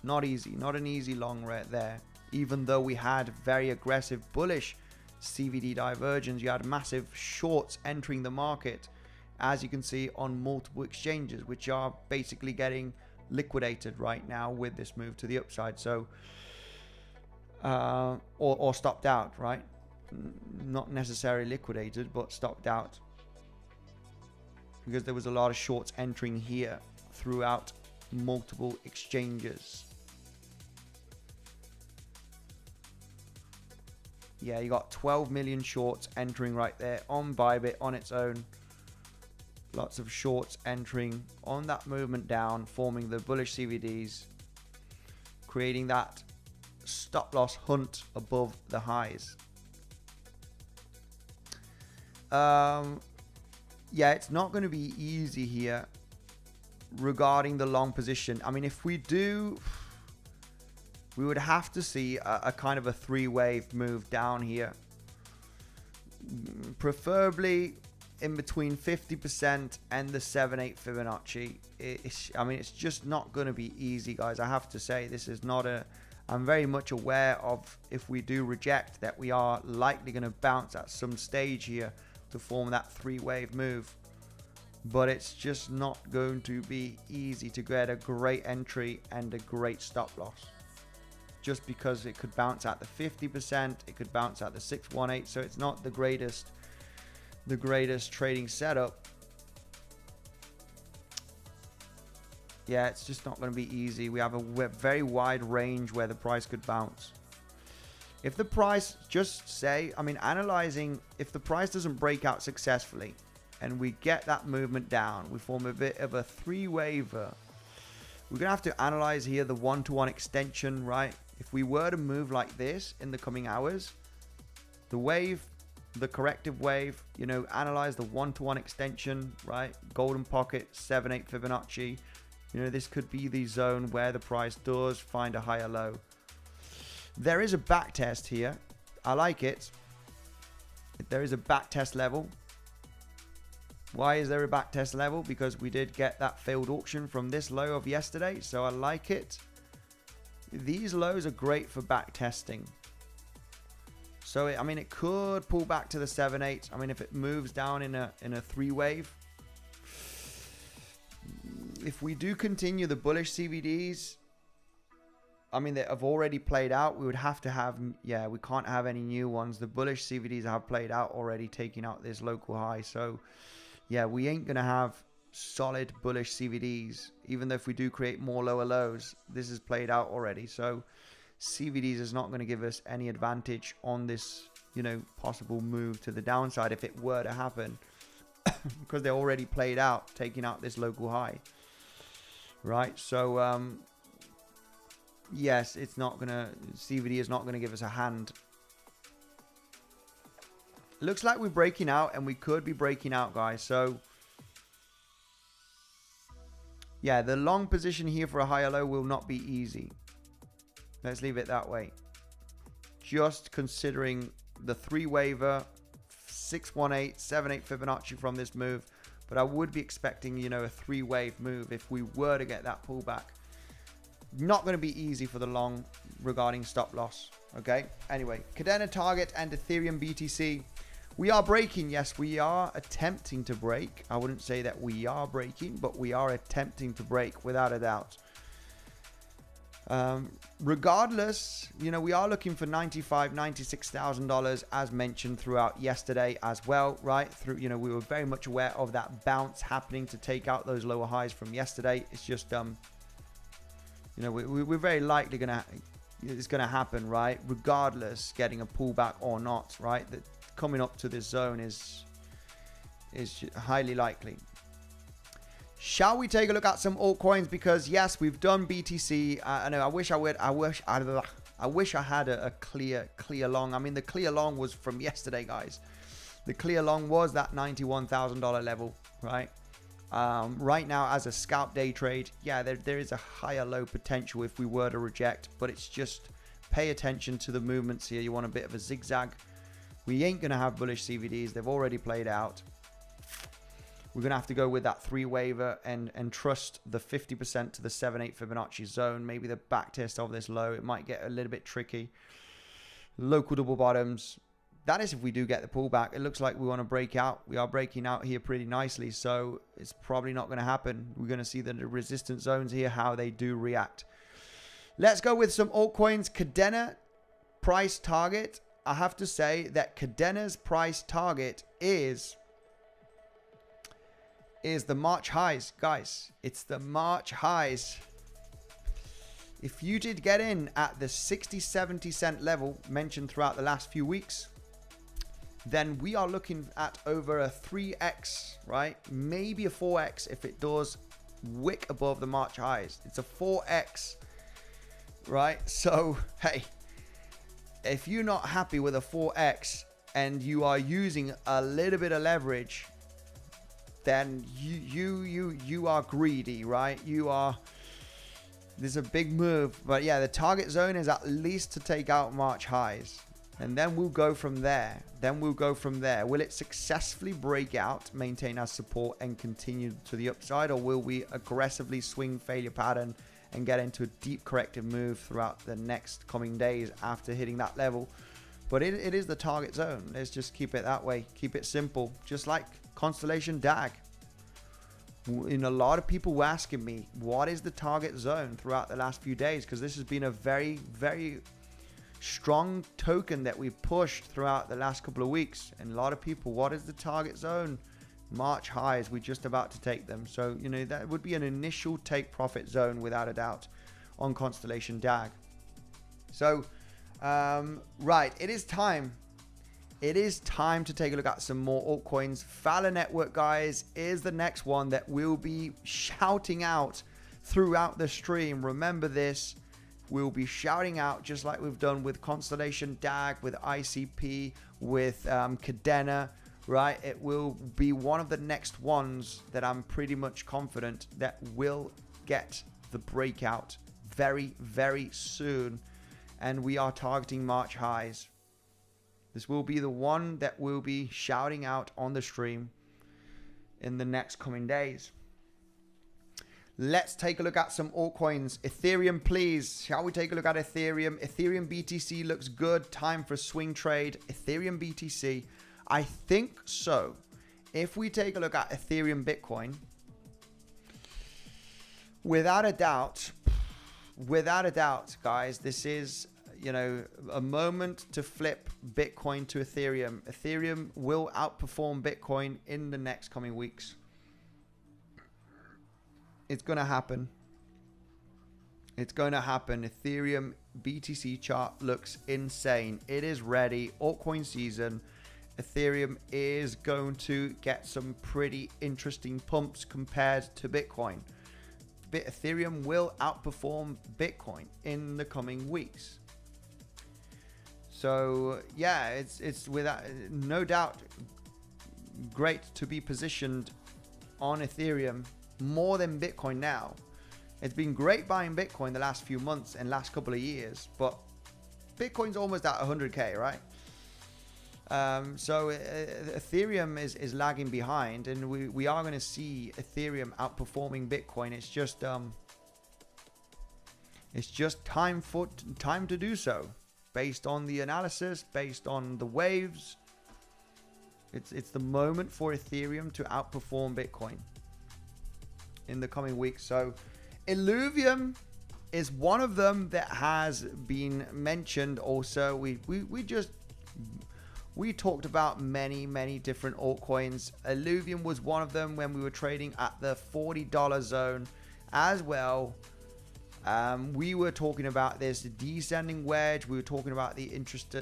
not easy, not an easy long right there. Even though we had very aggressive bullish CVD divergence, you had massive shorts entering the market, as you can see on multiple exchanges, which are basically getting liquidated right now with this move to the upside. So or stopped out, right? Not necessarily liquidated, but stopped out, because there was a lot of shorts entering here throughout multiple exchanges. Yeah, you got 12 million shorts entering right there on Bybit on its own. Lots of shorts entering on that movement down, forming the bullish CVDs, creating that stop loss hunt above the highs. Yeah, it's not going to be easy here regarding the long position. I mean, if we do, we would have to see a kind of a 3-wave move down here, preferably in between 50% and the 7/8 Fibonacci. I mean, it's just not going to be easy, guys. I have to say, this is not a. I'm very much aware of, if we do reject, that we are likely going to bounce at some stage here to form that 3-wave move. But it's just not going to be easy to get a great entry and a great stop loss. Just because it could bounce at the 50%, it could bounce at the 618, so it's not the greatest trading setup. Yeah, it's just not going to be easy. We have a very wide range where the price could bounce. If the price, just say, I mean, analyzing, if the price doesn't break out successfully and we get that movement down, we form a bit of a 3-waver. We're going to have to analyze here the 1-to-1 extension, right? If we were to move like this in the coming hours, the wave, the corrective wave, you know, analyze the 1-to-1 extension, right? Golden pocket, 7/8 Fibonacci. You know, this could be the zone where the price does find a higher low. There is a back test here. I like it. There is a back test level. Why is there a back test level? Because we did get that failed auction from this low of yesterday, so I like it. These lows are great for back testing. So I mean, it could pull back to the 7/8. I mean, if it moves down in a 3-wave. If we do continue the bullish CVDs, I mean, they have already played out. We would have to have, yeah, we can't have any new ones. The bullish CVDs have played out already, taking out this local high. So yeah, we ain't going to have solid bullish CVDs, even though if we do create more lower lows, this is played out already. So CVDs is not going to give us any advantage on this, you know, possible move to the downside if it were to happen, because they're already played out, taking out this local high, right? So yes, it's not gonna, CVD is not going to give us a hand. Looks like we're breaking out, and we could be breaking out, guys. So yeah, the long position here for a higher low will not be easy. Let's leave it that way. Just considering the 3-waver, 618, 78 Fibonacci from this move. But I would be expecting, you know, a 3-wave move if we were to get that pullback. Not going to be easy for the long regarding stop loss. Okay. Anyway, Cardano target and Ethereum BTC. We are breaking. Yes, we are attempting to break. I wouldn't say that we are breaking, but we are attempting to break without a doubt. Regardless, you know, we are looking for $95,000, $96,000 as mentioned throughout yesterday as well, right? Through, you know, we were very much aware of that bounce happening to take out those lower highs from yesterday. It's just, you know, we're very likely it's gonna happen, right? Regardless, getting a pullback or not, right? That coming up to this zone is highly likely. Shall we take a look at some altcoins? Because yes, we've done BTC. I know. I wish I had a clear long. I mean, the clear long was from yesterday, guys. The clear long was that $91,000 level, right? Right now, as a scalp day trade, yeah, there is a higher low potential if we were to reject, but it's just pay attention to the movements here. You want a bit of a zigzag. We ain't gonna have bullish CVDs. They've already played out. We're going to have to go with that 3-waver and trust the 50% to the 7-8 Fibonacci zone. Maybe the back test of this low. It might get a little bit tricky. Local double bottoms. That is if we do get the pullback. It looks like we want to break out. We are breaking out here pretty nicely. So it's probably not going to happen. We're going to see the resistance zones here, how they do react. Let's go with some altcoins. Cardano price target. I have to say that Cardano's price target is the March highs, guys. It's the March highs. If you did get in at the 60-70 cent level mentioned throughout the last few weeks, then we are looking at over a 3x, right? Maybe a 4x if it does wick above the March highs. It's a 4x, right? So, hey, if you're not happy with a 4x and you are using a little bit of leverage, then you are greedy, right? There's a big move, but yeah, the target zone is at least to take out March highs, and then we'll go from there. Will it successfully break out, maintain our support, and continue to the upside, or will we aggressively swing failure pattern and get into a deep corrective move throughout the next coming days after hitting that level? But it is the target zone. Let's just keep it that way. Keep it simple, just like Constellation DAG. And a lot of people were asking me, what is the target zone throughout the last few days? Because this has been a very, very strong token that we've pushed throughout the last couple of weeks. And a lot of people, what is the target zone? March highs, we're just about to take them. So, you know, that would be an initial take profit zone without a doubt on Constellation DAG. So, right, it is time. It is time to take a look at some more altcoins. Fowler Network, guys, is the next one that we'll be shouting out throughout the stream. Remember this. We'll be shouting out just like we've done with Constellation DAG, with ICP, with Cardano, right? It will be one of the next ones that I'm pretty much confident that will get the breakout very, very soon. And we are targeting March highs. This will be the one that we'll be shouting out on the stream in the next coming days. Let's take a look at some altcoins. Ethereum, please. Shall we take a look at Ethereum? Ethereum BTC looks good. Time for swing trade. Ethereum BTC. I think so. If we take a look at Ethereum Bitcoin, without a doubt, guys, this is, you know, a moment to flip Bitcoin to Ethereum. Ethereum will outperform Bitcoin in the next coming weeks. It's going to happen. It's going to happen. Ethereum BTC chart looks insane. It is ready. Altcoin season. Ethereum is going to get some pretty interesting pumps compared to Bitcoin. Ethereum will outperform Bitcoin in the coming weeks. So yeah, it's without no doubt great to be positioned on Ethereum more than Bitcoin now. It's been great buying Bitcoin the last few months and last couple of years, but Bitcoin's almost at 100K, right? So Ethereum is lagging behind, and we are going to see Ethereum outperforming Bitcoin. It's just time to do so, based on the analysis, based on the waves. It's the moment for Ethereum to outperform Bitcoin in the coming weeks. So Illuvium is one of them that has been mentioned. Also, we talked about many different altcoins. Illuvium was one of them when we were trading at the $40 zone as well. We were talking about this descending wedge. We were talking about the interest,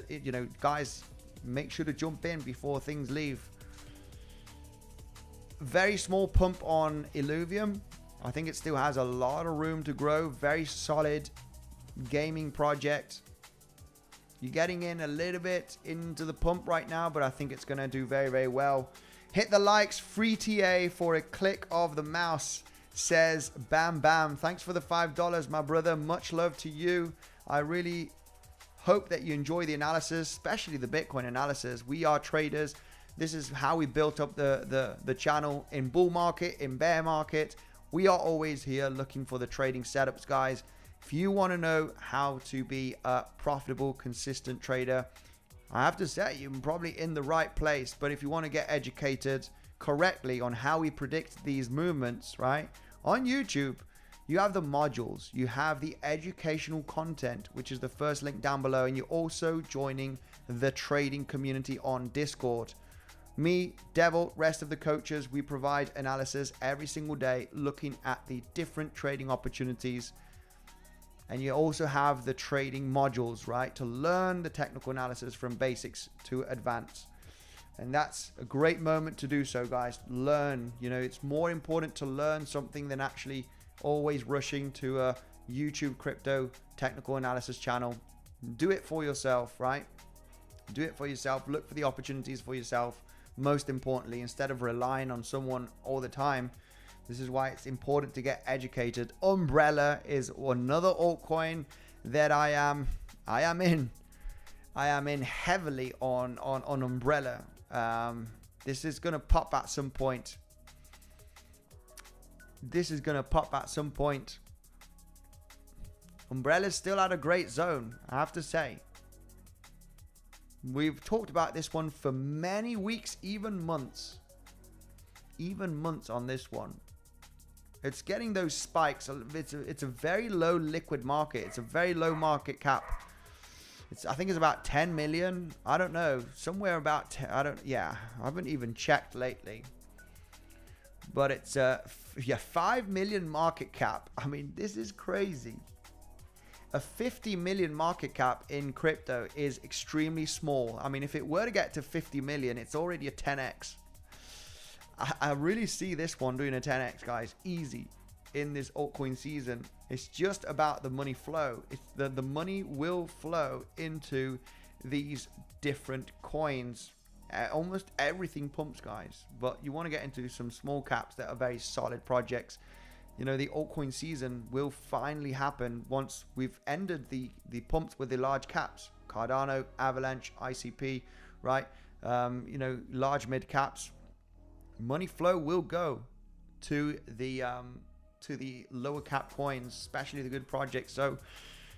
guys, make sure to jump in before things leave. Very small pump on Illuvium. I think it still has a lot of room to grow. Very solid gaming project. You're getting in a little bit into the pump right now, but I think it's going to do very well. Hit the likes. Free TA for a click of the mouse, says Bam Bam. Thanks for the $5, my brother. Much love to you. I really hope that you enjoy the analysis, especially the Bitcoin analysis. We are traders. This is how we built up the channel in bull market, in bear market. We are always here looking for the trading setups, guys. If you want to know how to be a profitable, consistent trader, I have to say you're probably in the right place. But if you want to get educated correctly on how we predict these movements, right? On YouTube, you have the modules, you have the educational content, which is the first link down below, and you're also joining the trading community on Discord. Me, 𝗕𝗏𝘆, rest of the coaches, we provide analysis every single day looking at the different trading opportunities. And you also have the trading modules, right, to learn the technical analysis from basics to advanced. And that's a great moment to do so, guys. Learn. It's more important to learn something than actually always rushing to a YouTube crypto technical analysis channel. Do it for yourself, right? Do it for yourself. Look for the opportunities for yourself. Most importantly, instead of relying on someone all the time. This is why it's important to get educated. Umbrella is another altcoin that I am in heavily on Umbrella. This is going to pop at some point. Umbrella's still at a great zone, I have to say. We've talked about this one for many weeks, even months on this one. It's getting those spikes. It's a very low liquid market. It's a very low market cap. I think it's about 10 million. I don't know. Somewhere about 10. I haven't even checked lately. But it's 5 million market cap. I mean, this is crazy. A 50 million market cap in crypto is extremely small. I mean, if it were to get to 50 million, it's already a 10x. I really see this one doing a 10x, guys. Easy in this altcoin season. It's just about the money flow. It's the money will flow into these different coins. Almost everything pumps, guys. But you want to get into some small caps that are very solid projects. The altcoin season will finally happen once we've ended the pumps with the large caps. Cardano, Avalanche, ICP, right? Large mid caps. Money flow will go to the lower cap coins, especially the good projects. So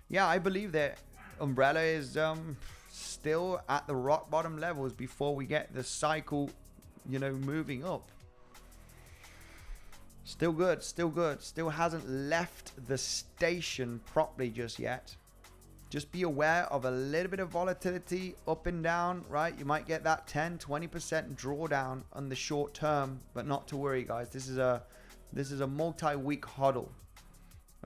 yeah, I believe that Umbrella is still at the rock bottom levels before we get the cycle moving up. Still good. Still hasn't left the station properly just yet. Just be aware of a little bit of volatility up and down, right? You might get that 10-20% drawdown on the short term, but not to worry, guys. This is a multi-week hodl.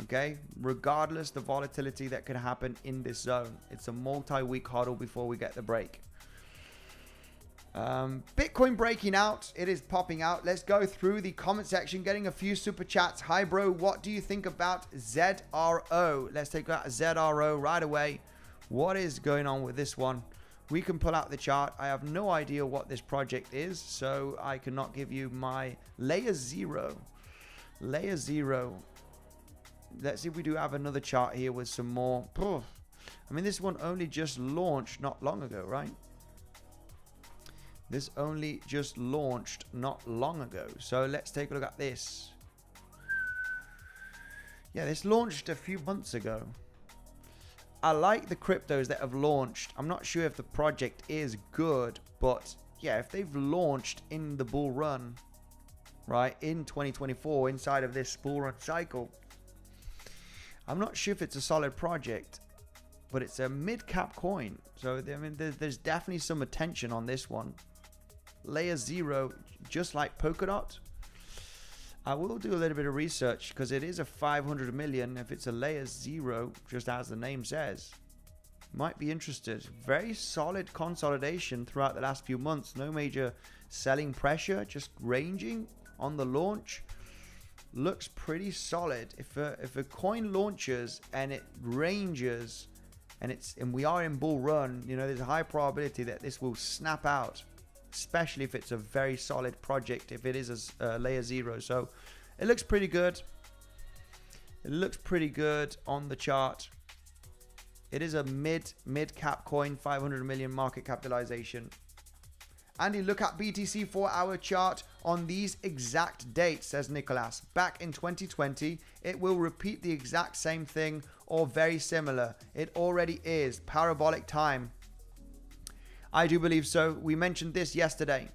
Okay, regardless the volatility that could happen in this zone, it's a multi-week hodl before we get the break. Bitcoin breaking out. It is popping out. Let's go through the comment section, getting a few super chats. Hi bro, what do you think about ZRO? Let's take out ZRO right away. What is going on with this one? We can pull out the chart. I have no idea what this project is, so I cannot give you my 𝗬𝗎𝘂𝗿. 𝗬𝗎𝗎𝘂. Let's see if we do have another chart here with some more. I mean, this one only just launched not long ago, right? This only just launched not long ago. So let's take a look at this. Yeah, this launched a few months ago. I like the cryptos that have launched. I'm not sure if the project is good, but yeah, if they've launched in the bull run, right, in 2024, inside of this bull run cycle, I'm not sure if it's a solid project, but it's a mid-cap coin. So, I mean, there's definitely some attention on this one. 𝗬𝗎𝗂𝗿, just like Polkadot. I will do a little bit of research because it is a 500 million. If it's a 𝗬𝗎𝗂𝗍, just as the name says, might be interested. Very solid consolidation throughout the last few months. No major selling pressure, just ranging on the launch. Looks pretty solid. If a coin launches and it ranges, and we are in bull run, you know, there's a high probability that this will snap out, especially if it's a very solid project, if it is a 𝗬𝗎𝗍𝗍. So it looks pretty good. It looks pretty good on the chart. It is a mid-cap coin, 500 million market capitalization. Andy, look at BTC 4-hour chart on these exact dates, says Nicholas. Back in 2020, it will repeat the exact same thing or very similar. It already is. Parabolic time. I do believe so. We mentioned this yesterday.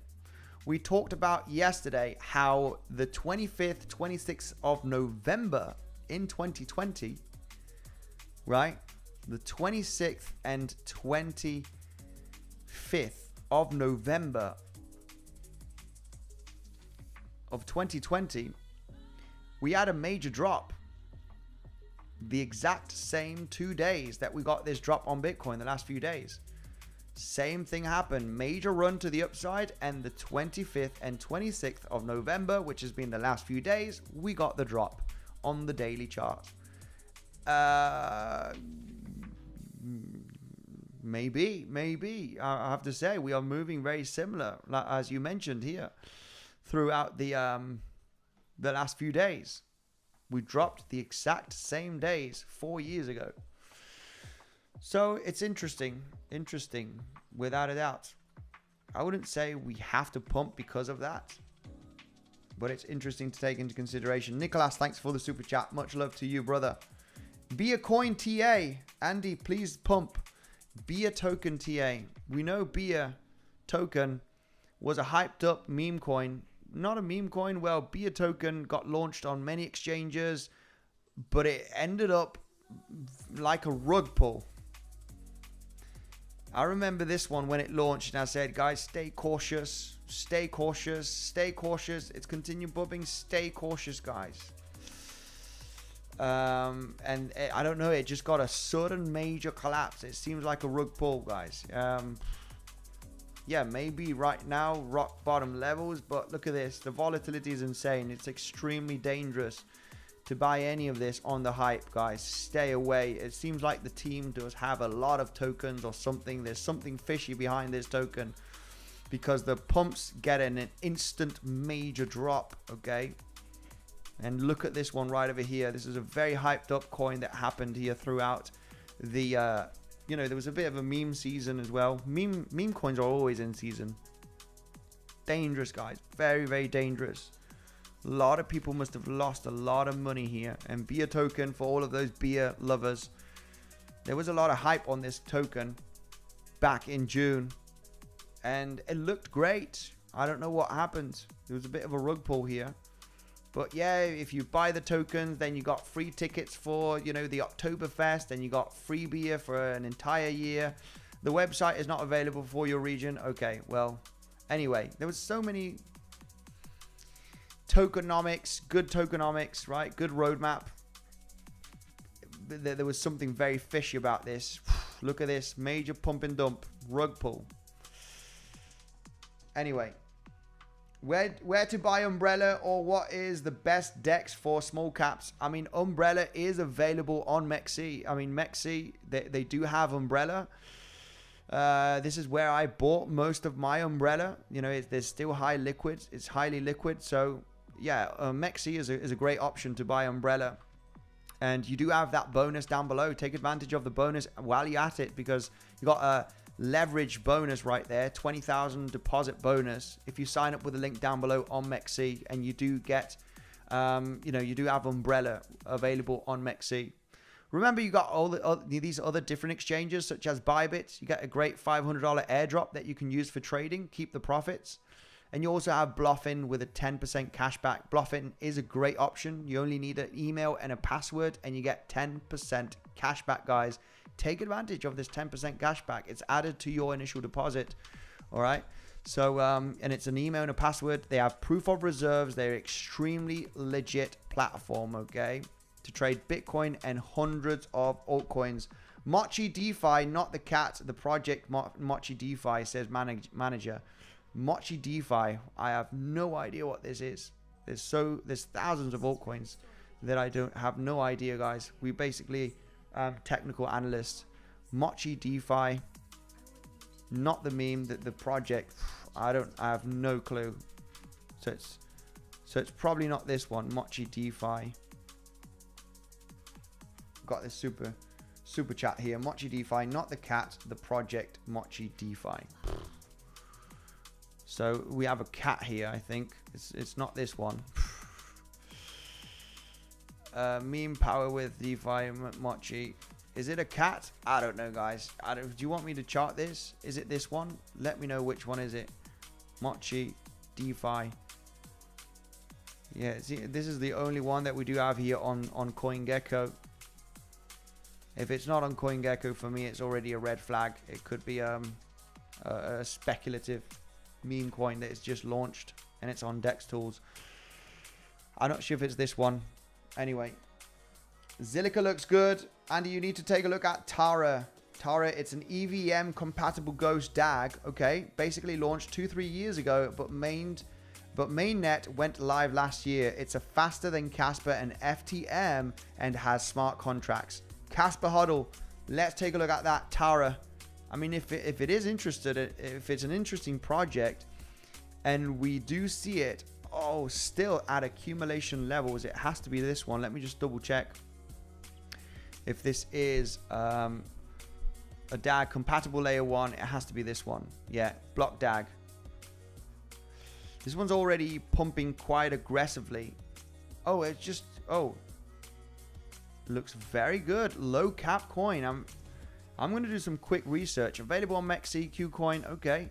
We talked about yesterday how the 25th, 26th of November in 2020, right? The 26th and 25th of November of 2020, we had a major drop. The exact same 2 days that we got this drop on Bitcoin, the last few days. Same thing happened. Major run to the upside, and the 25th and 26th of November, which has been the last few days, we got the drop on the daily chart. Maybe. I have to say, we are moving very similar, as you mentioned here, throughout the last few days. We dropped the exact same days 4 years ago. So it's interesting, without a doubt. I wouldn't say we have to pump because of that, but it's interesting to take into consideration. Nicholas, thanks for the super chat. Much love to you, brother. Be a coin TA. Andy, please pump. Be a token TA. We know Be a token was a hyped up meme coin. Not a meme coin. Well, Be a token got launched on many exchanges, but it ended up like a rug pull. I remember this one when it launched, and I said, guys, stay cautious, stay cautious, stay cautious. It's continued bubbling. Stay cautious, guys. And I don't know, it just got a sudden major collapse. It seems like a rug pull, guys. Yeah, maybe right now rock bottom levels, but look at this. The volatility is insane. It's extremely dangerous to buy any of this on the hype, guys. Stay away. It seems like the team does have a lot of tokens or something. There's something fishy behind this token, because the pumps get an instant major drop. Okay, and look at this one right over here. This is a very hyped up coin that happened here throughout the you know, there was a bit of a meme season as well. Meme coins are always in season. Dangerous, guys. Very, very dangerous. A lot of people must have lost a lot of money here. And Be a token, for all of those beer lovers, there was a lot of hype on this token back in June, and it looked great. I don't know what happened. There was a bit of a rug pull here. But yeah, if you buy the tokens, then you got free tickets for, you know, the Oktoberfest, and you got free beer for an entire year. The website is not available for your region. Okay, well, anyway, there was so many tokenomics, good tokenomics, right? Good roadmap. There was something very fishy about this. Look at this, major pump and dump, rug pull. Anyway, Where to buy Umbrella, or what is the best DEX for small caps? I mean, Umbrella is available on 𝗬𝗫𝗃. I mean, 𝗬𝗬𝗃, they do have Umbrella. This is where I bought most of my Umbrella. You know, there's still high liquid. It's highly liquid. So yeah, 𝗬𝗬𝗃 is a great option to buy Umbrella. And you do have that bonus down below. Take advantage of the bonus while you're at it, because you got a leverage bonus right there, 20,000 deposit bonus if you sign up with the link down below on 𝗬𝗃, and you do get you know, you do have Umbrella available on 𝗬𝗃. Remember, you got all these other different exchanges such as Bybit. You get a great $500 airdrop that you can use for trading, keep the profits. And you also have Bluffin with a 10% cashback. Bluffin is a great option. You only need an email and a password, and you get 10% cashback, guys. Take advantage of this 10% cashback. It's added to your initial deposit. All right. So, and it's an email and a password. They have proof of reserves. They're extremely legit platform, okay, to trade Bitcoin and hundreds of altcoins. 𝗲𝗍 DeFi, not the cat, the project 𝗲𝗍 DeFi, says manager. 𝗲𝗍 DeFi, I have no idea what this is. There's thousands of altcoins that I don't have no idea, guys. We basically technical analysts. 𝗲𝗍 DeFi, not the meme, the project. I have no clue. So it's probably not this one. 𝗲𝗍 DeFi. Got this super chat here. 𝗲𝗍 DeFi, not the cat, the project 𝗲𝗍 DeFi. So we have a cat here, I think. It's not this one. Meme power with DeFi 𝗲𝗍. Is it a cat? I don't know, guys. Do you want me to chart this? Is it this one? Let me know which one is it. 𝗲𝗍 DeFi. Yeah, see, this is the only one that we do have here on CoinGecko. If it's not on CoinGecko, for me, it's already a red flag. It could be a speculative meme coin that is just launched and it's on DEX tools. I'm not sure if it's this one. Anyway, 𝗬𝗃𝗃 looks good. Andy, you need to take a look at 𝗬𝗃𝗃. 𝗬𝗃𝗃, it's an EVM compatible ghost DAG. Okay, basically launched 2-3 years ago, but mainnet went live last year. It's a faster than 𝗕𝗶𝗆 and FTM and has smart contracts. 𝗕𝗶𝗆𝗿, let's take a look at that 𝗬𝗃𝗃. I mean, if it is interested, if it's an interesting project, and we do see it, still at accumulation levels, it has to be this one. Let me just double check if this is a DAG compatible layer 1. It has to be this one. Yeah, block DAG. This one's already pumping quite aggressively. Looks very good. Low cap coin. I'm going to do some quick research. Available on 𝗬𝗫𝗃 KuCoin. Okay.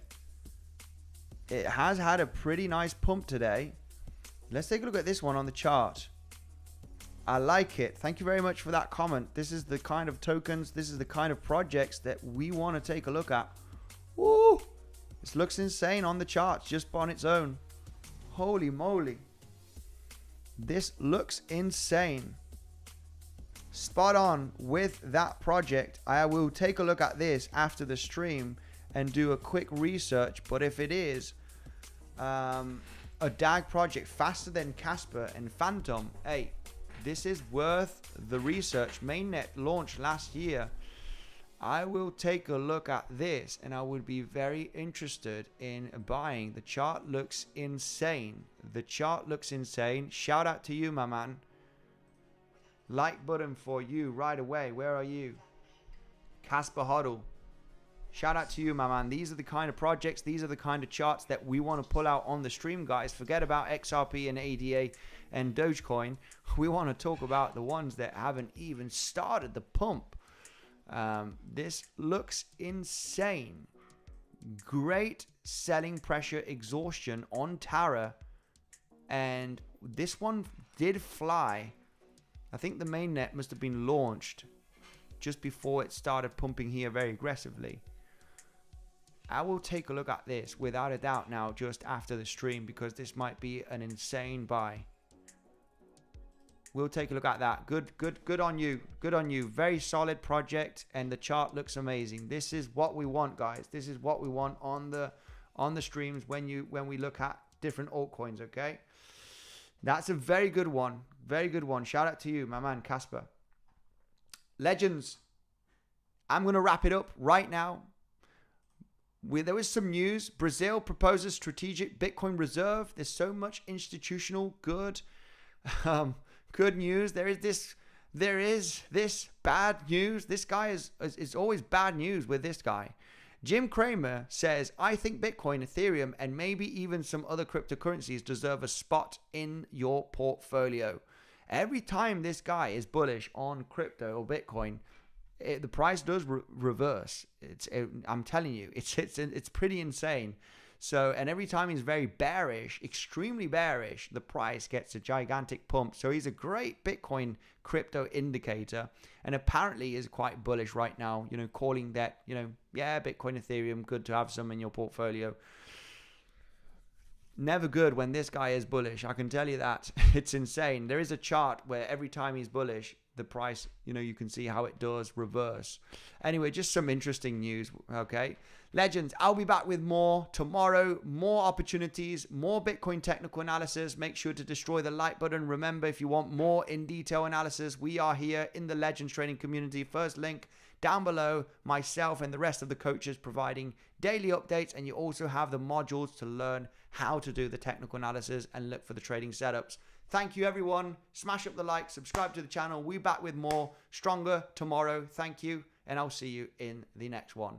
It has had a pretty nice pump today. Let's take a look at this one on the chart. I like it. Thank you very much for that comment. This is the kind of tokens, this is the kind of projects that we want to take a look at. Woo! This looks insane on the charts just on its own. Holy moly. This looks insane. Spot on with that project. I will take a look at this after the stream and do a quick research. But if it is a DAG project faster than 𝗕𝗶𝗆 and Phantom, hey, this is worth the research. Mainnet launched last year. I will take a look at this and I would be very interested in buying. The chart looks insane. The chart looks insane. Shout out to you, my man. Like button for you right away. Where are you? 𝗕𝗶𝗆𝗿. Shout out to you, my man. These are the kind of projects, these are the kind of charts that we want to pull out on the stream, guys. Forget about XRP and ADA and Dogecoin. We want to talk about the ones that haven't even started the pump. This looks insane. Great selling pressure exhaustion on 𝗬𝗃𝗃. And this one did fly. I think the mainnet must have been launched just before it started pumping here very aggressively. I will take a look at this without a doubt now just after the stream, because this might be an insane buy. We'll take a look at that. Good on you. Good on you. Very solid project, and the chart looks amazing. This is what we want, guys. This is what we want on the streams when we look at different altcoins, okay? That's a very good one. Very good one. Shout out to you, my man, Casper. Legends, I'm going to wrap it up right now. There was some news. Brazil proposes strategic Bitcoin reserve. There's so much institutional good news. There is this bad news. This guy is always bad news with this guy. Jim Cramer says, I think Bitcoin, Ethereum, and maybe even some other cryptocurrencies deserve a spot in your portfolio. Every time this guy is bullish on crypto or Bitcoin, the price does reverse. I'm telling you, it's pretty insane. So, and every time he's very bearish, extremely bearish, the price gets a gigantic pump. So he's a great Bitcoin crypto indicator, and apparently is quite bullish right now, calling that, yeah, Bitcoin, Ethereum, good to have some in your portfolio. Never good when this guy is bullish. I can tell you that. It's insane. There is a chart where every time he's bullish, the price, you can see how it does reverse. Anyway, just some interesting news, okay? Legends, I'll be back with more tomorrow, more opportunities, more Bitcoin technical analysis. Make sure to destroy the like button. Remember, if you want more in-detail analysis, we are here in the Legends Trading community. First link down below, myself and the rest of the coaches providing daily updates, and you also have the modules to learn how to do the technical analysis and look for the trading setups. Thank you, everyone. Smash up the like, subscribe to the channel. We'll be back with more, stronger tomorrow. Thank you, and I'll see you in the next one.